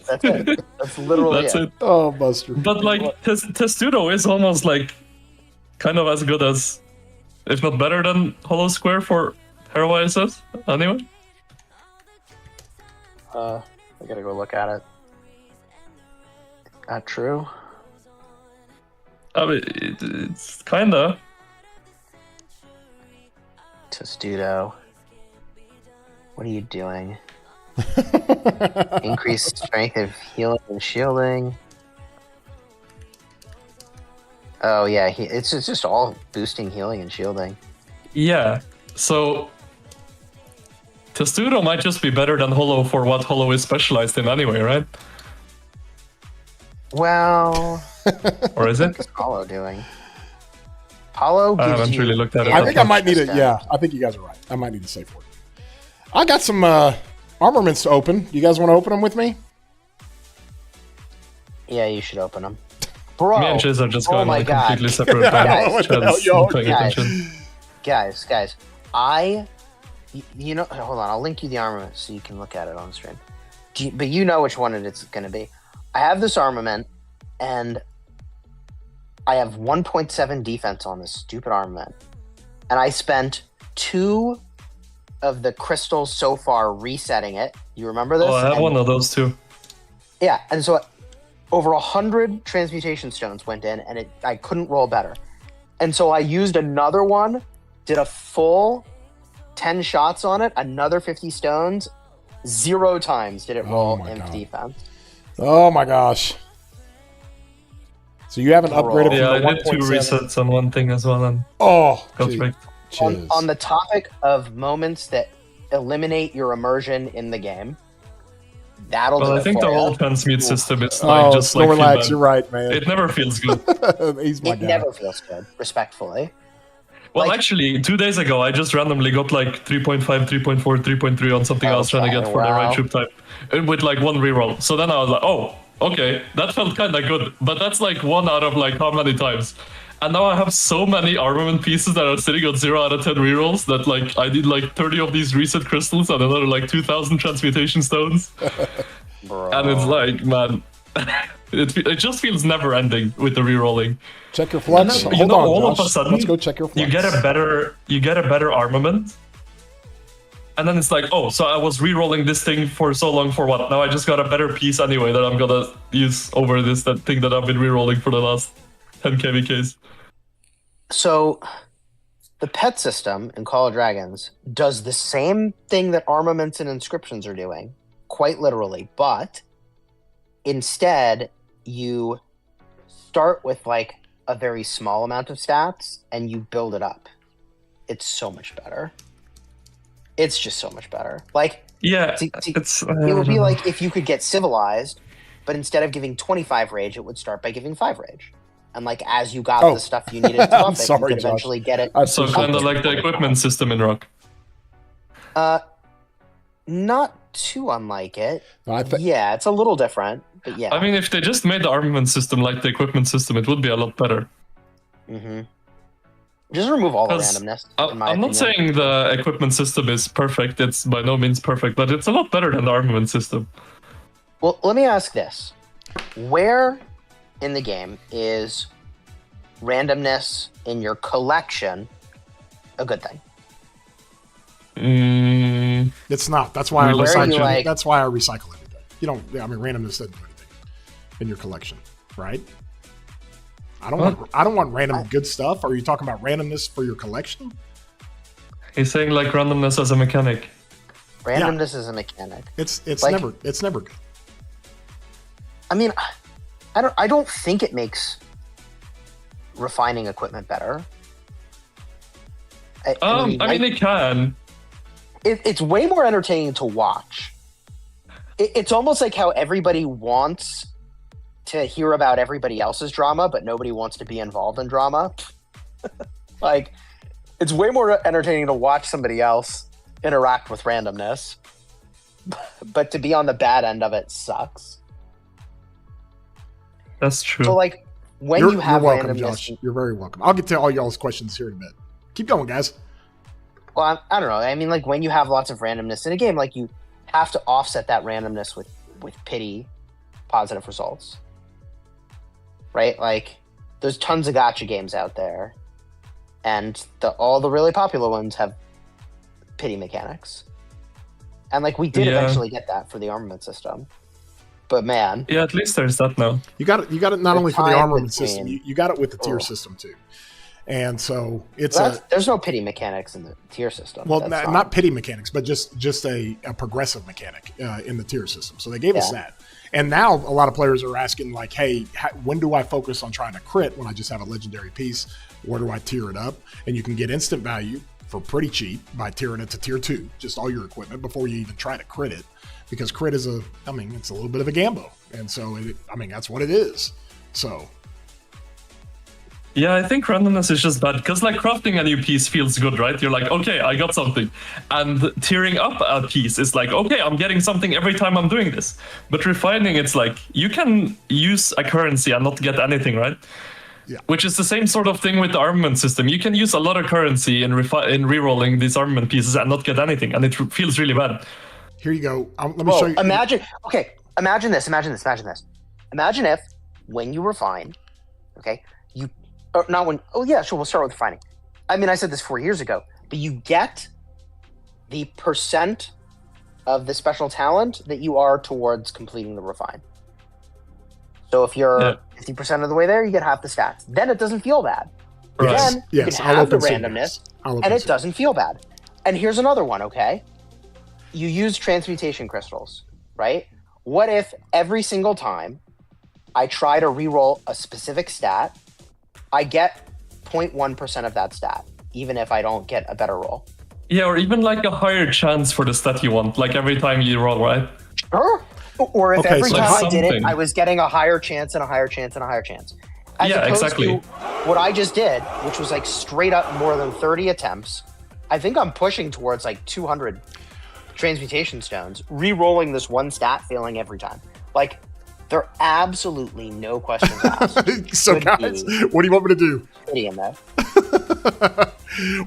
[SPEAKER 3] That's it. That's literally
[SPEAKER 2] That's it.
[SPEAKER 1] Oh, Buster.
[SPEAKER 2] But like, Testudo is almost like kind of as good as, if not better than Hollow Square for Hero ISS, anyway.
[SPEAKER 3] I gotta go look at it. Not true.
[SPEAKER 2] I mean, it's kinda.
[SPEAKER 3] Testudo. What are you doing? Increased strength of healing and shielding. Oh yeah, it's just all boosting healing and shielding.
[SPEAKER 2] Yeah, so Testudo might just be better than Hollow for what Hollow is specialized in anyway, right?
[SPEAKER 3] Well,
[SPEAKER 2] Or is it?
[SPEAKER 3] what's Hollow doing? Hollow
[SPEAKER 2] I
[SPEAKER 3] gives
[SPEAKER 2] haven't
[SPEAKER 3] you
[SPEAKER 2] really looked at it.
[SPEAKER 1] I think I might need it.
[SPEAKER 3] damage.
[SPEAKER 1] Yeah, I think you guys are right. I might need to save for it. I got some armaments to open. You guys want to open them with me?
[SPEAKER 3] Yeah, you should open them. Bro,
[SPEAKER 2] Me and Chiz are just
[SPEAKER 3] oh
[SPEAKER 2] going
[SPEAKER 3] my
[SPEAKER 2] like
[SPEAKER 3] God.
[SPEAKER 2] completely separate
[SPEAKER 1] Yeah,
[SPEAKER 2] paths.
[SPEAKER 1] what the
[SPEAKER 2] Chad's
[SPEAKER 1] hell, yo,
[SPEAKER 2] not paying
[SPEAKER 3] guys.
[SPEAKER 2] attention.
[SPEAKER 3] guys, you know, hold on, I'll link you the armament so you can look at it on the stream. But you know which one it's going to be. I have this armament, and I have 1.7 defense on this stupid armament, and I spent 2 of the crystals so far resetting it. You remember this?
[SPEAKER 2] Oh, I have
[SPEAKER 3] And-
[SPEAKER 2] one of those too.
[SPEAKER 3] Yeah, and so over 100 transmutation stones went in, and I couldn't roll better. And so I used another one, did a full 10 shots on it, another 50 stones, 0 times did it roll
[SPEAKER 1] my
[SPEAKER 3] in
[SPEAKER 1] God.
[SPEAKER 3] defense.
[SPEAKER 1] Oh my gosh. So you haven't upgraded
[SPEAKER 2] Yeah, I
[SPEAKER 1] from the
[SPEAKER 2] did 2
[SPEAKER 1] 1.7.
[SPEAKER 2] resets on one thing as well, and
[SPEAKER 1] Oh,
[SPEAKER 2] got
[SPEAKER 1] gee,
[SPEAKER 2] tricked.
[SPEAKER 1] chiz.
[SPEAKER 3] On the topic of moments that eliminate your immersion in the game, that'll do
[SPEAKER 2] Well, I
[SPEAKER 3] it
[SPEAKER 2] think
[SPEAKER 3] for
[SPEAKER 2] the
[SPEAKER 3] ya.
[SPEAKER 2] whole transmute system is like
[SPEAKER 1] Oh,
[SPEAKER 2] just like
[SPEAKER 1] Snorlax,
[SPEAKER 2] feedback.
[SPEAKER 1] you're right, man.
[SPEAKER 2] It never feels good.
[SPEAKER 1] He's my
[SPEAKER 3] It
[SPEAKER 1] guy.
[SPEAKER 3] never feels good, respectfully.
[SPEAKER 2] Well,
[SPEAKER 3] Like-
[SPEAKER 2] actually, 2 days ago, I just randomly got like 3.5, 3.4, 3.3 on something I was trying to
[SPEAKER 3] Okay,
[SPEAKER 2] get for the
[SPEAKER 3] wow.
[SPEAKER 2] right troop type with like 1 reroll. So then I was like, oh, okay, that felt kind of good. But that's like 1 out of like how many times? And now I have so many armament pieces that are sitting on 0 out of 10 rerolls that like I need like 30 of these reset crystals and another like 2,000 transmutation stones.
[SPEAKER 3] Bro.
[SPEAKER 2] And it's like, man, it just feels never ending with the rerolling.
[SPEAKER 1] Check your flux.
[SPEAKER 2] And then, you
[SPEAKER 1] Hold
[SPEAKER 2] know,
[SPEAKER 1] on,
[SPEAKER 2] all of
[SPEAKER 1] Josh.
[SPEAKER 2] a sudden,
[SPEAKER 1] Let's go check your flux.
[SPEAKER 2] You get a better armament, And then it's like, oh, so I was re-rolling this thing for so long for what? Now I just got a better piece anyway that I'm gonna use over that thing that I've been re-rolling for the last 10 KVKs.
[SPEAKER 3] So, the pet system in Call of Dragons does the same thing that Armaments and Inscriptions are doing, quite literally, but instead you start with like a very small amount of stats and you build it up. It's so much better. It's just so much better. Like,
[SPEAKER 2] Yeah,
[SPEAKER 3] it would be like if you could get civilized, but instead of giving 25 rage, it would start by giving 5 rage. And like as you got the stuff you needed to buff it, you could eventually get it.
[SPEAKER 2] So kind of like the equipment system in Rock.
[SPEAKER 3] Not too unlike it.
[SPEAKER 1] No,
[SPEAKER 3] yeah, it's a little different, but yeah.
[SPEAKER 2] I mean, if they just made the armament system like the equipment system, it would be a lot better.
[SPEAKER 3] Mm-hmm. Just remove all the randomness.
[SPEAKER 2] I'm not saying the equipment system is perfect. It's by no means perfect, but it's a lot better than the armament system.
[SPEAKER 3] Well, let me ask this. Where in the game is randomness in your collection a good thing?
[SPEAKER 1] It's not. That's why I recycle.
[SPEAKER 3] Like,
[SPEAKER 1] that's why I recycle everything. You don't. I mean, randomness doesn't do anything in your collection, right? I don't want random good stuff. Are you talking about randomness for your collection?
[SPEAKER 2] He's saying like randomness as a mechanic.
[SPEAKER 3] Randomness is a mechanic.
[SPEAKER 1] It's
[SPEAKER 3] like,
[SPEAKER 1] never good.
[SPEAKER 3] I mean, I don't think it makes refining equipment better.
[SPEAKER 2] I mean, it can.
[SPEAKER 3] It's way more entertaining to watch. It's almost like how everybody wants to hear about everybody else's drama, but nobody wants to be involved in drama. Like, it's way more entertaining to watch somebody else interact with randomness, but to be on the bad end of it sucks.
[SPEAKER 2] That's true.
[SPEAKER 3] So, like, when you have
[SPEAKER 1] you're welcome,
[SPEAKER 3] randomness,
[SPEAKER 1] Josh. You're very welcome. I'll get to all y'all's questions here in a bit. Keep going, guys.
[SPEAKER 3] well, I don't know. I mean, like, when you have lots of randomness in a game, like, you have to offset that randomness with pity positive results. Right? Like, there's tons of gacha games out there, and all the really popular ones have pity mechanics. And, like, we did eventually get that for the armament system. But, man.
[SPEAKER 2] Yeah, at least there's that now.
[SPEAKER 1] You got it not only for the armament system, you got it with the tier system, too. And so it's
[SPEAKER 3] there's no pity mechanics in the tier system.
[SPEAKER 1] Well, not pity mechanics, but just a progressive mechanic in the tier system. So they gave us that. And now a lot of players are asking, like, hey, when do I focus on trying to crit when I just have a legendary piece? Where do I tier it up? And you can get instant value for pretty cheap by tiering it to tier 2, just all your equipment, before you even try to crit it. Because crit is it's a little bit of a gamble. And so, that's what it is. So...
[SPEAKER 2] Yeah, I think randomness is just bad, because like crafting a new piece feels good, right? You're like, okay, I got something. And tearing up a piece is like, okay, I'm getting something every time I'm doing this. But refining, it's like, you can use a currency and not get anything, right?
[SPEAKER 1] Yeah.
[SPEAKER 2] Which is the same sort of thing with the armament system. You can use a lot of currency in rerolling these armament pieces and not get anything, and it feels really bad.
[SPEAKER 1] Here you go. Let me show you.
[SPEAKER 3] Imagine this. Imagine if, when you refine, okay, we'll start with refining. I mean, I said this 4 years ago, but you get the percent of the special talent that you are towards completing the refine. So if you're 50% of the way there, you get half the stats. Then it doesn't feel bad.
[SPEAKER 2] Right.
[SPEAKER 3] Then you can have the randomness, and it doesn't feel bad. And here's another one, okay? You use transmutation crystals, right? What if every single time I try to reroll a specific stat, I get 0.1% of that stat, even if I don't get a better roll?
[SPEAKER 2] Yeah, or even like a higher chance for the stat you want, like every time you roll, right?
[SPEAKER 3] Sure. Or if every time I did it,
[SPEAKER 2] something.
[SPEAKER 3] I was getting a higher chance and a higher chance and a higher chance. As opposed to what I just did, which was like straight up more than 30 attempts. I think I'm pushing towards like 200 transmutation stones, re-rolling this one stat, failing every time. Like, there are absolutely no questions asked.
[SPEAKER 1] So, guys, what do you want me to do?
[SPEAKER 3] In there.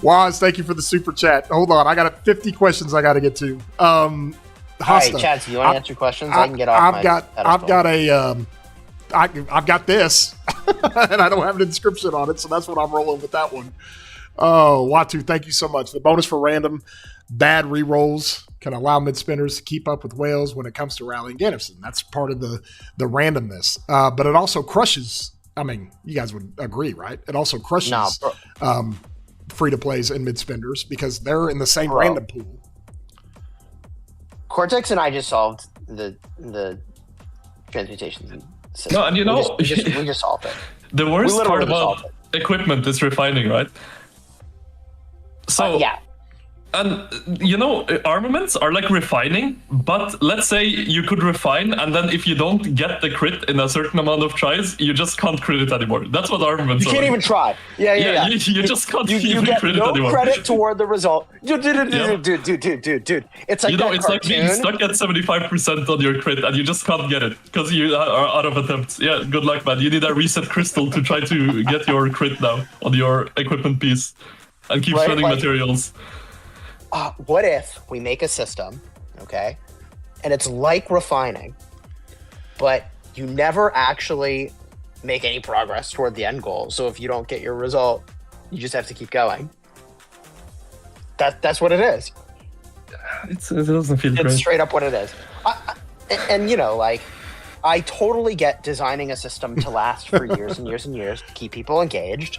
[SPEAKER 1] Waz, thank you for the super chat. Hold on, I got 50 questions I got to get to.
[SPEAKER 3] All right, Chad, so you want to answer questions? I can get off
[SPEAKER 1] I've got this, and I don't have an inscription on it, so that's what I'm rolling with that one. Oh, Watu, thank you so much. The bonus for random bad rerolls can allow mid-spinners to keep up with whales when it comes to rallying Anderson. That's part of the randomness. But it also crushes, I mean, you guys would agree, right? It also crushes free-to-plays and mid-spinners because they're in the same random pool.
[SPEAKER 3] Cortex and I just solved the transmutation system.
[SPEAKER 2] No, and
[SPEAKER 3] we just solved it.
[SPEAKER 2] The worst part about equipment is refining, right? So
[SPEAKER 3] yeah.
[SPEAKER 2] And armaments are like refining, but let's say you could refine, and then if you don't get the crit in a certain amount of tries, you just can't crit it anymore. That's what armaments are.
[SPEAKER 3] You can't even try. Yeah.
[SPEAKER 2] You just can't
[SPEAKER 3] you get
[SPEAKER 2] crit
[SPEAKER 3] no
[SPEAKER 2] it anymore.
[SPEAKER 3] credit toward the result. Dude. It's like
[SPEAKER 2] it's like being stuck at 75% on your crit, and you just can't get it because you are out of attempts. Yeah, good luck, man. You need a reset crystal to try to get your crit now on your equipment piece, and keep spending materials.
[SPEAKER 3] What if we make a system, okay, and it's like refining, but you never actually make any progress toward the end goal. So if you don't get your result, you just have to keep going. That's what it is.
[SPEAKER 2] It doesn't feel great.
[SPEAKER 3] It's straight up what it is. I totally get designing a system to last for years and years and years to keep people engaged,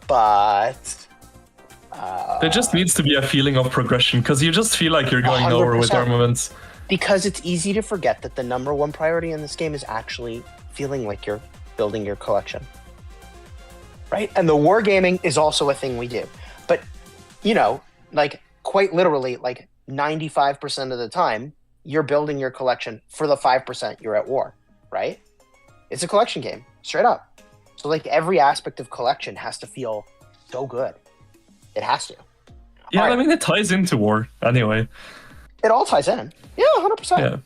[SPEAKER 3] but...
[SPEAKER 2] there just needs to be a feeling of progression, because you just feel like you're going 100%. Nowhere with armaments.
[SPEAKER 3] Because it's easy to forget that the number one priority in this game is actually feeling like you're building your collection. Right? And the wargaming is also a thing we do. But, quite literally, 95% of the time, you're building your collection for the 5% you're at war. Right? It's a collection game, straight up. So, every aspect of collection has to feel so good. It has to.
[SPEAKER 2] Yeah, right. I mean, it ties into war anyway.
[SPEAKER 3] It all ties in. Yeah, 100%.
[SPEAKER 2] Yeah.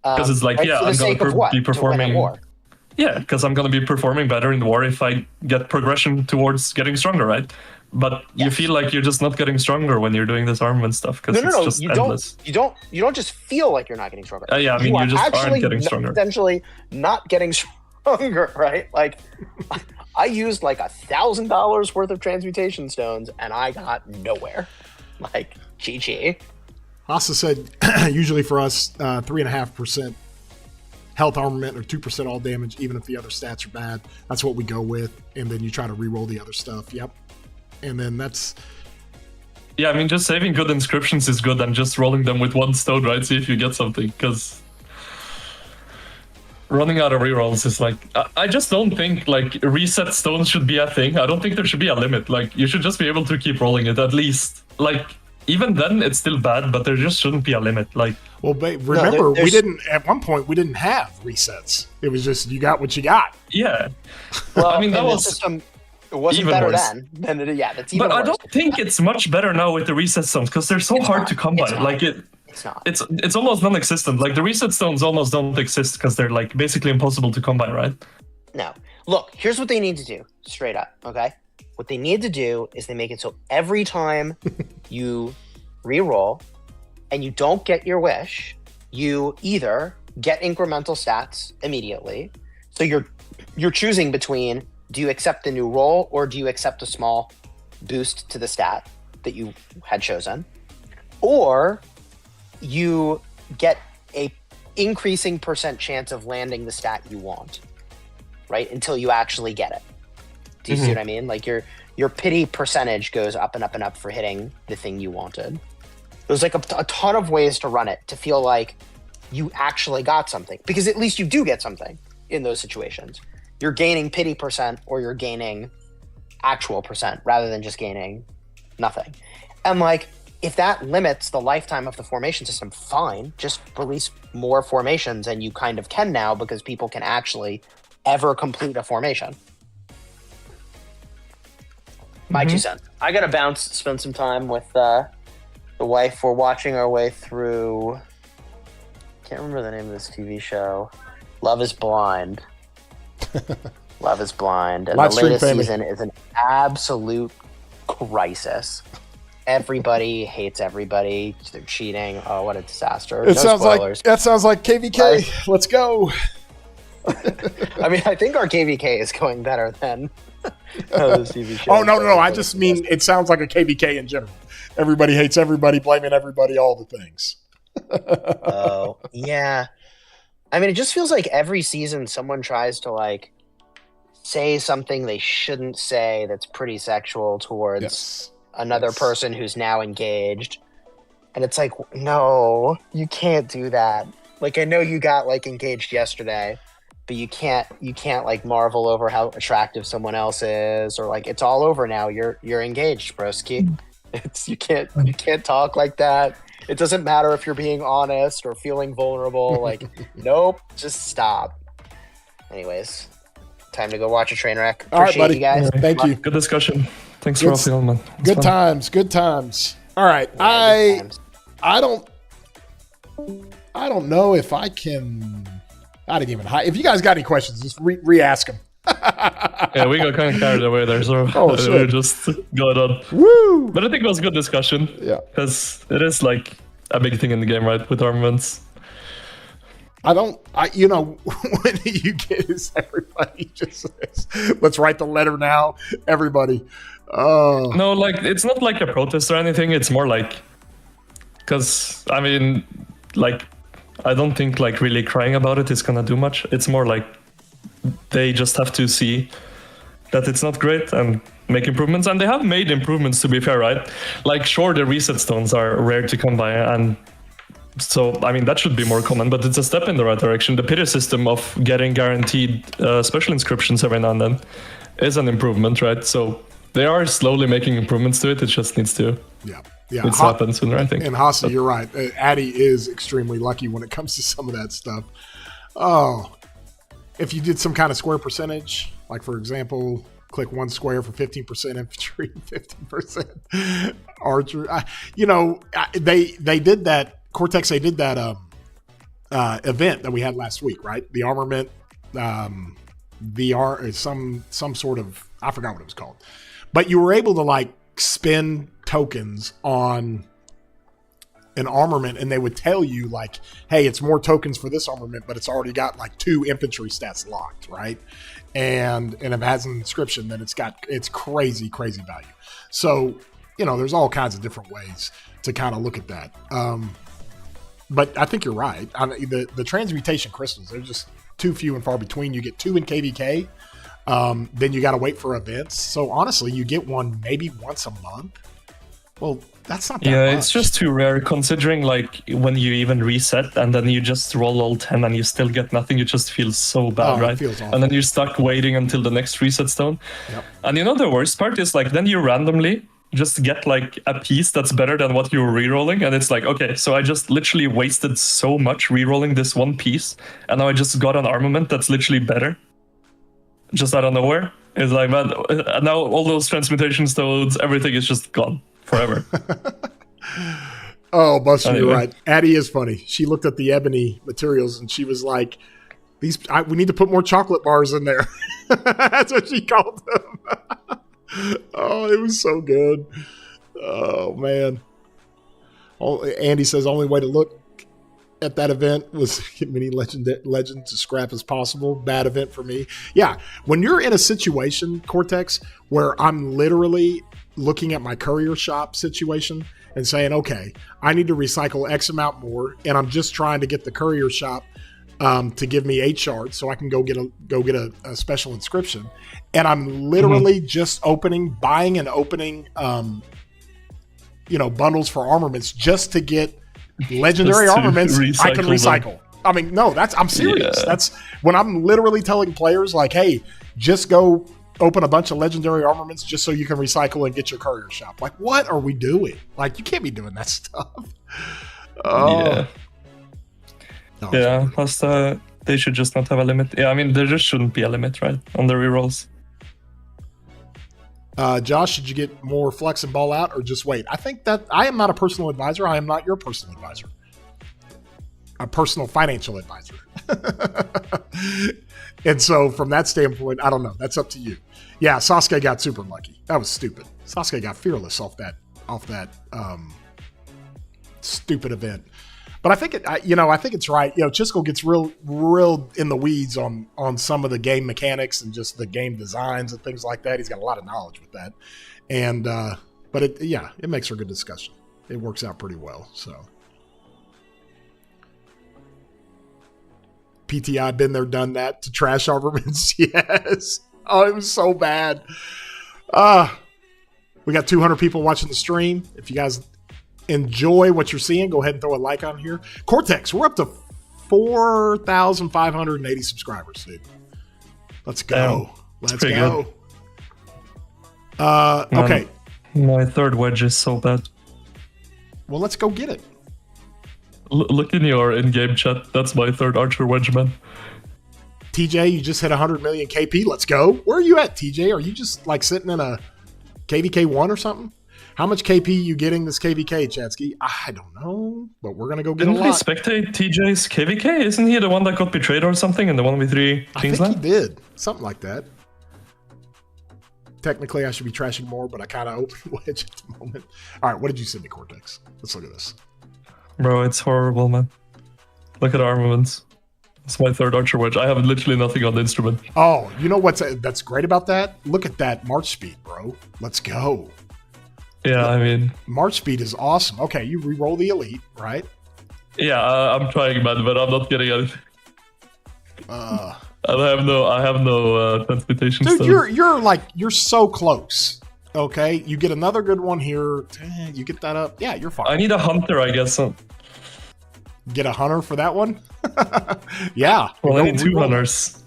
[SPEAKER 2] Because it's like, I'm going to be performing... war. Yeah, because I'm going to be performing better in war if I get progression towards getting stronger, right? But you feel like you're just not getting stronger when you're doing this armament stuff, because it's just endless.
[SPEAKER 3] You don't just feel like you're not getting stronger.
[SPEAKER 2] Yeah, I mean, you just aren't getting stronger.
[SPEAKER 3] Potentially not getting stronger, right? I used $1,000 worth of transmutation stones and I got nowhere. GG.
[SPEAKER 1] Hasa said, usually for us, 3.5% health armament or 2% all damage, even if the other stats are bad. That's what we go with. And then you try to reroll the other stuff. Yep. And then that's...
[SPEAKER 2] Yeah, I mean, just saving good inscriptions is good and just rolling them with one stone, right? See if you get something, because... running out of rerolls is I just don't think reset stones should be a thing. I don't think there should be a limit. You should just be able to keep rolling it at least. Even then it's still bad, but there just shouldn't be a limit.
[SPEAKER 1] Remember, we didn't at one point we didn't have resets. It was just you got what you got.
[SPEAKER 2] Yeah.
[SPEAKER 3] Well, I mean, that was system. It wasn't better
[SPEAKER 2] worse.
[SPEAKER 3] Then that's even worse.
[SPEAKER 2] But I don't think it's much better now with the reset stones, because they're so hard to come by.
[SPEAKER 3] It's not.
[SPEAKER 2] It's almost non-existent. The reset stones almost don't exist because they're basically impossible to come by, right?
[SPEAKER 3] No. Look, here's what they need to do, straight up, okay? What they need to do is they make it so every time you re-roll and you don't get your wish, you either get incremental stats immediately. So you're choosing between, do you accept the new roll or do you accept a small boost to the stat that you had chosen? Or you get a increasing % chance of landing the stat you want, right? Until you actually get it. Do you see what I mean? Your pity percentage goes up and up and up for hitting the thing you wanted. There's a ton of ways to run it to feel like you actually got something, because at least you do get something in those situations. You're gaining pity % or you're gaining actual % rather than just gaining nothing. And if that limits the lifetime of the formation system, fine. Just release more formations, and you kind of can now, because people can actually ever complete a formation. My 2 cents. I gotta bounce, spend some time with the wife. We're watching our way through... can't remember the name of this TV show. Love is Blind. Love is Blind. And the latest season is an absolute crisis. Everybody hates everybody. They're cheating. Oh, what a disaster.
[SPEAKER 1] That sounds like KVK. Let's go.
[SPEAKER 3] I mean, I think our KVK is going better than the TV show.
[SPEAKER 1] Oh, no. I just mean it sounds like a KVK in general. Everybody hates everybody, blaming everybody, all the things.
[SPEAKER 3] Oh, yeah. I mean, it just feels like every season someone tries to, like, say something they shouldn't say that's pretty sexual towards another person who's now engaged. And it's like, no, you can't do that. Like, I know you got, like, engaged yesterday, but you can't like marvel over how attractive someone else is, or like, it's all over now. You're engaged, broski. You can't talk like that. It doesn't matter if you're being honest or feeling vulnerable. Like, nope, just stop. Anyways, time to go watch a train wreck.
[SPEAKER 1] All right, buddy.
[SPEAKER 3] You guys.
[SPEAKER 1] Thank you.
[SPEAKER 2] Good discussion. Thanks for all man.
[SPEAKER 1] Good times. Good times. All right. I don't know if I can. I didn't even hide. If you guys got any questions, just re-ask them.
[SPEAKER 2] Yeah, we got kind of carried away there, so we're just going on.
[SPEAKER 1] Woo!
[SPEAKER 2] But I think it was a good discussion.
[SPEAKER 1] Yeah,
[SPEAKER 2] because it is like a big thing in the game, right? With armaments.
[SPEAKER 1] when you get this, everybody just says, "Let's write the letter now." Everybody.
[SPEAKER 2] No, like it's not like a protest or anything. It's more like, because I mean, like, I don't think like really crying about it is gonna do much. It's more like they just have to see that it's not great and make improvements. And they have made improvements, to be fair, right? Like, sure, the reset stones are rare to come by, and so I mean that should be more common. But it's a step in the right direction. The pity system of getting guaranteed special inscriptions every now and then is an improvement, right? So they are slowly making improvements to it. It just needs to.
[SPEAKER 1] Yeah.
[SPEAKER 2] It's happened sooner, I think.
[SPEAKER 1] And Hasi, you're right. Addy is extremely lucky when it comes to some of that stuff. Oh, if you did some kind of square percentage, like for example, click one square for 15% infantry, 15% archer. They did that. Cortex, they did that event that we had last week, right? The armament VR, some sort of, I forgot what it was called, but you were able to like spend tokens on an armament, and they would tell you like, hey, it's more tokens for this armament, but it's already got like 2 infantry stats locked, right? And if it has an inscription, then it's crazy value. So there's all kinds of different ways to kind of look at that. But I think you're right. I mean, the transmutation crystals, they're just too few and far between. You get 2 in KVK, then you got to wait for events. So honestly, you get one maybe once a month. Well, that's not that much.
[SPEAKER 2] It's just too rare considering like when you even reset and then you just roll all 10 and you still get nothing, you just feel so bad, right?
[SPEAKER 1] It feels awful.
[SPEAKER 2] And then you're stuck waiting until the next reset stone.
[SPEAKER 1] Yep.
[SPEAKER 2] And the worst part is like then you randomly just get like a piece that's better than what you were rerolling, and it's like, okay, so I just literally wasted so much rerolling this one piece, and now I just got an armament that's literally better. Just out of nowhere. It's like, man, now all those transmutation stones, everything is just gone forever.
[SPEAKER 1] Oh, Buster, you're right. Addie is funny. She looked at the ebony materials and she was like, we need to put more chocolate bars in there. That's what she called them. Oh, it was so good. Oh, man. Andy says only way to look at that event was get many legend to scrap as possible. Bad event for me. Yeah, when you're in a situation, Cortex, where I'm literally looking at my courier shop situation and saying, okay, I need to recycle X amount more, and I'm just trying to get the courier shop to give me 8 shards so I can go get a special inscription, and I'm literally just buying and opening bundles for armaments just to get legendary armaments I can recycle. I mean, no, I'm serious. Yeah. That's when I'm literally telling players like, hey, just go open a bunch of legendary armaments just so you can recycle and get your courier shop. Like, what are we doing? Like, you can't be doing that stuff. Oh.
[SPEAKER 2] Yeah. Plus, they should just not have a limit. Yeah, I mean, there just shouldn't be a limit, right, on the rerolls.
[SPEAKER 1] Josh, should you get more flex and ball out or just wait? I think that I am not a personal advisor. I am not your personal advisor. A personal financial advisor. And so from that standpoint, I don't know. That's up to you. Yeah, Sasuke got super lucky. That was stupid. Sasuke got fearless off that stupid event. But I think I think it's right. Chisco gets real in the weeds on some of the game mechanics and just the game designs and things like that. He's got a lot of knowledge with that, and but it makes for a good discussion. It works out pretty well. So PTI been there, done that to trash Armaments. Yes. Oh, it was so bad. We got 200 people watching the stream. If you guys enjoy what you're seeing, go ahead and throw a like on here. Cortex, we're up to 4,580 subscribers, dude. Let's go. Let's go. Okay.
[SPEAKER 2] My third wedge is so bad.
[SPEAKER 1] Well, let's go get it.
[SPEAKER 2] Look in your in-game chat. That's my third archer wedge, man.
[SPEAKER 1] TJ, you just hit 100 million KP. Let's go. Where are you at, TJ? Are you just like sitting in a KVK 1 or something? How much KP you getting this KVK, Chatsky? I don't know, but we're going to go get a lot.
[SPEAKER 2] Didn't we spectate TJ's KVK? Isn't he the one that got betrayed or something in the 1v3 Kingsland?
[SPEAKER 1] I think he did. Something like that. Technically, I should be trashing more, but I kind of open wedge at the moment. All right, what did you send me, Cortex? Let's look at this.
[SPEAKER 2] Bro, it's horrible, man. Look at Armaments. It's my third archer wedge. I have literally nothing on the instrument.
[SPEAKER 1] Oh, you know that's great about that? Look at that March speed, bro. Let's go.
[SPEAKER 2] Yeah, I mean...
[SPEAKER 1] March speed is awesome. Okay, you re-roll the elite, right?
[SPEAKER 2] Yeah, I'm trying, man, but I'm not getting anything. I have no transmutation
[SPEAKER 1] dude,
[SPEAKER 2] stuff.
[SPEAKER 1] you're so close. Okay, you get another good one here. You get that up. Yeah, you're fine.
[SPEAKER 2] I need a hunter, I guess.
[SPEAKER 1] Get a hunter for that one? Yeah.
[SPEAKER 2] Well, I need 2 hunters.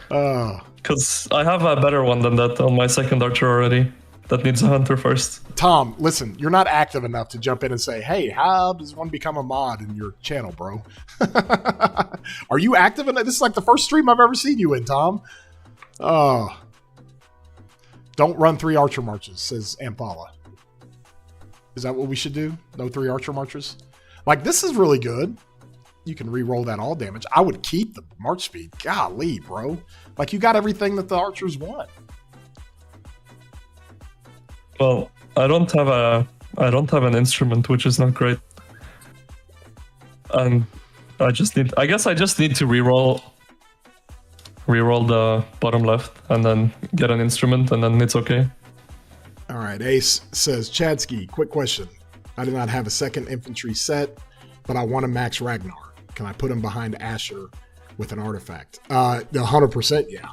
[SPEAKER 1] Because
[SPEAKER 2] I have a better one than that on my second archer already. That needs a hunter first.
[SPEAKER 1] Tom, listen, you're not active enough to jump in and say, hey, how does one become a mod in your channel, bro? Are you active in it? This is like the first stream I've ever seen you in, Tom. Don't run 3 archer marches, says Ampala. Is that what we should do? No 3 archer marches? Like, this is really good. You can re-roll that all damage. I would keep the march speed. Golly, bro. Like, you got everything that the archers want.
[SPEAKER 2] Well, I don't have an instrument, which is not great. And I guess I just need to re-roll the bottom left and then get an instrument, and then it's okay.
[SPEAKER 1] All right, Ace says, Chadsky, quick question. I do not have a second infantry set, but I want to max Ragnar. Can I put him behind Asher with an artifact? 100%, yeah.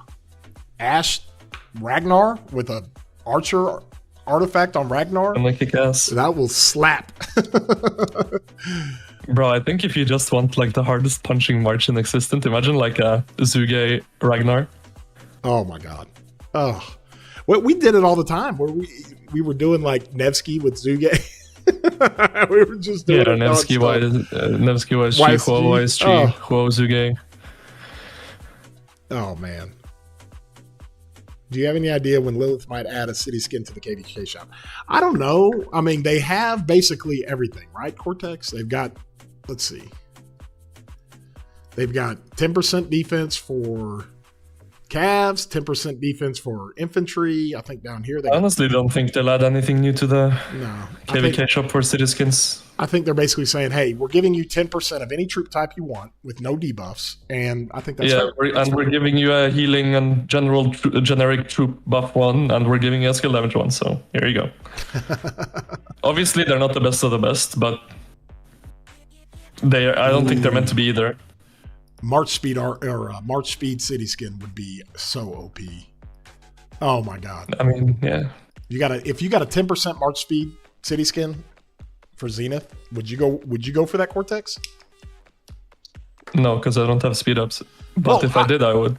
[SPEAKER 1] Ragnar with a archer artifact on Ragnar?
[SPEAKER 2] I'm like, kick ass.
[SPEAKER 1] That will slap.
[SPEAKER 2] Bro, I think if you just want like the hardest punching march in existence, imagine like a Zuge Ragnar.
[SPEAKER 1] Oh my god. Oh. We did it all the time where we were doing like Nevsky with Zuge. We were just doing
[SPEAKER 2] Nevsky was Huo Zuge.
[SPEAKER 1] Oh man. Do you have any idea when Lilith might add a city skin to the KVK shop? I don't know. I mean, they have basically everything, right, Cortex? They've got, let's see. They've got 10% defense for Cavs, 10% defense for infantry. I think down here.
[SPEAKER 2] I honestly don't think they'll add anything new to the KVK
[SPEAKER 1] shop
[SPEAKER 2] for city skins.
[SPEAKER 1] I think they're basically saying, hey, we're giving you 10% of any troop type you want with no debuffs. And I think that's
[SPEAKER 2] we're giving you a healing and generic troop buff 1, and we're giving you a skill damage 1. So here you go. Obviously, they're not the best of the best, but I don't think they're meant to be either.
[SPEAKER 1] March speed March speed city skin would be so OP. Oh my god.
[SPEAKER 2] I mean, yeah.
[SPEAKER 1] If you got a 10% March speed city skin for Zenith, would you go for that, Cortex?
[SPEAKER 2] No, because I don't have speed ups. But if I did, I would.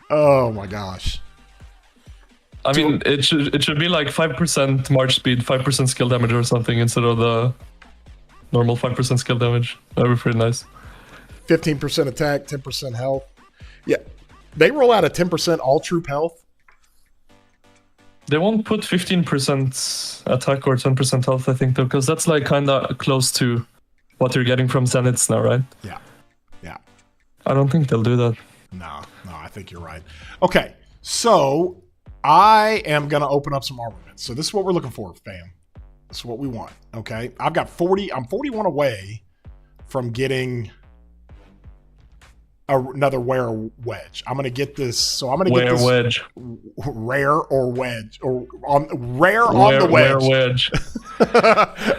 [SPEAKER 1] Oh my gosh.
[SPEAKER 2] I mean, it should be like 5% March speed, 5% skill damage or something instead of the normal 5% skill damage. That would be pretty nice.
[SPEAKER 1] 15% attack, 10% health. Yeah. They roll out a 10% all troop health.
[SPEAKER 2] They won't put 15% attack or 10% health, I think, though, because that's like kind of close to what you're getting from Zeniths now, right?
[SPEAKER 1] Yeah. Yeah.
[SPEAKER 2] I don't think they'll do that.
[SPEAKER 1] No, I think you're right. Okay. So I am going to open up some armaments. So this is what we're looking for, fam. That's what we want. Okay. I've got 40. I'm 41 away from getting another rare wedge. I'm going to get this. So I'm going to get this
[SPEAKER 2] wedge.
[SPEAKER 1] Rare or wedge or on rare on the wedge.
[SPEAKER 2] Rare wedge.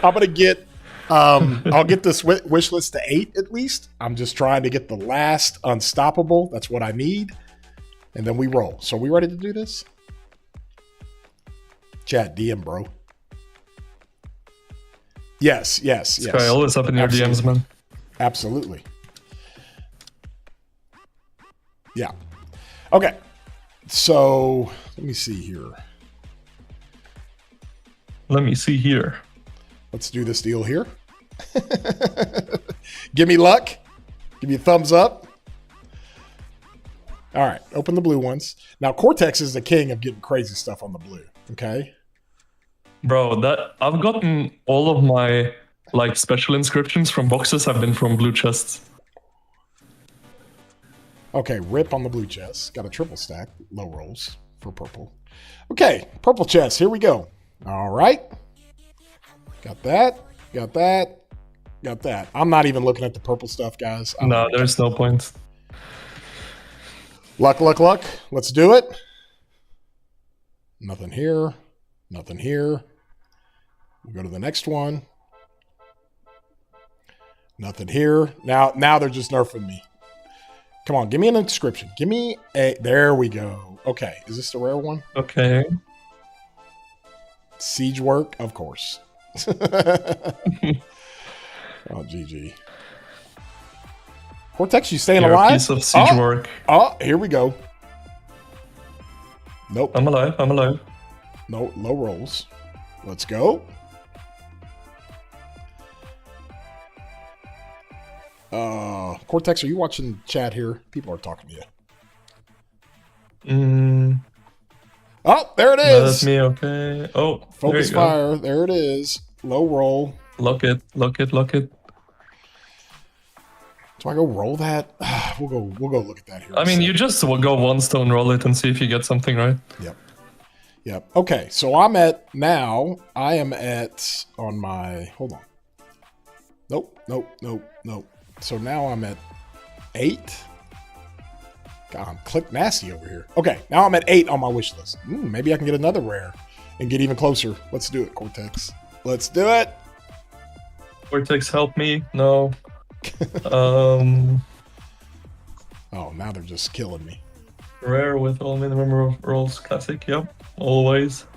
[SPEAKER 1] I'm going to get, I'll get this wish list to 8 at least. I'm just trying to get the last unstoppable. That's what I need. And then we roll. So are we ready to do this? Chat DM, bro. Yes.
[SPEAKER 2] Sky, always up in your DMs, man.
[SPEAKER 1] Absolutely. Yeah. Okay. So let me see here. Let's do this deal here. Give me luck. Give me a thumbs up. All right. Open the blue ones. Now, Cortex is the king of getting crazy stuff on the blue. Okay.
[SPEAKER 2] Bro, that I've gotten all of my like special inscriptions from boxes have been from blue chests.
[SPEAKER 1] Okay, rip on the blue chest. Got a triple stack, low rolls for purple. Okay, purple chest. Here we go. All right. Got that. I'm not even looking at the purple stuff, guys.
[SPEAKER 2] No, there's no point.
[SPEAKER 1] Luck. Let's do it. Nothing here. We'll go to the next one. Nothing here. Now they're just nerfing me. Come on, give me an inscription. Give me a... There we go. Okay, is this the rare one?
[SPEAKER 2] Okay.
[SPEAKER 1] Siege work, of course. Oh, GG. Cortex, you staying alive?
[SPEAKER 2] Piece of siege work.
[SPEAKER 1] Oh, here we go. Nope.
[SPEAKER 2] I'm alive.
[SPEAKER 1] No, low rolls. Let's go. Cortex, are you watching chat here? People are talking to you. Oh, there it is.
[SPEAKER 2] That's me, okay. Oh,
[SPEAKER 1] focus fire. There it is. Low roll.
[SPEAKER 2] Lock it.
[SPEAKER 1] Do I go roll that? We'll go look at that here.
[SPEAKER 2] I mean, you just will go one stone, roll it, and see if you get something, right?
[SPEAKER 1] Yep. Okay, so I am at on my, hold on. Nope. So now I'm at 8. God, I'm click nasty over here. Okay, now I'm at 8 on my wish list. Maybe I can get another rare and get even closer. Let's do it, Cortex. Let's do it.
[SPEAKER 2] Cortex, help me. No.
[SPEAKER 1] Oh, now they're just killing me.
[SPEAKER 2] Rare with all minimum rolls. Classic, yep. Always.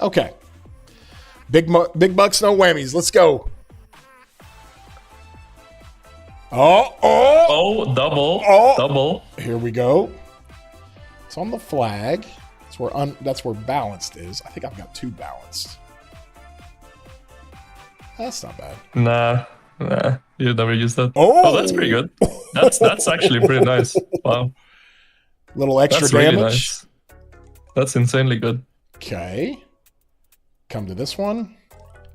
[SPEAKER 1] Okay. Big bucks, no whammies. Let's go.
[SPEAKER 2] Oh, double.
[SPEAKER 1] Here we go. It's on the flag. That's where balanced is. I think I've got 2 balanced. That's not bad.
[SPEAKER 2] Nah. You never used that. Oh, that's pretty good. That's actually pretty nice. Wow.
[SPEAKER 1] Little extra
[SPEAKER 2] that's
[SPEAKER 1] damage.
[SPEAKER 2] Really nice. That's insanely good.
[SPEAKER 1] Okay. Come to this one.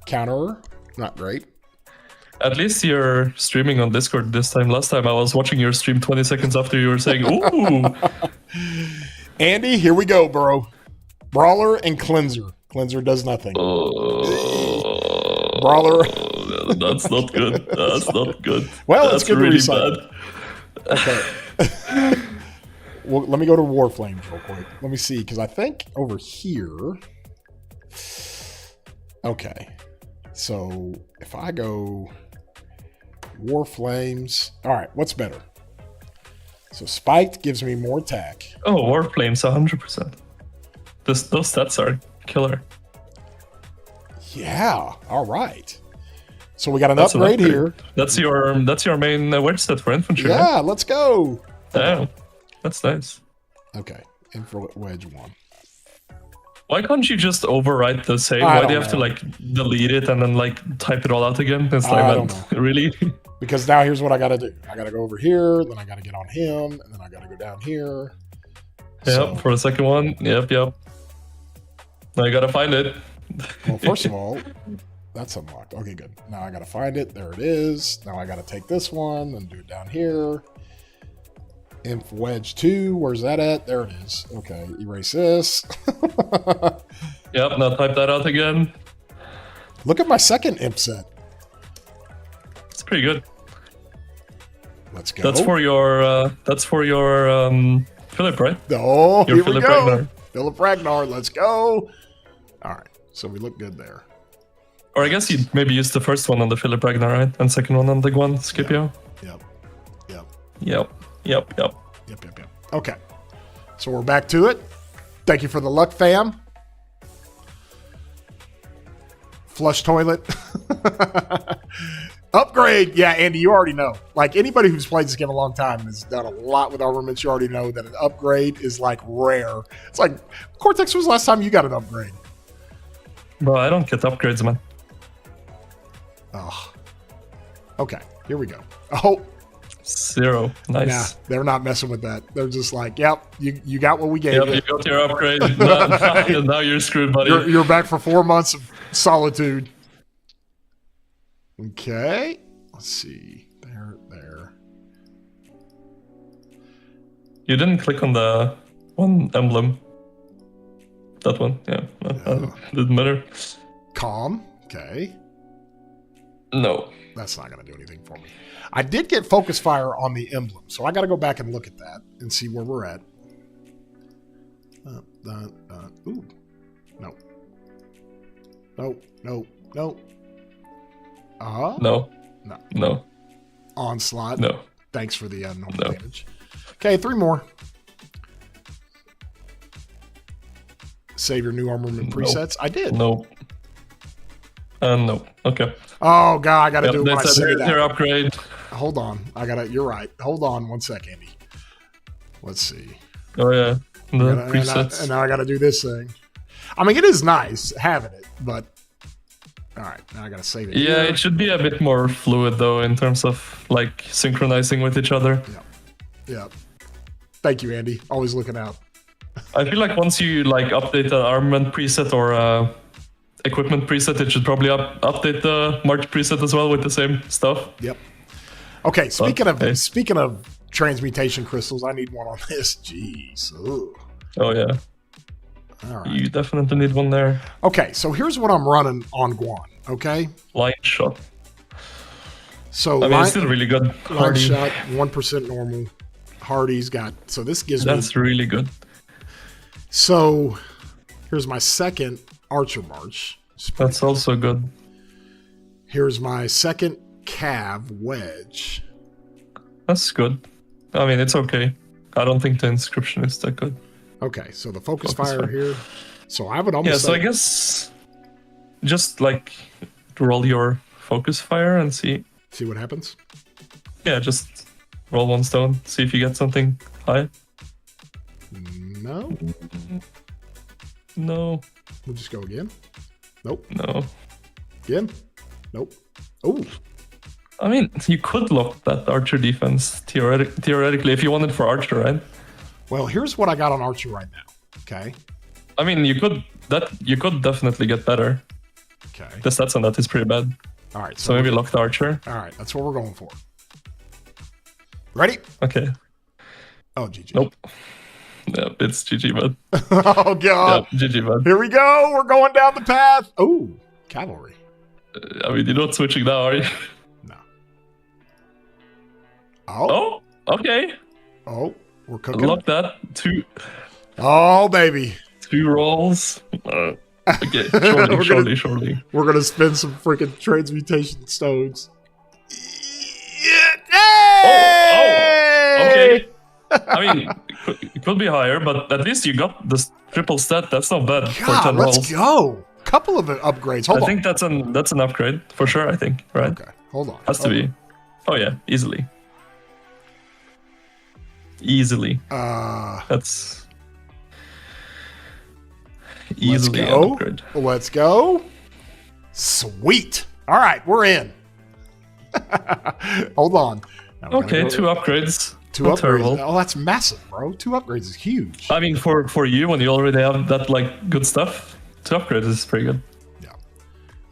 [SPEAKER 1] Counterer. Not great.
[SPEAKER 2] At least you're streaming on Discord this time. Last time I was watching your stream 20 seconds after you were saying, ooh.
[SPEAKER 1] Andy, here we go, bro. Brawler and Cleanser. Cleanser does nothing. Brawler.
[SPEAKER 2] That's not good.
[SPEAKER 1] Well,
[SPEAKER 2] that's
[SPEAKER 1] it's good
[SPEAKER 2] really
[SPEAKER 1] to recycle. Okay. Well, let me go to Warflames real quick. Let me see, because I think over here... Okay. So, if I go... Warflames... Alright, what's better? So, Spiked gives me more attack.
[SPEAKER 2] Oh, Warflames, 100%. Those stats are killer.
[SPEAKER 1] Yeah, alright. So we got an upgrade here.
[SPEAKER 2] That's your main wedge set for infantry.
[SPEAKER 1] Yeah,
[SPEAKER 2] right?
[SPEAKER 1] Let's go.
[SPEAKER 2] Damn, that's nice.
[SPEAKER 1] Okay, infra wedge 1.
[SPEAKER 2] Why can't you just overwrite the save? Why do you have to like delete it and then like type it all out again? It's like
[SPEAKER 1] I don't know.
[SPEAKER 2] Really?
[SPEAKER 1] Because now here's what I got to do. I got to go over here, then I got to get on him, and then I got to go down here.
[SPEAKER 2] Yep, for the second one. Yep. Now you gotta find it.
[SPEAKER 1] Well, first of all, that's unlocked. Okay, good. Now I got to find it. There it is. Now I got to take this one and do it down here. Inf Wedge 2. Where's that at? There it is. Okay, erase this.
[SPEAKER 2] Yep, now type that out again.
[SPEAKER 1] Look at my second Imp set.
[SPEAKER 2] It's pretty good.
[SPEAKER 1] Let's go.
[SPEAKER 2] That's for your Philip, right?
[SPEAKER 1] Oh,
[SPEAKER 2] Your
[SPEAKER 1] here we
[SPEAKER 2] Philip
[SPEAKER 1] go.
[SPEAKER 2] Ragnar.
[SPEAKER 1] Philip Ragnar, let's go. All right, so we look good there.
[SPEAKER 2] Or I guess you'd maybe use the first one on the Philip Ragnar, right? And second one on the Guan Scipio.
[SPEAKER 1] Yep.
[SPEAKER 2] Yep.
[SPEAKER 1] Okay, so we're back to it. Thank you for the luck, fam. Flush toilet. Upgrade. Yeah, Andy, you already know. Like anybody who's played this game a long time and has done a lot with armaments, you already know that an upgrade is like rare. It's like, Cortex, was the last time you got an upgrade?
[SPEAKER 2] Bro, I don't get upgrades, man.
[SPEAKER 1] Oh. Okay, here we go. Oh,
[SPEAKER 2] 0. Nice.
[SPEAKER 1] nah, they're not messing with that. They're just like, yep, you got what we gave
[SPEAKER 2] Yep,
[SPEAKER 1] you.
[SPEAKER 2] you got your upgrade. now you're screwed, buddy.
[SPEAKER 1] You're back for 4 months of solitude. Okay, let's see. There.
[SPEAKER 2] You didn't click on the one emblem. That one, yeah. Didn't matter.
[SPEAKER 1] Calm. Okay.
[SPEAKER 2] No.
[SPEAKER 1] That's not going to do anything for me. I did get focus fire on the emblem, so I got to go back and look at that and see where we're at. Ooh. No. No.
[SPEAKER 2] No.
[SPEAKER 1] Onslaught.
[SPEAKER 2] No.
[SPEAKER 1] Thanks for the normal damage. Okay, 3 more. Save your new armament presets. I did.
[SPEAKER 2] No. No. Okay.
[SPEAKER 1] Oh god, I gotta
[SPEAKER 2] Yep,
[SPEAKER 1] do my
[SPEAKER 2] that's your upgrade.
[SPEAKER 1] Hold on. You're right. Hold on 1 sec, Andy. Let's see.
[SPEAKER 2] Oh yeah. The
[SPEAKER 1] And
[SPEAKER 2] presets.
[SPEAKER 1] now I gotta do this thing. I mean, it is nice having it, but alright, now I gotta save it.
[SPEAKER 2] Yeah,
[SPEAKER 1] here.
[SPEAKER 2] it should be a bit more fluid though in terms of like synchronizing with each other.
[SPEAKER 1] Yeah. Thank you, Andy. Always looking out.
[SPEAKER 2] I feel like once you like update an armament preset or equipment preset, it should probably update the March preset as well with the same stuff.
[SPEAKER 1] Yep. Okay, speaking of transmutation crystals, I need one on this. Jeez. Ugh.
[SPEAKER 2] Oh yeah.
[SPEAKER 1] All right.
[SPEAKER 2] You definitely need one there.
[SPEAKER 1] Okay, so here's what I'm running on Guan. Okay.
[SPEAKER 2] Line shot.
[SPEAKER 1] So
[SPEAKER 2] I mean, it's still really good.
[SPEAKER 1] line
[SPEAKER 2] Hardy.
[SPEAKER 1] shot, 1% normal. Hardy's got. So this gives me.
[SPEAKER 2] That's really good.
[SPEAKER 1] So here's my second Archer March.
[SPEAKER 2] That's also good.
[SPEAKER 1] Here's my second Cav Wedge.
[SPEAKER 2] That's good. I mean, it's okay. I don't think the inscription is that good.
[SPEAKER 1] Okay, so the focus
[SPEAKER 2] Focus
[SPEAKER 1] fire
[SPEAKER 2] fire.
[SPEAKER 1] here. So I would almost
[SPEAKER 2] Yeah, so
[SPEAKER 1] say,
[SPEAKER 2] I guess just like roll your focus fire and see.
[SPEAKER 1] see what happens.
[SPEAKER 2] Yeah, just roll 1 stone, see if you get something high.
[SPEAKER 1] No,
[SPEAKER 2] No,
[SPEAKER 1] we'll just go again. Nope.
[SPEAKER 2] no.
[SPEAKER 1] Again. Nope. Oh,
[SPEAKER 2] I mean, you could lock that archer defense theoretically if you wanted for archer, right?
[SPEAKER 1] well, here's what I got on Archer right now. Okay.
[SPEAKER 2] I mean, you could definitely get better.
[SPEAKER 1] Okay.
[SPEAKER 2] The stats on that is pretty bad.
[SPEAKER 1] All right.
[SPEAKER 2] So maybe lock the archer.
[SPEAKER 1] All right. That's what we're going for. Ready?
[SPEAKER 2] Okay.
[SPEAKER 1] Oh, GG.
[SPEAKER 2] Nope. Yep, it's GG, bud.
[SPEAKER 1] Oh, God.
[SPEAKER 2] Yep, GG, bud.
[SPEAKER 1] Here we go. We're going down the path. Oh, cavalry.
[SPEAKER 2] I mean, you're not switching now, are you?
[SPEAKER 1] No. Oh.
[SPEAKER 2] Oh, okay.
[SPEAKER 1] Oh, we're cooking.
[SPEAKER 2] Lock that.
[SPEAKER 1] Oh, baby.
[SPEAKER 2] 2 rolls. Okay,
[SPEAKER 1] We're
[SPEAKER 2] surely.
[SPEAKER 1] We're going to spend some freaking transmutation stones.
[SPEAKER 2] Oh, okay. I mean, it could be higher, but at least you got this triple stat. That's not bad for 10 rolls.
[SPEAKER 1] Let's go. Couple of upgrades. Hold
[SPEAKER 2] I
[SPEAKER 1] on.
[SPEAKER 2] think that's an upgrade for sure. I think, right?
[SPEAKER 1] Okay, hold on.
[SPEAKER 2] Has to be. Oh yeah, easily. That's easily an upgrade.
[SPEAKER 1] Let's go. Sweet. All right, we're in. Hold on. Now we're
[SPEAKER 2] Okay,
[SPEAKER 1] gonna
[SPEAKER 2] 2 upgrades.
[SPEAKER 1] 2
[SPEAKER 2] Not
[SPEAKER 1] upgrades.
[SPEAKER 2] terrible.
[SPEAKER 1] Oh, that's massive, bro. 2 upgrades is huge.
[SPEAKER 2] I mean, for you when you already have that like good stuff, 2 upgrades is pretty good.
[SPEAKER 1] Yeah.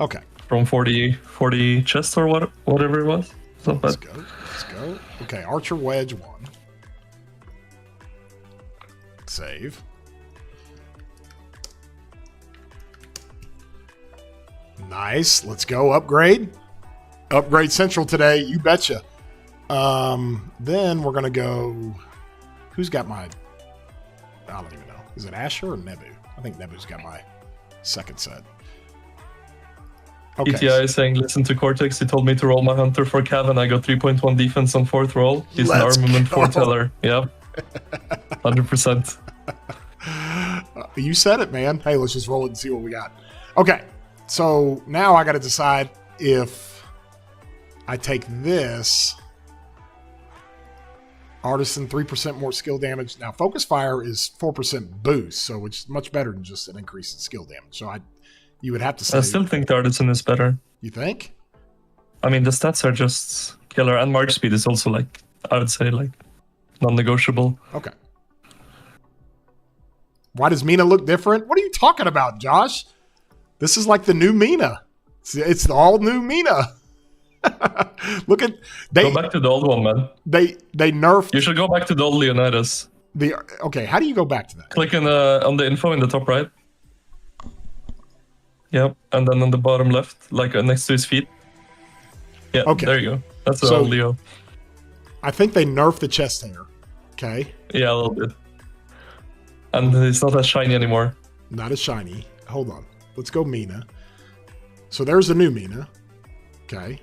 [SPEAKER 1] Okay.
[SPEAKER 2] From 40 chests or whatever it was. It's not
[SPEAKER 1] Let's
[SPEAKER 2] bad.
[SPEAKER 1] go. Let's go. Okay, Archer Wedge 1. Save. Nice. Let's go. Upgrade. Upgrade Central today. You betcha. Then we're going to go... Who's got my... I don't even know. Is it Asher or Nebu? I think Nebu's got my second set. Okay.
[SPEAKER 2] ETI is saying, listen to Cortex. He told me to roll my Hunter for Cav, and I got 3.1 defense on 4th roll. He's
[SPEAKER 1] Let's
[SPEAKER 2] an Armament
[SPEAKER 1] go.
[SPEAKER 2] foreteller. Yep. 100%.
[SPEAKER 1] You said it, man. Hey, let's just roll it and see what we got. Okay. So now I got to decide if I take this. Artisan, 3% more skill damage. Now, Focus Fire is 4% boost, so it's much better than just an increase in skill damage. So you would have to say...
[SPEAKER 2] I still think the Artisan is better.
[SPEAKER 1] You think?
[SPEAKER 2] I mean, the stats are just killer, and March Speed is also, like, I would say, like, non-negotiable.
[SPEAKER 1] Okay. Why does Mina look different? What are you talking about, Josh? This is like the new Mina. It's the all new Mina. Look at
[SPEAKER 2] go back to the old one, man.
[SPEAKER 1] They nerfed.
[SPEAKER 2] You should go back to the old Leonidas.
[SPEAKER 1] Okay, how do you go back to that?
[SPEAKER 2] Click on the info in the top right. Yep, and then on the bottom left, like next to his feet. Yeah,
[SPEAKER 1] okay.
[SPEAKER 2] There you go. That's the
[SPEAKER 1] So,
[SPEAKER 2] old Leo.
[SPEAKER 1] I think they nerfed the chest hair. Okay.
[SPEAKER 2] Yeah, a little bit. And it's not as shiny anymore.
[SPEAKER 1] Not as shiny. Hold on. Let's go Mina. So there's the new Mina. Okay.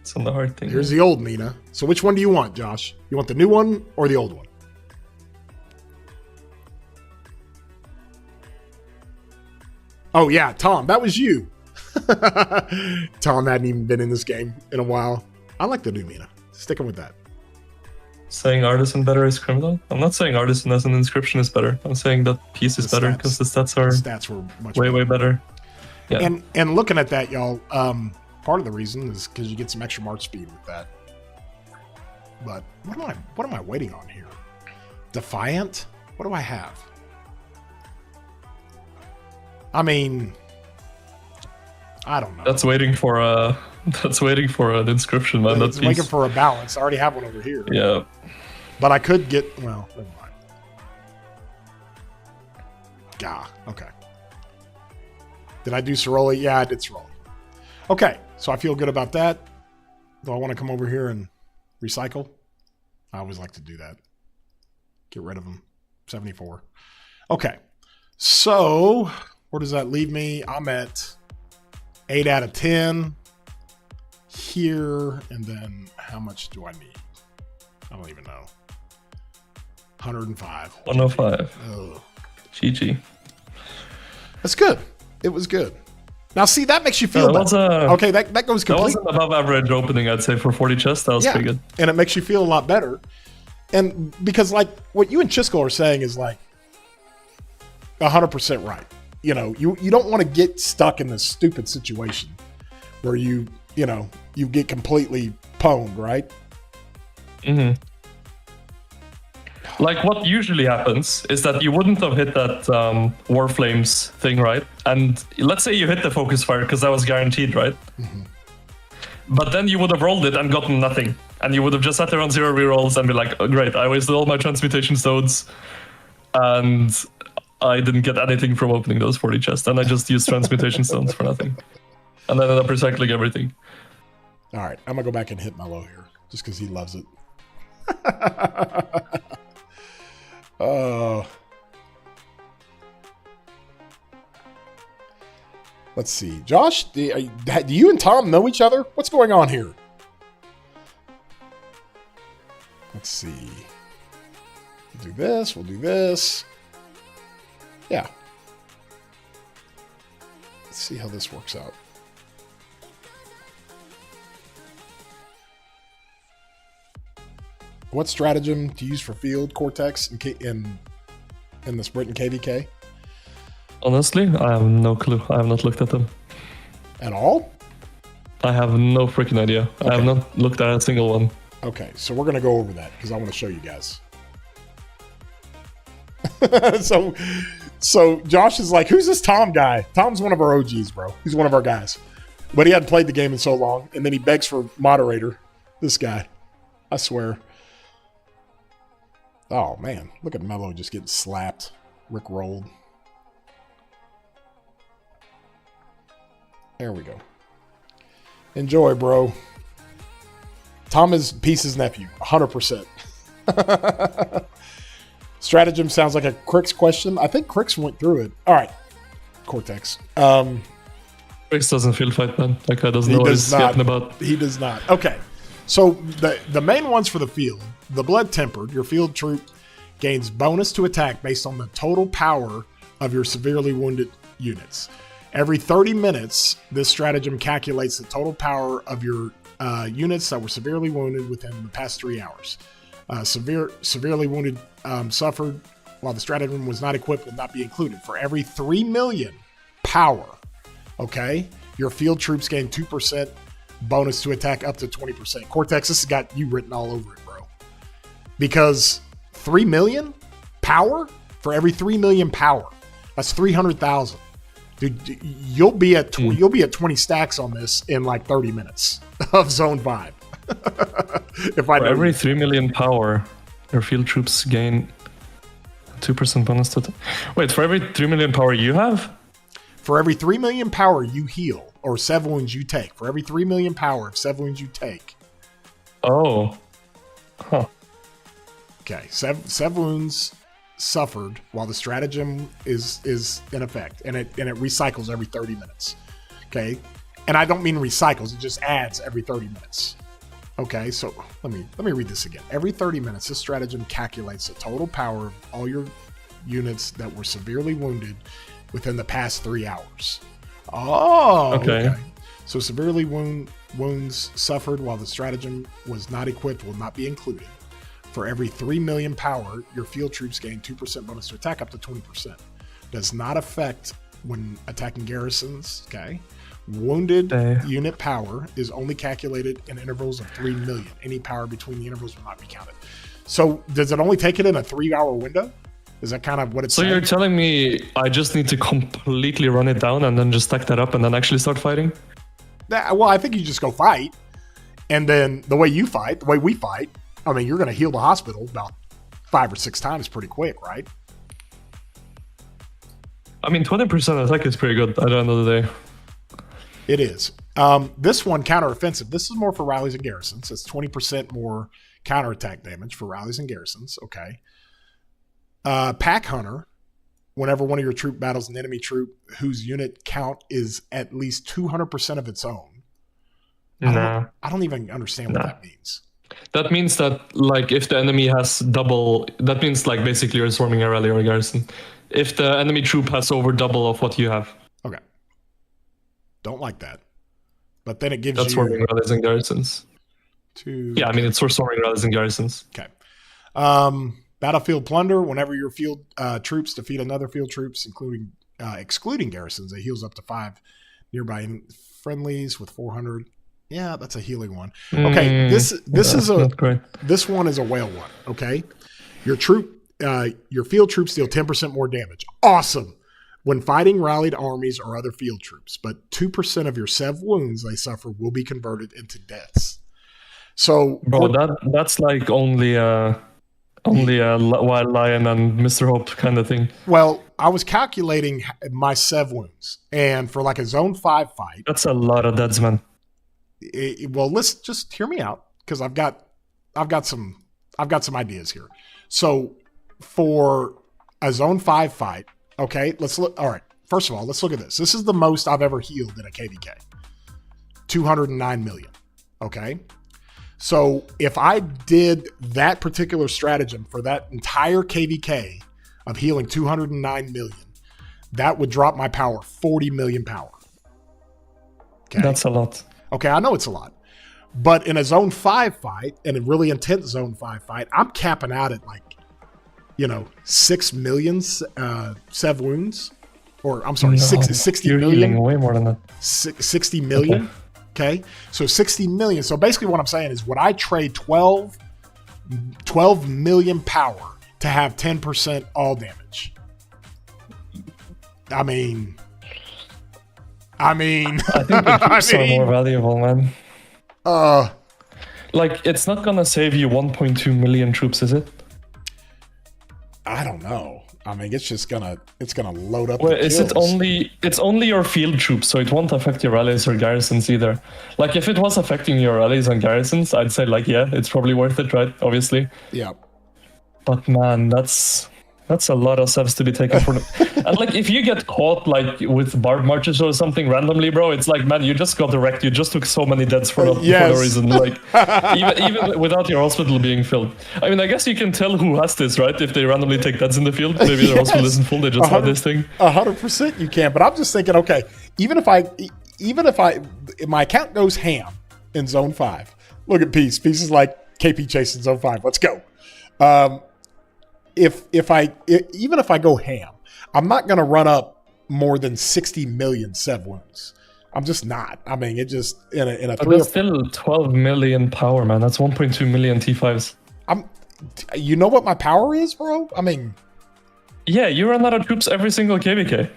[SPEAKER 2] It's on the hard thing.
[SPEAKER 1] Here's the old Mina. So which one do you want, Josh? You want the new one or the old one? Oh, yeah, Tom. That was you. Tom hadn't even been in this game in a while. I like the new Mina. Sticking with that.
[SPEAKER 2] Saying Artisan better is criminal? I'm not saying Artisan as an inscription is better. I'm saying that piece is better because the stats are
[SPEAKER 1] were much
[SPEAKER 2] way better. Yeah.
[SPEAKER 1] And looking at that, y'all, part of the reason is because you get some extra march speed with that. But what am I waiting on here? Defiant? What do I have? I mean, I don't know.
[SPEAKER 2] That's waiting for an inscription, man.
[SPEAKER 1] It's waiting for a balance. I already have one over here.
[SPEAKER 2] Yeah.
[SPEAKER 1] But I could get, well, never mind. Gah, okay. Did I do Ceroli? Yeah, I did Ceroli. Okay, so I feel good about that. Do I want to come over here and recycle? I always like to do that. Get rid of them. 74. Okay, so where does that leave me? I'm at 8 out of 10 here, and then how much do I need? I don't even know. 105.
[SPEAKER 2] 105.
[SPEAKER 1] Oh.
[SPEAKER 2] GG.
[SPEAKER 1] That's good. It was good. Now, see, that makes you feel better. Okay, that goes completely.
[SPEAKER 2] That was an above average opening, I'd say, for 40 chests. That was pretty good.
[SPEAKER 1] And it makes you feel a lot better. And because, like, what you and Chisco are saying is, like, 100% right. You know, you don't want to get stuck in this stupid situation where you get completely pwned, right?
[SPEAKER 2] Mm-hmm. Like, what usually happens is that you wouldn't have hit that Warflames thing, right? And let's say you hit the Focus Fire, because that was guaranteed, right? Mm-hmm. But then you would have rolled it and gotten nothing. And you would have just sat there on 0 rerolls and be like, oh, great, I wasted all my transmutation stones. And I didn't get anything from opening those 40 chests. And I just used transmutation stones for nothing. And then ended up recycling everything.
[SPEAKER 1] All right, I'm going to go back and hit my low here, just because he loves it. Let's see. Josh, do you and Tom know each other? What's going on here? Let's see. We'll do this. We'll do this. Yeah. Let's see how this works out. What stratagem to use for field Cortex in the sprint and KVK?
[SPEAKER 2] Honestly, I have no clue. I have not looked at them.
[SPEAKER 1] At all?
[SPEAKER 2] I have no freaking idea. Okay. I have not looked at a single one.
[SPEAKER 1] Okay, so we're going to go over that because I want to show you guys. So Josh is like, who's this Tom guy? Tom's one of our OGs, bro. He's one of our guys. But he hadn't played the game in so long, and then he begs for moderator. This guy. I swear. Oh, man. Look at Mello just getting slapped. Rick rolled. There we go. Enjoy, bro. Tom is Peace's nephew. 100%. Stratagem sounds like a Crix question. I think Crix went through it. All right. Cortex.
[SPEAKER 2] Chris doesn't feel fight, man. That guy doesn't know what he's getting about.
[SPEAKER 1] He does not. Okay. So the main ones for the field, the Blood Tempered, your field troop gains bonus to attack based on the total power of your severely wounded units. Every 30 minutes, this stratagem calculates the total power of your units that were severely wounded within the past 3 hours. Severely wounded suffered while the stratagem was not equipped will not be included. For every 3 million power, okay, your field troops gain 2% bonus to attack up to 20%. Cortex, this has got you written all over it, bro. Because 3 million power for every 3 million power, that's 300,000. Dude, you'll be at 20 stacks on this in like 30 minutes of Zone 5.
[SPEAKER 2] For every 3 million power, your field troops gain 2% bonus to... Wait, for every 3 million power you have?
[SPEAKER 1] For every 3 million power you heal, or sev wounds you take. For every 3 million power of sev wounds you take.
[SPEAKER 2] Oh. Huh.
[SPEAKER 1] Okay, sev wounds suffered while the stratagem is in effect, and it recycles every 30 minutes. Okay, and I don't mean recycles; it just adds every 30 minutes. Okay, so let me read this again. Every 30 minutes, this stratagem calculates the total power of all your units that were severely wounded within the past 3 hours. Oh, okay. So severely wounds suffered while the stratagem was not equipped will not be included. For every 3 million power, your field troops gain 2% bonus to attack up to 20%. Does not affect when attacking garrisons. Okay. Wounded unit power is only calculated in intervals of 3 million. Any power between the intervals will not be counted. So does it only take it in a 3-hour window? Is that kind of what it's saying?
[SPEAKER 2] So you're telling me I just need to completely run it down and then just stack that up and then actually start fighting?
[SPEAKER 1] Well, I think you just go fight. And then the way we fight, I mean, you're going to heal the hospital about 5 or 6 times pretty quick, right?
[SPEAKER 2] I mean, 20% attack is pretty good at the end of the day.
[SPEAKER 1] It is. This one, counteroffensive. This is more for rallies and garrisons. It's 20% more counterattack damage for rallies and garrisons. Okay. Pack Hunter. Whenever one of your troop battles an enemy troop whose unit count is at least 200% of its own. I don't even understand what that means.
[SPEAKER 2] That means that, like, if the enemy has double, that means, like, basically you're swarming a rally or a garrison. If the enemy troop has over double of what you have. Okay.
[SPEAKER 1] Don't like that. But then it gives
[SPEAKER 2] That's swarming rallies and garrisons. Yeah, I mean, it's for swarming rallies and garrisons.
[SPEAKER 1] Okay. Battlefield Plunder. Whenever your field troops defeat another field troops, excluding garrisons, it heals up to 5 nearby friendlies with 400. Yeah, that's a healing one. Okay, this one is a whale one. Okay, your field troops deal 10% more damage. Awesome. When fighting rallied armies or other field troops, but 2% of your sev wounds they suffer will be converted into deaths. So,
[SPEAKER 2] bro, that's like only a Wild Lion and Mr. Hope kind of thing.
[SPEAKER 1] Well, I was calculating my sev wounds, and for like a Zone 5 fight,
[SPEAKER 2] that's a lot of deads, man.
[SPEAKER 1] Well, let's just hear me out because I've got some ideas here. So for a Zone 5 fight, okay, let's look. All right, first of all, let's look at this. This is the most I've ever healed in a KVK. 209 million. Okay. So if I did that particular stratagem for that entire KVK of healing 209 million, that would drop my power 40 million power. Okay.
[SPEAKER 2] That's a lot.
[SPEAKER 1] Okay, I know it's a lot. But in a Zone 5 fight, in a really intense Zone 5 fight, I'm capping out at 6 million sev wounds. Or, I'm sorry, 60 million.
[SPEAKER 2] Way more than that.
[SPEAKER 1] 60 million. Okay, so 60 million. So basically what I'm saying is, would I trade 12 million power to have 10% all damage? I think
[SPEAKER 2] the troops are more valuable, man.
[SPEAKER 1] Like,
[SPEAKER 2] it's not gonna save you 1.2 million troops, is it?
[SPEAKER 1] I don't know. I mean, it's gonna load up.
[SPEAKER 2] Well,
[SPEAKER 1] the
[SPEAKER 2] is it
[SPEAKER 1] kills.
[SPEAKER 2] only? It's only your field troops, so it won't affect your rallies or garrisons either. Like if it was affecting your rallies and garrisons, I'd say like yeah, it's probably worth it, right? Obviously.
[SPEAKER 1] Yeah.
[SPEAKER 2] But man, that's a lot of steps to be taken for them. And like if you get caught like with barb marches or something randomly, bro, it's like man, you just got wrecked. You just took so many deaths for no reason. Like even without your hospital being filled. I mean, I guess you can tell who has this, right? If they randomly take deaths in the field, maybe their hospital isn't full. They just have this thing.
[SPEAKER 1] 100% you can. But I'm just thinking, okay, even if my account goes ham in Zone 5, look at Peace. Peace is like KP chasing Zone 5. Let's go. Even if I go ham, I'm not going to run up more than 60 million Sev wounds. I'm just not. I mean, it just in a
[SPEAKER 2] but that's still 12 million power, man. That's 1.2 million T5s.
[SPEAKER 1] You know what my power is, bro? I mean,
[SPEAKER 2] yeah, you run out of troops every single KVK.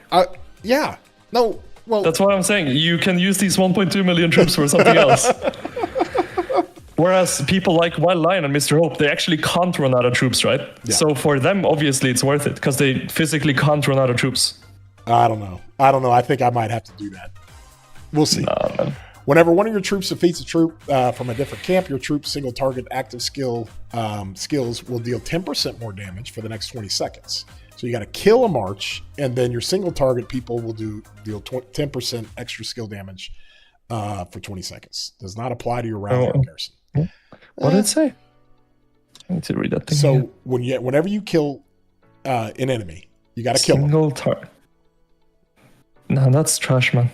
[SPEAKER 1] Yeah. No. Well,
[SPEAKER 2] that's what I'm saying. You can use these 1.2 million troops for something else. Whereas people like Wild Lion and Mr. Hope, they actually can't run out of troops, right? Yeah. So for them, obviously, it's worth it because they physically can't run out of troops.
[SPEAKER 1] I don't know. I think I might have to do that. We'll see.
[SPEAKER 2] Nah, man.
[SPEAKER 1] Whenever one of your troops defeats a troop from a different camp, your troop's single target active skills will deal 10% more damage for the next 20 seconds. So you got to kill a march, and then your single target people will deal 10% extra skill damage for 20 seconds. Does not apply to your round or garrison.
[SPEAKER 2] What did it say? I need to read that thing.
[SPEAKER 1] So
[SPEAKER 2] again.
[SPEAKER 1] whenever you kill an enemy, you got to kill them.
[SPEAKER 2] Single target. No, that's trash, man.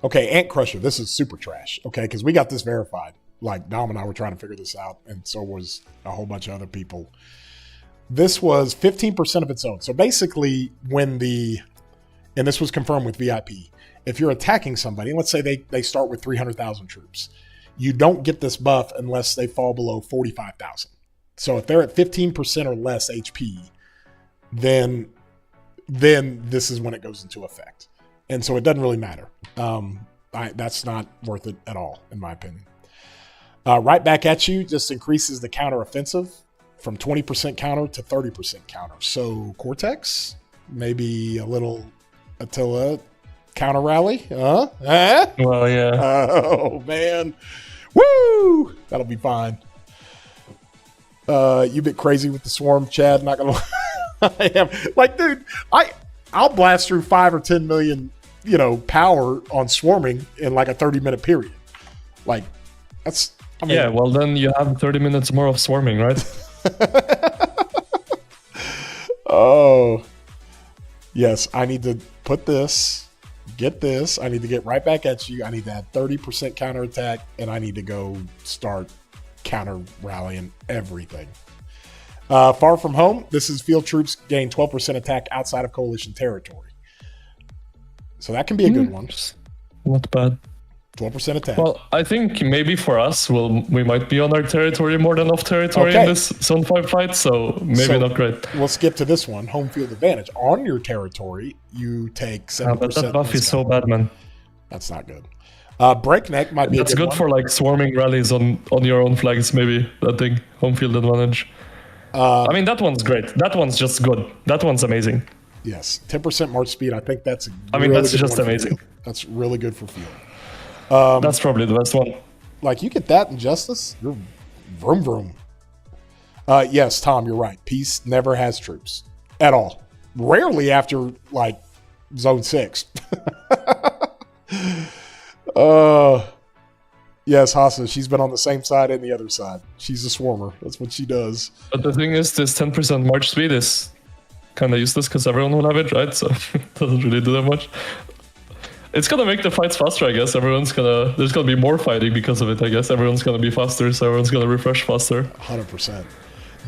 [SPEAKER 1] Okay, Ant Crusher. This is super trash. Okay, because we got this verified. Like Dom and I were trying to figure this out, and so was a whole bunch of other people. This was 15% of its own. So basically, and this was confirmed with VIP, if you're attacking somebody, and let's say they start with 300,000 troops, you don't get this buff unless they fall below 45,000. So if they're at 15% or less HP, then this is when it goes into effect. And so it doesn't really matter. That's not worth it at all, in my opinion. Right back at you just increases the counter offensive from 20% counter to 30% counter. So Cortex, maybe a little Attila counter rally, huh?
[SPEAKER 2] Well, yeah.
[SPEAKER 1] Oh man, woo! That'll be fine. You bit crazy with the swarm, Chad. Not gonna lie, I am. Like, dude, I'll blast through 5 or 10 million, power on swarming in like a 30-minute period. Like, that's. I mean,
[SPEAKER 2] yeah. Well, then you have 30 minutes more of swarming, right?
[SPEAKER 1] Oh, yes. I need to put this. Get this. I need to get right back at you. I need to have 30% counterattack, and I need to go start counter rallying everything. Far from home, this is field troops gain 12% attack outside of coalition territory. So that can be a good one.
[SPEAKER 2] Not bad.
[SPEAKER 1] 12% attack.
[SPEAKER 2] Well, I think maybe for us, we might be on our territory more than off territory in this Zone 5 fight, so maybe not great.
[SPEAKER 1] We'll skip to this one, home field advantage. On your territory, you take 7%.
[SPEAKER 2] But that buff is so bad, man.
[SPEAKER 1] That's not good. Breakneck might be
[SPEAKER 2] That's good for like swarming rallies on your own flags, maybe, that thing, home field advantage. I mean, that one's great. That one's just good. That one's amazing.
[SPEAKER 1] Yes, 10% march speed. I think that's
[SPEAKER 2] that's just amazing.
[SPEAKER 1] That's really good for field.
[SPEAKER 2] That's probably the best one.
[SPEAKER 1] Like, you get that in Justice, you're vroom vroom. Yes, Tom, you're right. Peace never has troops at all. Rarely after like Zone 6. Yes, Hasa, she's been on the same side and the other side. She's a swarmer. That's what she does.
[SPEAKER 2] But the thing is, this 10% march speed is kind of useless because everyone will have it, right? So it doesn't really do that much. It's gonna make the fights faster, I guess. There's gonna be more fighting because of it, I guess. Everyone's gonna be faster, so everyone's gonna refresh faster.
[SPEAKER 1] 100%.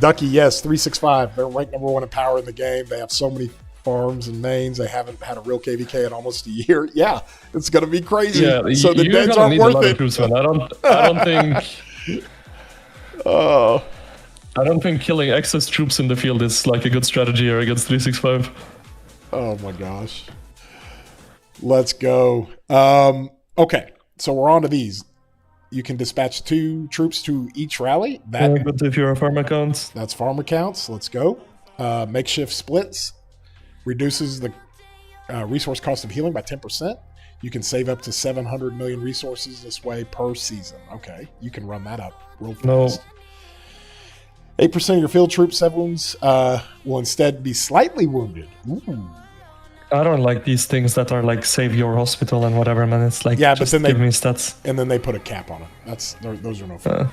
[SPEAKER 1] Ducky, yes, 365. They're ranked number 1 in power in the game. They have so many farms and mains. They haven't had a real KVK in almost a year. Yeah, it's gonna be crazy.
[SPEAKER 2] Yeah,
[SPEAKER 1] so the deads aren't worth it.
[SPEAKER 2] Troops, man. I don't think. I don't think killing excess troops in the field is like a good strategy here against 365.
[SPEAKER 1] Oh my gosh. Let's go. Okay, so we're on to these. You can dispatch 2 troops to each rally.
[SPEAKER 2] But if you're a farm account.
[SPEAKER 1] That's farm accounts. Let's go. Makeshift splits reduces the resource cost of healing by 10%. You can save up to 700 million resources this way per season. Okay, you can run that up real fast.
[SPEAKER 2] No.
[SPEAKER 1] 8% of your field troops have wounds will instead be slightly wounded. Ooh.
[SPEAKER 2] I don't like these things that are like save your hospital and whatever, man. It's like,
[SPEAKER 1] Yeah, but
[SPEAKER 2] just
[SPEAKER 1] then
[SPEAKER 2] give
[SPEAKER 1] they-
[SPEAKER 2] me stats.
[SPEAKER 1] And then they put a cap on it. Those are no fun.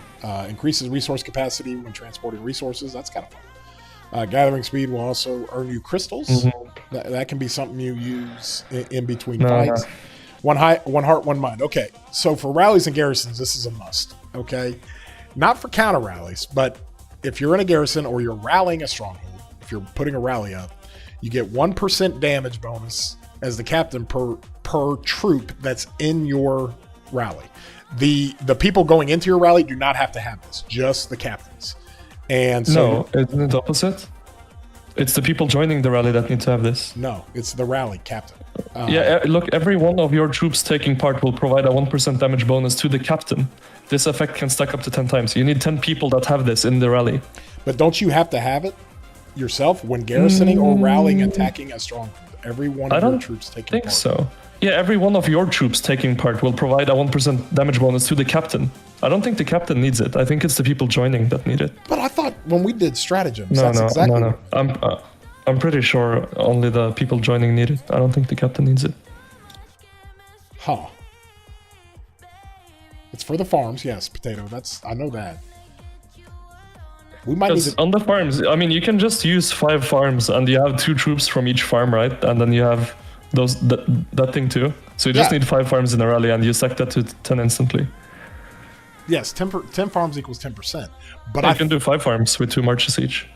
[SPEAKER 1] Increases resource capacity when transporting resources. That's kind of fun. Gathering speed will also earn you crystals.
[SPEAKER 2] Mm-hmm.
[SPEAKER 1] That can be something you use in between
[SPEAKER 2] No,
[SPEAKER 1] fights. One heart, one mind. Okay, so for rallies and garrisons, this is a must. Okay, not for counter rallies, but if you're in a garrison or you're rallying a stronghold, if you're putting a rally up, you get 1% damage bonus as the captain per troop that's in your rally. The people going into your rally do not have to have this, just the captains. And so
[SPEAKER 2] No, isn't it opposite? It's the people joining the rally that need to have this.
[SPEAKER 1] no, it's the rally captain.
[SPEAKER 2] Look, every one of your troops taking part will provide a 1% damage bonus to the captain. This effect can stack up to 10 times. You need 10 people that have this in the rally.
[SPEAKER 1] But don't you have to have it yourself when garrisoning or rallying, attacking a stronghold? Every one
[SPEAKER 2] I
[SPEAKER 1] of your
[SPEAKER 2] don't
[SPEAKER 1] troops taking
[SPEAKER 2] think
[SPEAKER 1] part.
[SPEAKER 2] so. Yeah, every one of your troops taking part will provide a 1% damage bonus to the captain. I don't think the captain needs it. I think it's the people joining that need it.
[SPEAKER 1] But I thought when we did stratagems,
[SPEAKER 2] No,
[SPEAKER 1] that's
[SPEAKER 2] no,
[SPEAKER 1] exactly
[SPEAKER 2] no, no. I'm pretty sure only the people joining need it. I don't think the captain needs it.
[SPEAKER 1] Huh. It's for the farms, yes, potato. I know that. We might need
[SPEAKER 2] Because
[SPEAKER 1] to,
[SPEAKER 2] on the farms, I mean, you can just use 5 farms and you have 2 troops from each farm, right? And then you have that thing too. So you just
[SPEAKER 1] Yeah.
[SPEAKER 2] need 5 farms in a rally and you stack that to 10 instantly.
[SPEAKER 1] yes, 10 farms equals 10%. But
[SPEAKER 2] You can do 5 farms with 2 marches each.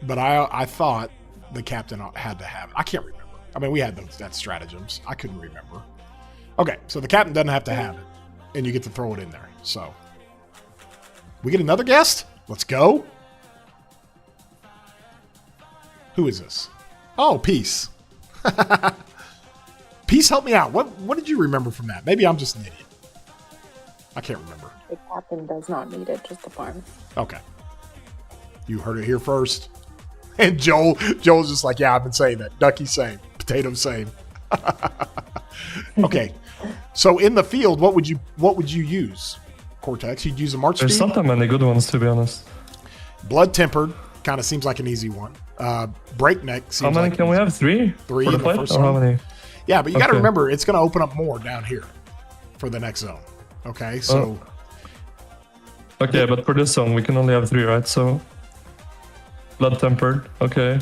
[SPEAKER 1] I thought the captain had to have it. I can't remember. I mean, we had that stratagems. I couldn't remember. Okay, so the captain doesn't have to have it, and you get to throw it in there. So we get another guest. Let's go. Who is this? Oh, Peace. Peace, help me out. What did you remember from that? Maybe I'm just an idiot. I can't remember.
[SPEAKER 4] The captain does not need it, just the farm.
[SPEAKER 1] Okay. You heard it here first. And Joel's just like, yeah, I've been saying that. Ducky same. Potato same. Okay. So in the field, what would you use? Cortex, you'd use a march
[SPEAKER 2] There's
[SPEAKER 1] speed.
[SPEAKER 2] not that many good ones, to be honest.
[SPEAKER 1] Blood tempered kind of seems like an easy one. Breakneck seems
[SPEAKER 2] How many
[SPEAKER 1] like
[SPEAKER 2] can we have? 3?
[SPEAKER 1] 3
[SPEAKER 2] for the
[SPEAKER 1] in the
[SPEAKER 2] fight?
[SPEAKER 1] first
[SPEAKER 2] Or how
[SPEAKER 1] one.
[SPEAKER 2] many?
[SPEAKER 1] Yeah, but you got to
[SPEAKER 2] Okay.
[SPEAKER 1] remember it's going to open up more down here for the next zone. Okay, so
[SPEAKER 2] Okay, but for this zone, we can only have 3, right? So, blood tempered, okay,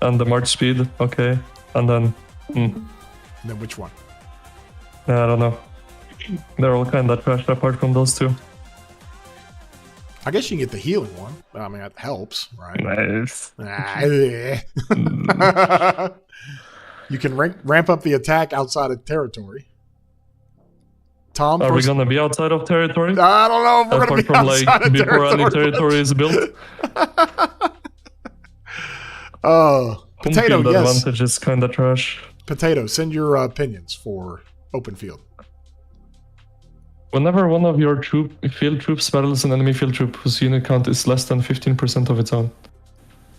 [SPEAKER 2] and the march speed, okay, and then,
[SPEAKER 1] and then which one?
[SPEAKER 2] I don't know. They're all kind of trashed apart from those 2.
[SPEAKER 1] I guess you can get the healing one. I mean, that helps, right?
[SPEAKER 2] Nice.
[SPEAKER 1] You can ramp up the attack outside of territory. Tom,
[SPEAKER 2] Are we
[SPEAKER 1] first-
[SPEAKER 2] gonna be outside of territory?
[SPEAKER 1] I don't know if we're going to
[SPEAKER 2] Apart
[SPEAKER 1] be
[SPEAKER 2] from
[SPEAKER 1] outside
[SPEAKER 2] like
[SPEAKER 1] of
[SPEAKER 2] before any
[SPEAKER 1] territory.
[SPEAKER 2] territory is built,
[SPEAKER 1] Oh,
[SPEAKER 2] home
[SPEAKER 1] potato,
[SPEAKER 2] field
[SPEAKER 1] yes.
[SPEAKER 2] advantage is kind of trash.
[SPEAKER 1] Potato, send your opinions for open field.
[SPEAKER 2] Whenever one of your field troops battles an enemy field troop whose unit count is less than 15% of its own.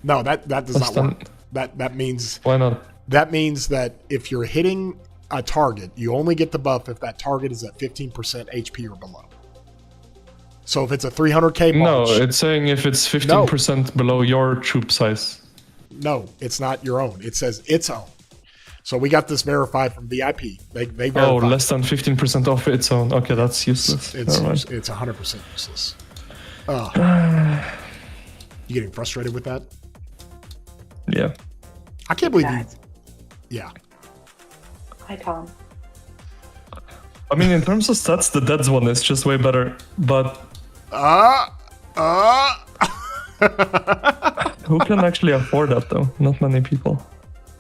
[SPEAKER 1] No, that does
[SPEAKER 2] Less
[SPEAKER 1] not
[SPEAKER 2] than-
[SPEAKER 1] work. That means
[SPEAKER 2] Why not?
[SPEAKER 1] that if you're hitting a target, you only get the buff if that target is at 15% HP or below. So if it's a 300k
[SPEAKER 2] No,
[SPEAKER 1] march,
[SPEAKER 2] it's saying if it's 15% below your troop size.
[SPEAKER 1] no, it's not your own. It says its own. So we got this verified from VIP. They
[SPEAKER 2] Oh,
[SPEAKER 1] verified.
[SPEAKER 2] less than 15% of its own. Okay, that's useless.
[SPEAKER 1] It's
[SPEAKER 2] Never mind.
[SPEAKER 1] it's 100% useless. Oh. You getting frustrated with that?
[SPEAKER 2] Yeah.
[SPEAKER 1] I can't believe you.
[SPEAKER 4] Guys.
[SPEAKER 1] Yeah.
[SPEAKER 4] Hi, Tom.
[SPEAKER 2] I mean, in terms of stats, the Deads one is just way better. But who can actually afford that, though? Not many people.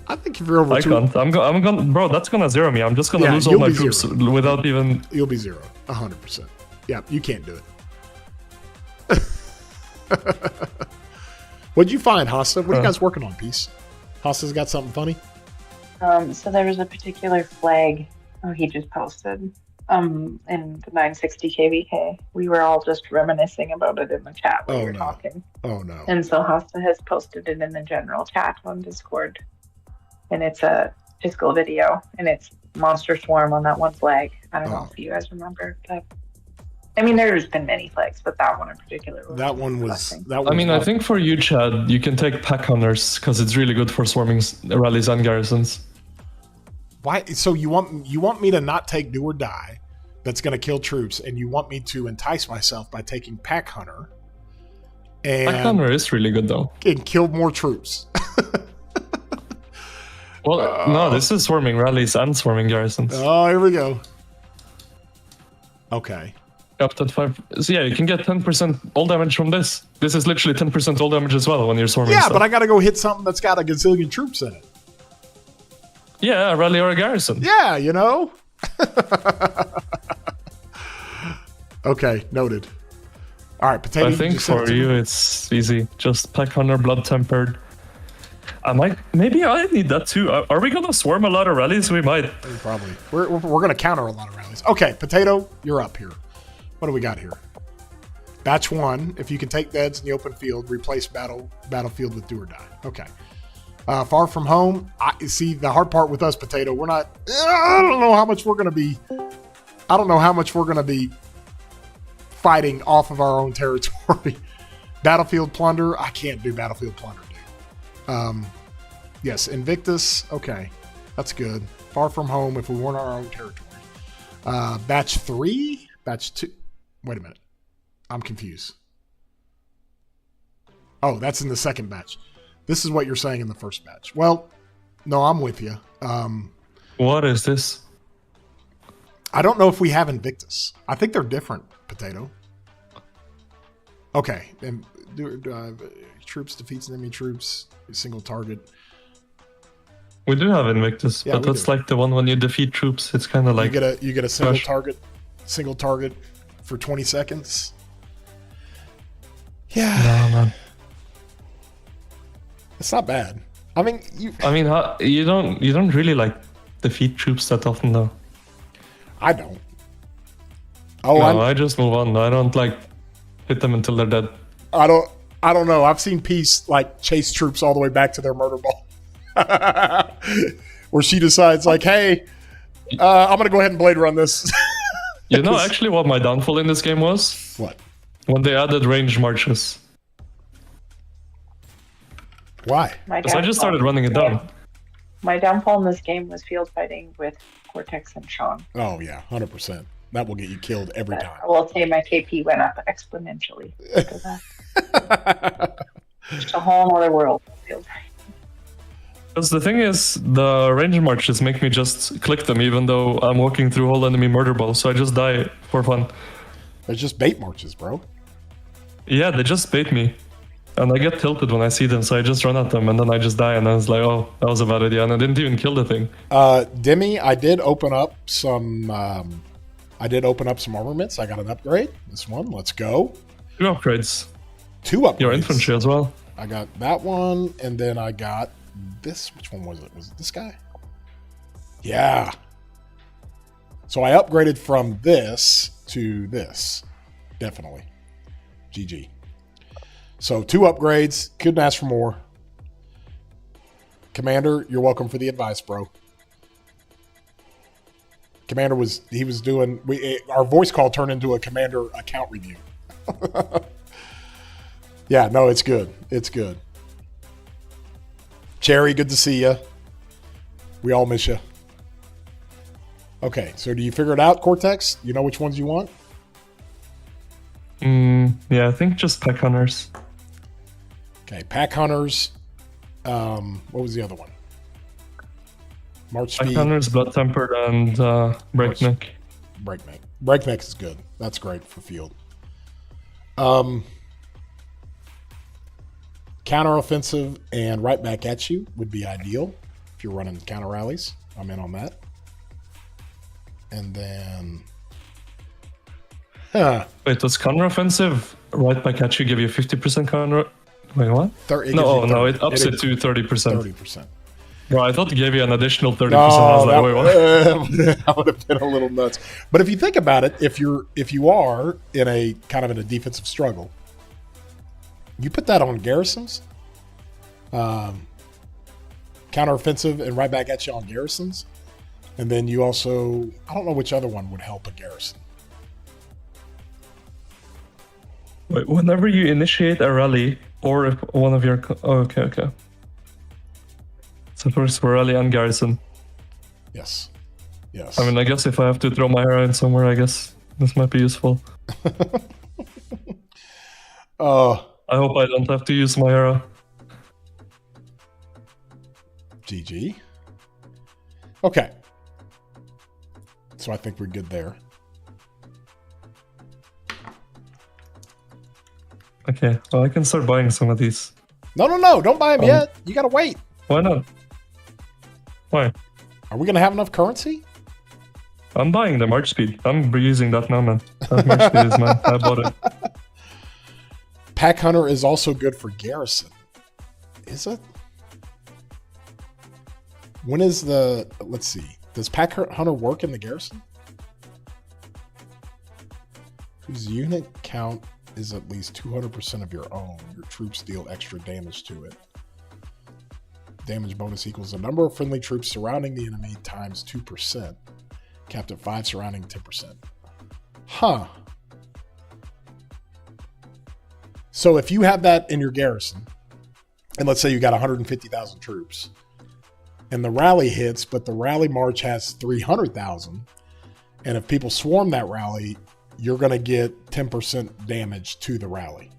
[SPEAKER 1] I think if you're over
[SPEAKER 2] I
[SPEAKER 1] two,
[SPEAKER 2] can't. I'm gonna, bro. That's gonna zero me. I'm just gonna
[SPEAKER 1] Yeah,
[SPEAKER 2] lose all
[SPEAKER 1] you'll
[SPEAKER 2] my
[SPEAKER 1] be
[SPEAKER 2] troops
[SPEAKER 1] zero.
[SPEAKER 2] without even.
[SPEAKER 1] you'll be 100%. Yeah, you can't do it. What'd you find, Hasta? What are you guys working on, Peace? Hasta's got something funny?
[SPEAKER 4] So there was a particular flag. Oh, he just posted. in the 960 KVK. We were all just reminiscing about it in the chat when
[SPEAKER 1] Oh,
[SPEAKER 4] we were
[SPEAKER 1] no.
[SPEAKER 4] talking.
[SPEAKER 1] Oh no.
[SPEAKER 4] And so Hasta has posted it in the general chat on Discord. And it's a physical video, and it's Monster Swarm on that one flag. I don't know if you guys remember, but I mean, there's been many flags, but that one in particular.
[SPEAKER 1] That one was.
[SPEAKER 4] blessing.
[SPEAKER 1] That one
[SPEAKER 2] I mean, I think for you, Chad, you can take pack hunters because it's really good for swarming rallies and garrisons.
[SPEAKER 1] Why? So you want me to not take do or die? That's going to kill troops, and you want me to entice myself by taking pack hunter. And,
[SPEAKER 2] Pack hunter is really good though.
[SPEAKER 1] and kill more troops.
[SPEAKER 2] Well, no, this is swarming rallies and swarming garrisons.
[SPEAKER 1] Oh, here we go. Okay.
[SPEAKER 2] Up to 5. So yeah, you can get 10% all damage from this. This is literally 10% all damage as well when you're swarming.
[SPEAKER 1] Yeah,
[SPEAKER 2] stuff.
[SPEAKER 1] but I got to go hit something that's got a gazillion troops in it.
[SPEAKER 2] Yeah, a rally or a garrison.
[SPEAKER 1] Yeah, you know. Okay, noted. All right, potato.
[SPEAKER 2] I think for you it's easy. Just pack hunter, blood tempered. Maybe I need that too. Are we gonna swarm a lot of rallies? We might.
[SPEAKER 1] Probably. We're going to counter a lot of rallies. Okay, potato, you're up here. What do we got here? Batch 1. If you can take deads in the open field, replace battlefield with do or die. Okay. Far from home. See, the hard part with us, potato, we're not. I don't know how much we're going to be. I don't know how much we're going to be fighting off of our own territory. Battlefield plunder. I can't do battlefield plunder, dude. Yes, Invictus. Okay, that's good. Far from home. If we weren't our own territory. Batch 3. Batch 2. Wait a minute. I'm confused. Oh, that's in the second batch. This is what you're saying in the first batch. Well, no, I'm with you.
[SPEAKER 2] What is this?
[SPEAKER 1] I don't know if we have Invictus. I think they're different, potato. Okay. And troops defeats enemy troops. Single target.
[SPEAKER 2] We do have Invictus,
[SPEAKER 1] Yeah,
[SPEAKER 2] but
[SPEAKER 1] we
[SPEAKER 2] that's
[SPEAKER 1] do.
[SPEAKER 2] like the one when you defeat troops. It's kind of like
[SPEAKER 1] You get a single
[SPEAKER 2] Gosh.
[SPEAKER 1] target for 20 seconds. Yeah.
[SPEAKER 2] no man.
[SPEAKER 1] It's not bad. I mean,
[SPEAKER 2] You don't really like defeat troops that often though.
[SPEAKER 1] I don't. Oh,
[SPEAKER 2] No, I just move on. I don't like hit them until they're dead.
[SPEAKER 1] I don't know. I've seen Peace like chase troops all the way back to their murder ball. Where she decides like, hey, I'm gonna go ahead and blade run this.
[SPEAKER 2] You know actually what my downfall in this game was?
[SPEAKER 1] What?
[SPEAKER 2] When they added range marches.
[SPEAKER 1] Why?
[SPEAKER 2] Because I just started running it down.
[SPEAKER 4] My downfall in this game was field fighting with Cortex and Sean.
[SPEAKER 1] Oh yeah, 100%. That will get you killed every
[SPEAKER 4] But
[SPEAKER 1] time.
[SPEAKER 4] I will say my KP went up exponentially after that. It's a whole other world of field fighting.
[SPEAKER 2] Because the thing is, the range marches make me just click them even though I'm walking through whole enemy murder ball, so I just die for fun.
[SPEAKER 1] There's just bait marches, bro.
[SPEAKER 2] Yeah, they just bait me. And I get tilted when I see them, so I just run at them and then I just die and I was like, oh, that was a bad idea, and I didn't even kill the thing.
[SPEAKER 1] Demi, I did open up some armaments. I got an upgrade. This one, let's go.
[SPEAKER 2] 2 upgrades.
[SPEAKER 1] 2 upgrades.
[SPEAKER 2] Your infantry as well.
[SPEAKER 1] I got that one, and then I got this. Which one was it? Was it this guy? Yeah. So I upgraded from this to this. Definitely. GG. So 2 upgrades. Couldn't ask for more. Commander, you're welcome for the advice, bro. Commander was doing our voice call turned into a Commander account review. Yeah, no, it's good. It's good. Cherry, good to see you. We all miss you. Okay, so do you figure it out, Cortex? You know which ones you want?
[SPEAKER 2] Yeah, I think just pack hunters.
[SPEAKER 1] Okay, pack hunters. What was the other one? March
[SPEAKER 2] Pack
[SPEAKER 1] speed.
[SPEAKER 2] hunters, blood tempered, and breakneck.
[SPEAKER 1] Breakneck. Breakneck is good. That's great for field. Counteroffensive and right back at you would be ideal if you're running counter rallies. I'm in on that. And then,
[SPEAKER 2] Wait, does counteroffensive right back at you give you 50% counter? Wait, what?
[SPEAKER 1] it gives
[SPEAKER 2] No,
[SPEAKER 1] you
[SPEAKER 2] no,
[SPEAKER 1] 30.
[SPEAKER 2] it ups it to 30%.
[SPEAKER 1] 30%.
[SPEAKER 2] Bro, I thought it gave you an additional 30%. I was like, wait, what?
[SPEAKER 1] that would have been a little nuts. But if you think about it, if you are in a kind of in a defensive struggle, you put that on garrisons, counteroffensive, and right back at you on garrisons, and then you also, I don't know which other one would help a garrison.
[SPEAKER 2] Wait, whenever you initiate a rally, or if one of your... okay. So first for rally and garrison.
[SPEAKER 1] Yes.
[SPEAKER 2] I mean, I guess if I have to throw my hero in somewhere, I guess this might be useful. I hope I don't have to use my hero.
[SPEAKER 1] GG. Okay. So I think we're good there.
[SPEAKER 2] Okay, well, I can start buying some of these.
[SPEAKER 1] No. Don't buy them yet. You got to wait.
[SPEAKER 2] Why not? Why?
[SPEAKER 1] Are we going to have enough currency?
[SPEAKER 2] I'm buying the March Speed. I'm using that now, man. That March Speed is mine. I bought it.
[SPEAKER 1] Pack Hunter is also good for garrison. Is it? When is the... Let's see. Does Pack Hunter work in the garrison? Whose unit count is at least 200% of your own. Your troops deal extra damage to it. Damage bonus equals the number of friendly troops surrounding the enemy times 2%. Capped at 5 surrounding 10%. Huh. So if you have that in your garrison, and let's say you got 150,000 troops, and the rally hits, but the rally march has 300,000, and if people swarm that rally, you're going to get 10% damage to the rally.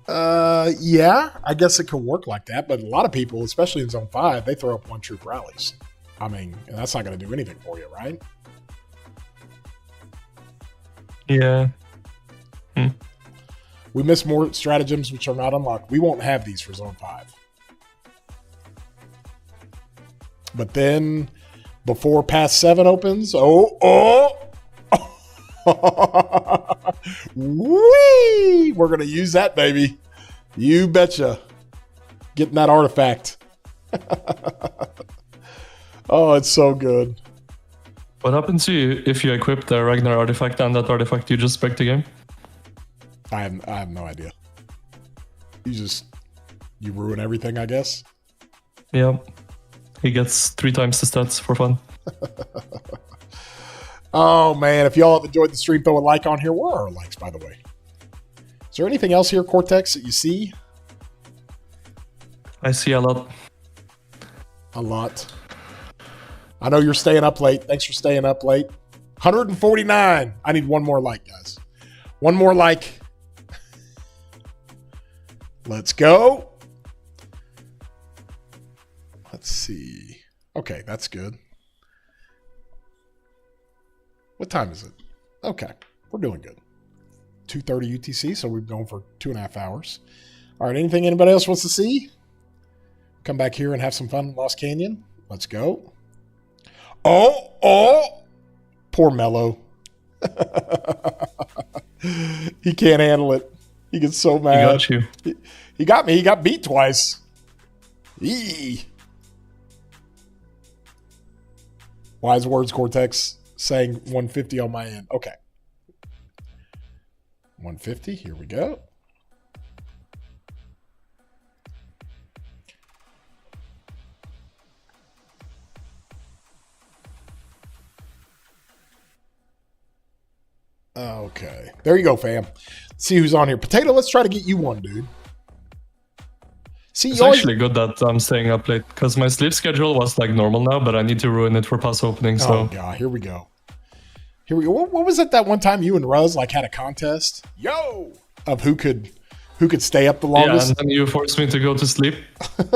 [SPEAKER 1] Yeah, I guess it could work like that, but a lot of people, especially in Zone 5, they throw up one troop rallies. I mean, and that's not going to do anything for you, right?
[SPEAKER 2] Yeah.
[SPEAKER 1] We missed more stratagems which are not unlocked. We won't have these for Zone 5. But then, before Pass 7 opens, whee! We're going to use that, baby. You betcha. Getting that artifact. Oh, it's so good.
[SPEAKER 2] What happens to you if you equip the Ragnar artifact and that artifact you just spec the game?
[SPEAKER 1] I have no idea. You ruin everything, I guess.
[SPEAKER 2] Yeah. He gets 3 times the stats for fun.
[SPEAKER 1] Oh, man. If y'all have enjoyed the stream, throw a like on here. Where are our likes, by the way? Is there anything else here, Cortex, that you see?
[SPEAKER 2] I see a lot.
[SPEAKER 1] A lot. I know you're staying up late. Thanks for staying up late. 149. I need one more like, guys. One more like. Let's go. Let's see. Okay, that's good. What time is it? Okay, we're doing good. 2:30 UTC, so we've gone for 2.5 hours. All right, anything anybody else wants to see? Come back here and have some fun in Lost Canyon. Let's go. Oh! Poor Mello. He can't handle it. He gets so mad.
[SPEAKER 2] He got you.
[SPEAKER 1] He got me. He got beat twice. Eee. Wise words, Cortex. Saying 150 on my end. Okay. 150. Here we go. Okay. There you go, fam. Let's see who's on here. Potato, let's try to get you one, dude. See,
[SPEAKER 2] It's actually good that I'm staying up late because my sleep schedule was like normal now, but I need to ruin it for pass opening. So.
[SPEAKER 1] Oh, God. Here we go. Here we go. What was it that one time you and Ruz like had a contest? Yo! Of who could stay up the longest?
[SPEAKER 2] Yeah, and then you forced me to go to sleep.
[SPEAKER 1] Thank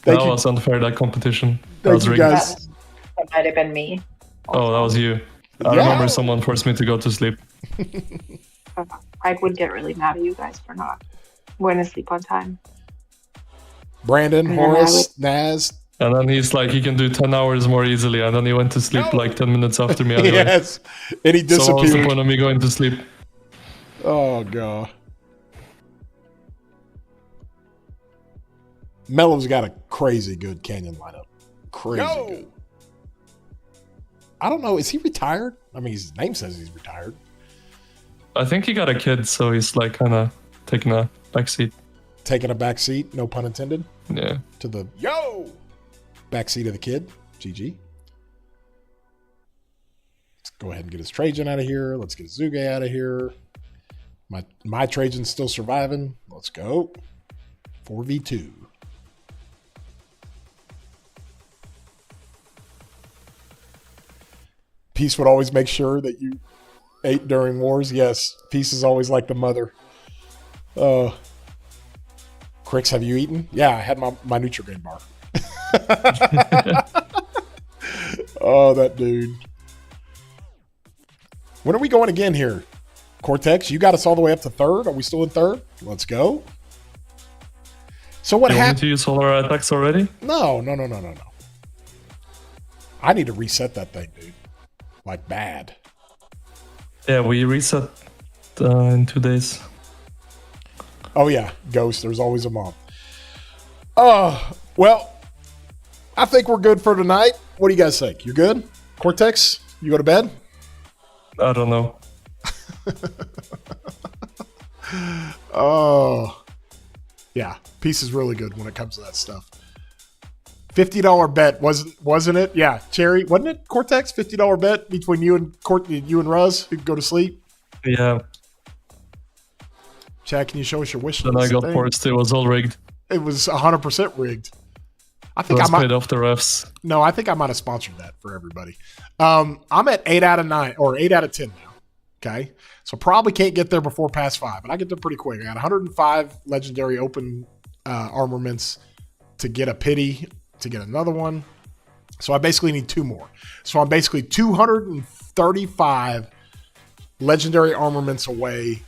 [SPEAKER 2] that
[SPEAKER 1] you.
[SPEAKER 2] was unfair, that competition. That
[SPEAKER 1] Thank
[SPEAKER 2] was
[SPEAKER 1] you,
[SPEAKER 2] rigged.
[SPEAKER 1] guys.
[SPEAKER 4] That might have been me.
[SPEAKER 2] Oh, that was you. I
[SPEAKER 1] Yeah.
[SPEAKER 2] remember someone forced me to go to sleep.
[SPEAKER 4] I would get really mad at you guys for not going to sleep on time.
[SPEAKER 1] Brandon,
[SPEAKER 4] And then
[SPEAKER 1] Horace, Naz.
[SPEAKER 2] And then he's like, he can do 10 hours more easily. And then he went to sleep like 10 minutes after me anyway.
[SPEAKER 1] Yes. And he
[SPEAKER 2] So what was the
[SPEAKER 1] disappeared.
[SPEAKER 2] point of me going to sleep?
[SPEAKER 1] Oh, God. Mello's got a crazy good Canyon lineup. Crazy good. I don't know. Is he retired? I mean, his name says he's retired.
[SPEAKER 2] I think he got a kid, so he's like kind of taking a backseat.
[SPEAKER 1] Taking a back seat, no pun intended.
[SPEAKER 2] Yeah.
[SPEAKER 1] To the back seat of the kid. GG. Let's go ahead and get his Trajan out of here. Let's get Zuge out of here. My Trajan's still surviving. Let's go. 4v2. Peace would always make sure that you ate during wars. Yes, Peace is always like the mother. Crix, have you eaten? Yeah, I had my Nutrigrain bar. Oh, that dude. When are we going again here? Cortex, you got us all the way up to third. Are we still in third? Let's go. So what
[SPEAKER 2] You want me
[SPEAKER 1] happened?
[SPEAKER 2] to use solar attacks already?
[SPEAKER 1] No. I need to reset that thing, dude. Like bad.
[SPEAKER 2] Yeah, we reset in 2 days.
[SPEAKER 1] Oh yeah, Ghost. There's always a month. Well, I think we're good for tonight. What do you guys think? You good? Cortex, you go to bed?
[SPEAKER 2] I don't know.
[SPEAKER 1] Oh, yeah. Peace is really good when it comes to that stuff. $50 bet wasn't it? Yeah, Cherry, wasn't it? Cortex, $50 bet between you and Ruz who could go to sleep.
[SPEAKER 2] Yeah.
[SPEAKER 1] Chad, can you show us your wish
[SPEAKER 2] Then
[SPEAKER 1] list?
[SPEAKER 2] I got forced. It was all rigged.
[SPEAKER 1] It was 100% rigged. I
[SPEAKER 2] It
[SPEAKER 1] think
[SPEAKER 2] was
[SPEAKER 1] I might.
[SPEAKER 2] paid off the refs.
[SPEAKER 1] No, I think I might have sponsored that for everybody. I'm at 8 out of 9 or 8 out of 10 now. Okay, so probably can't get there before past 5, but I get there pretty quick. I got 105 legendary open armaments to get a pity to get another one. So I basically need 2 more. So I'm basically 235 legendary armaments away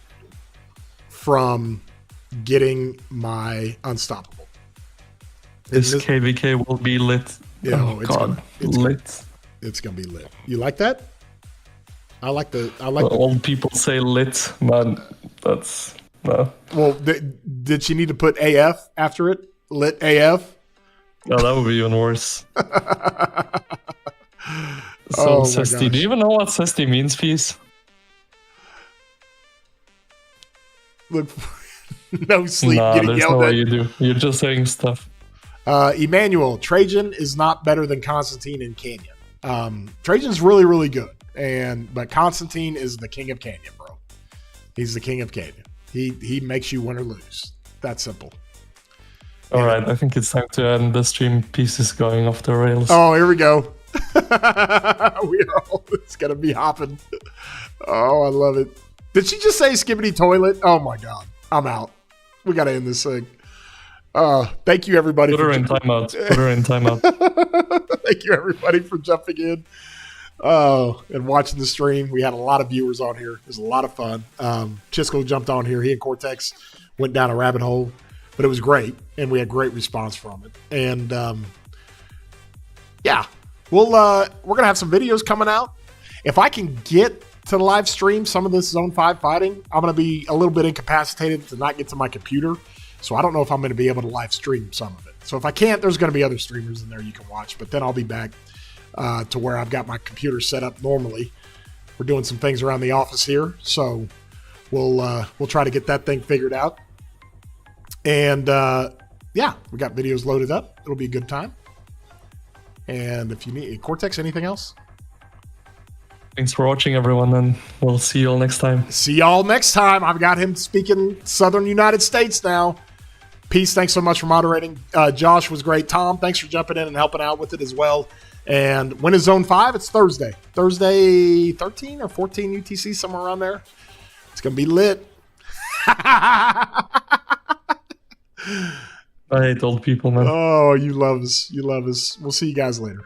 [SPEAKER 1] from getting my unstoppable.
[SPEAKER 2] This KVK will be lit.
[SPEAKER 1] Yeah,
[SPEAKER 2] oh God, lit.
[SPEAKER 1] It's gonna be lit. You like that? I like the.
[SPEAKER 2] Old people say lit, man. That's no.
[SPEAKER 1] Well, did she need to put AF after it? Lit AF.
[SPEAKER 2] No, that would be even worse.
[SPEAKER 1] Oh my
[SPEAKER 2] Sesti,
[SPEAKER 1] gosh.
[SPEAKER 2] do you even know what Sesti means, Peace?
[SPEAKER 1] Look, no sleep.
[SPEAKER 2] Nah,
[SPEAKER 1] Getting
[SPEAKER 2] there's
[SPEAKER 1] yelled
[SPEAKER 2] no
[SPEAKER 1] at.
[SPEAKER 2] way you do. You're just saying stuff.
[SPEAKER 1] Emmanuel, Trajan is not better than Constantine in Canyon. Trajan's really, really good, but Constantine is the king of Canyon, bro. He's the king of Canyon. He makes you win or lose. That simple.
[SPEAKER 2] All right, I think it's time to end the stream. Peace is going off the rails.
[SPEAKER 1] Oh, here we go. It's gonna be hopping. Oh, I love it. Did she just say skibbity toilet? Oh my god, I'm out. We gotta end this thing. Thank you everybody.
[SPEAKER 2] Put her in timeout. Put her in timeout.
[SPEAKER 1] Thank you everybody for jumping in and watching the stream. We had a lot of viewers on here. It was a lot of fun. Chisco jumped on here. He and Cortex went down a rabbit hole, but it was great, and we had great response from it. And yeah, we're gonna have some videos coming out. If I can get to the live stream some of this Zone 5 fighting, I'm gonna be a little bit incapacitated to not get to my computer. So I don't know if I'm going to be able to live stream some of it. So if I can't, there's going to be other streamers in there you can watch. But then I'll be back to where I've got my computer set up normally. We're doing some things around the office here, so we'll try to get that thing figured out. And yeah, we got videos loaded up. It'll be a good time. And if you need Cortex, anything else?
[SPEAKER 2] Thanks for watching, everyone, and we'll see you all next time.
[SPEAKER 1] See y'all next time. I've got him speaking Southern United States now. Peace, thanks so much for moderating. Josh was great. Tom, thanks for jumping in and helping out with it as well. And when is Zone 5? It's Thursday. Thursday 13 or 14 UTC, somewhere around there. It's going to be lit.
[SPEAKER 2] I hate old people, man.
[SPEAKER 1] Oh, you love us. You love us. We'll see you guys later.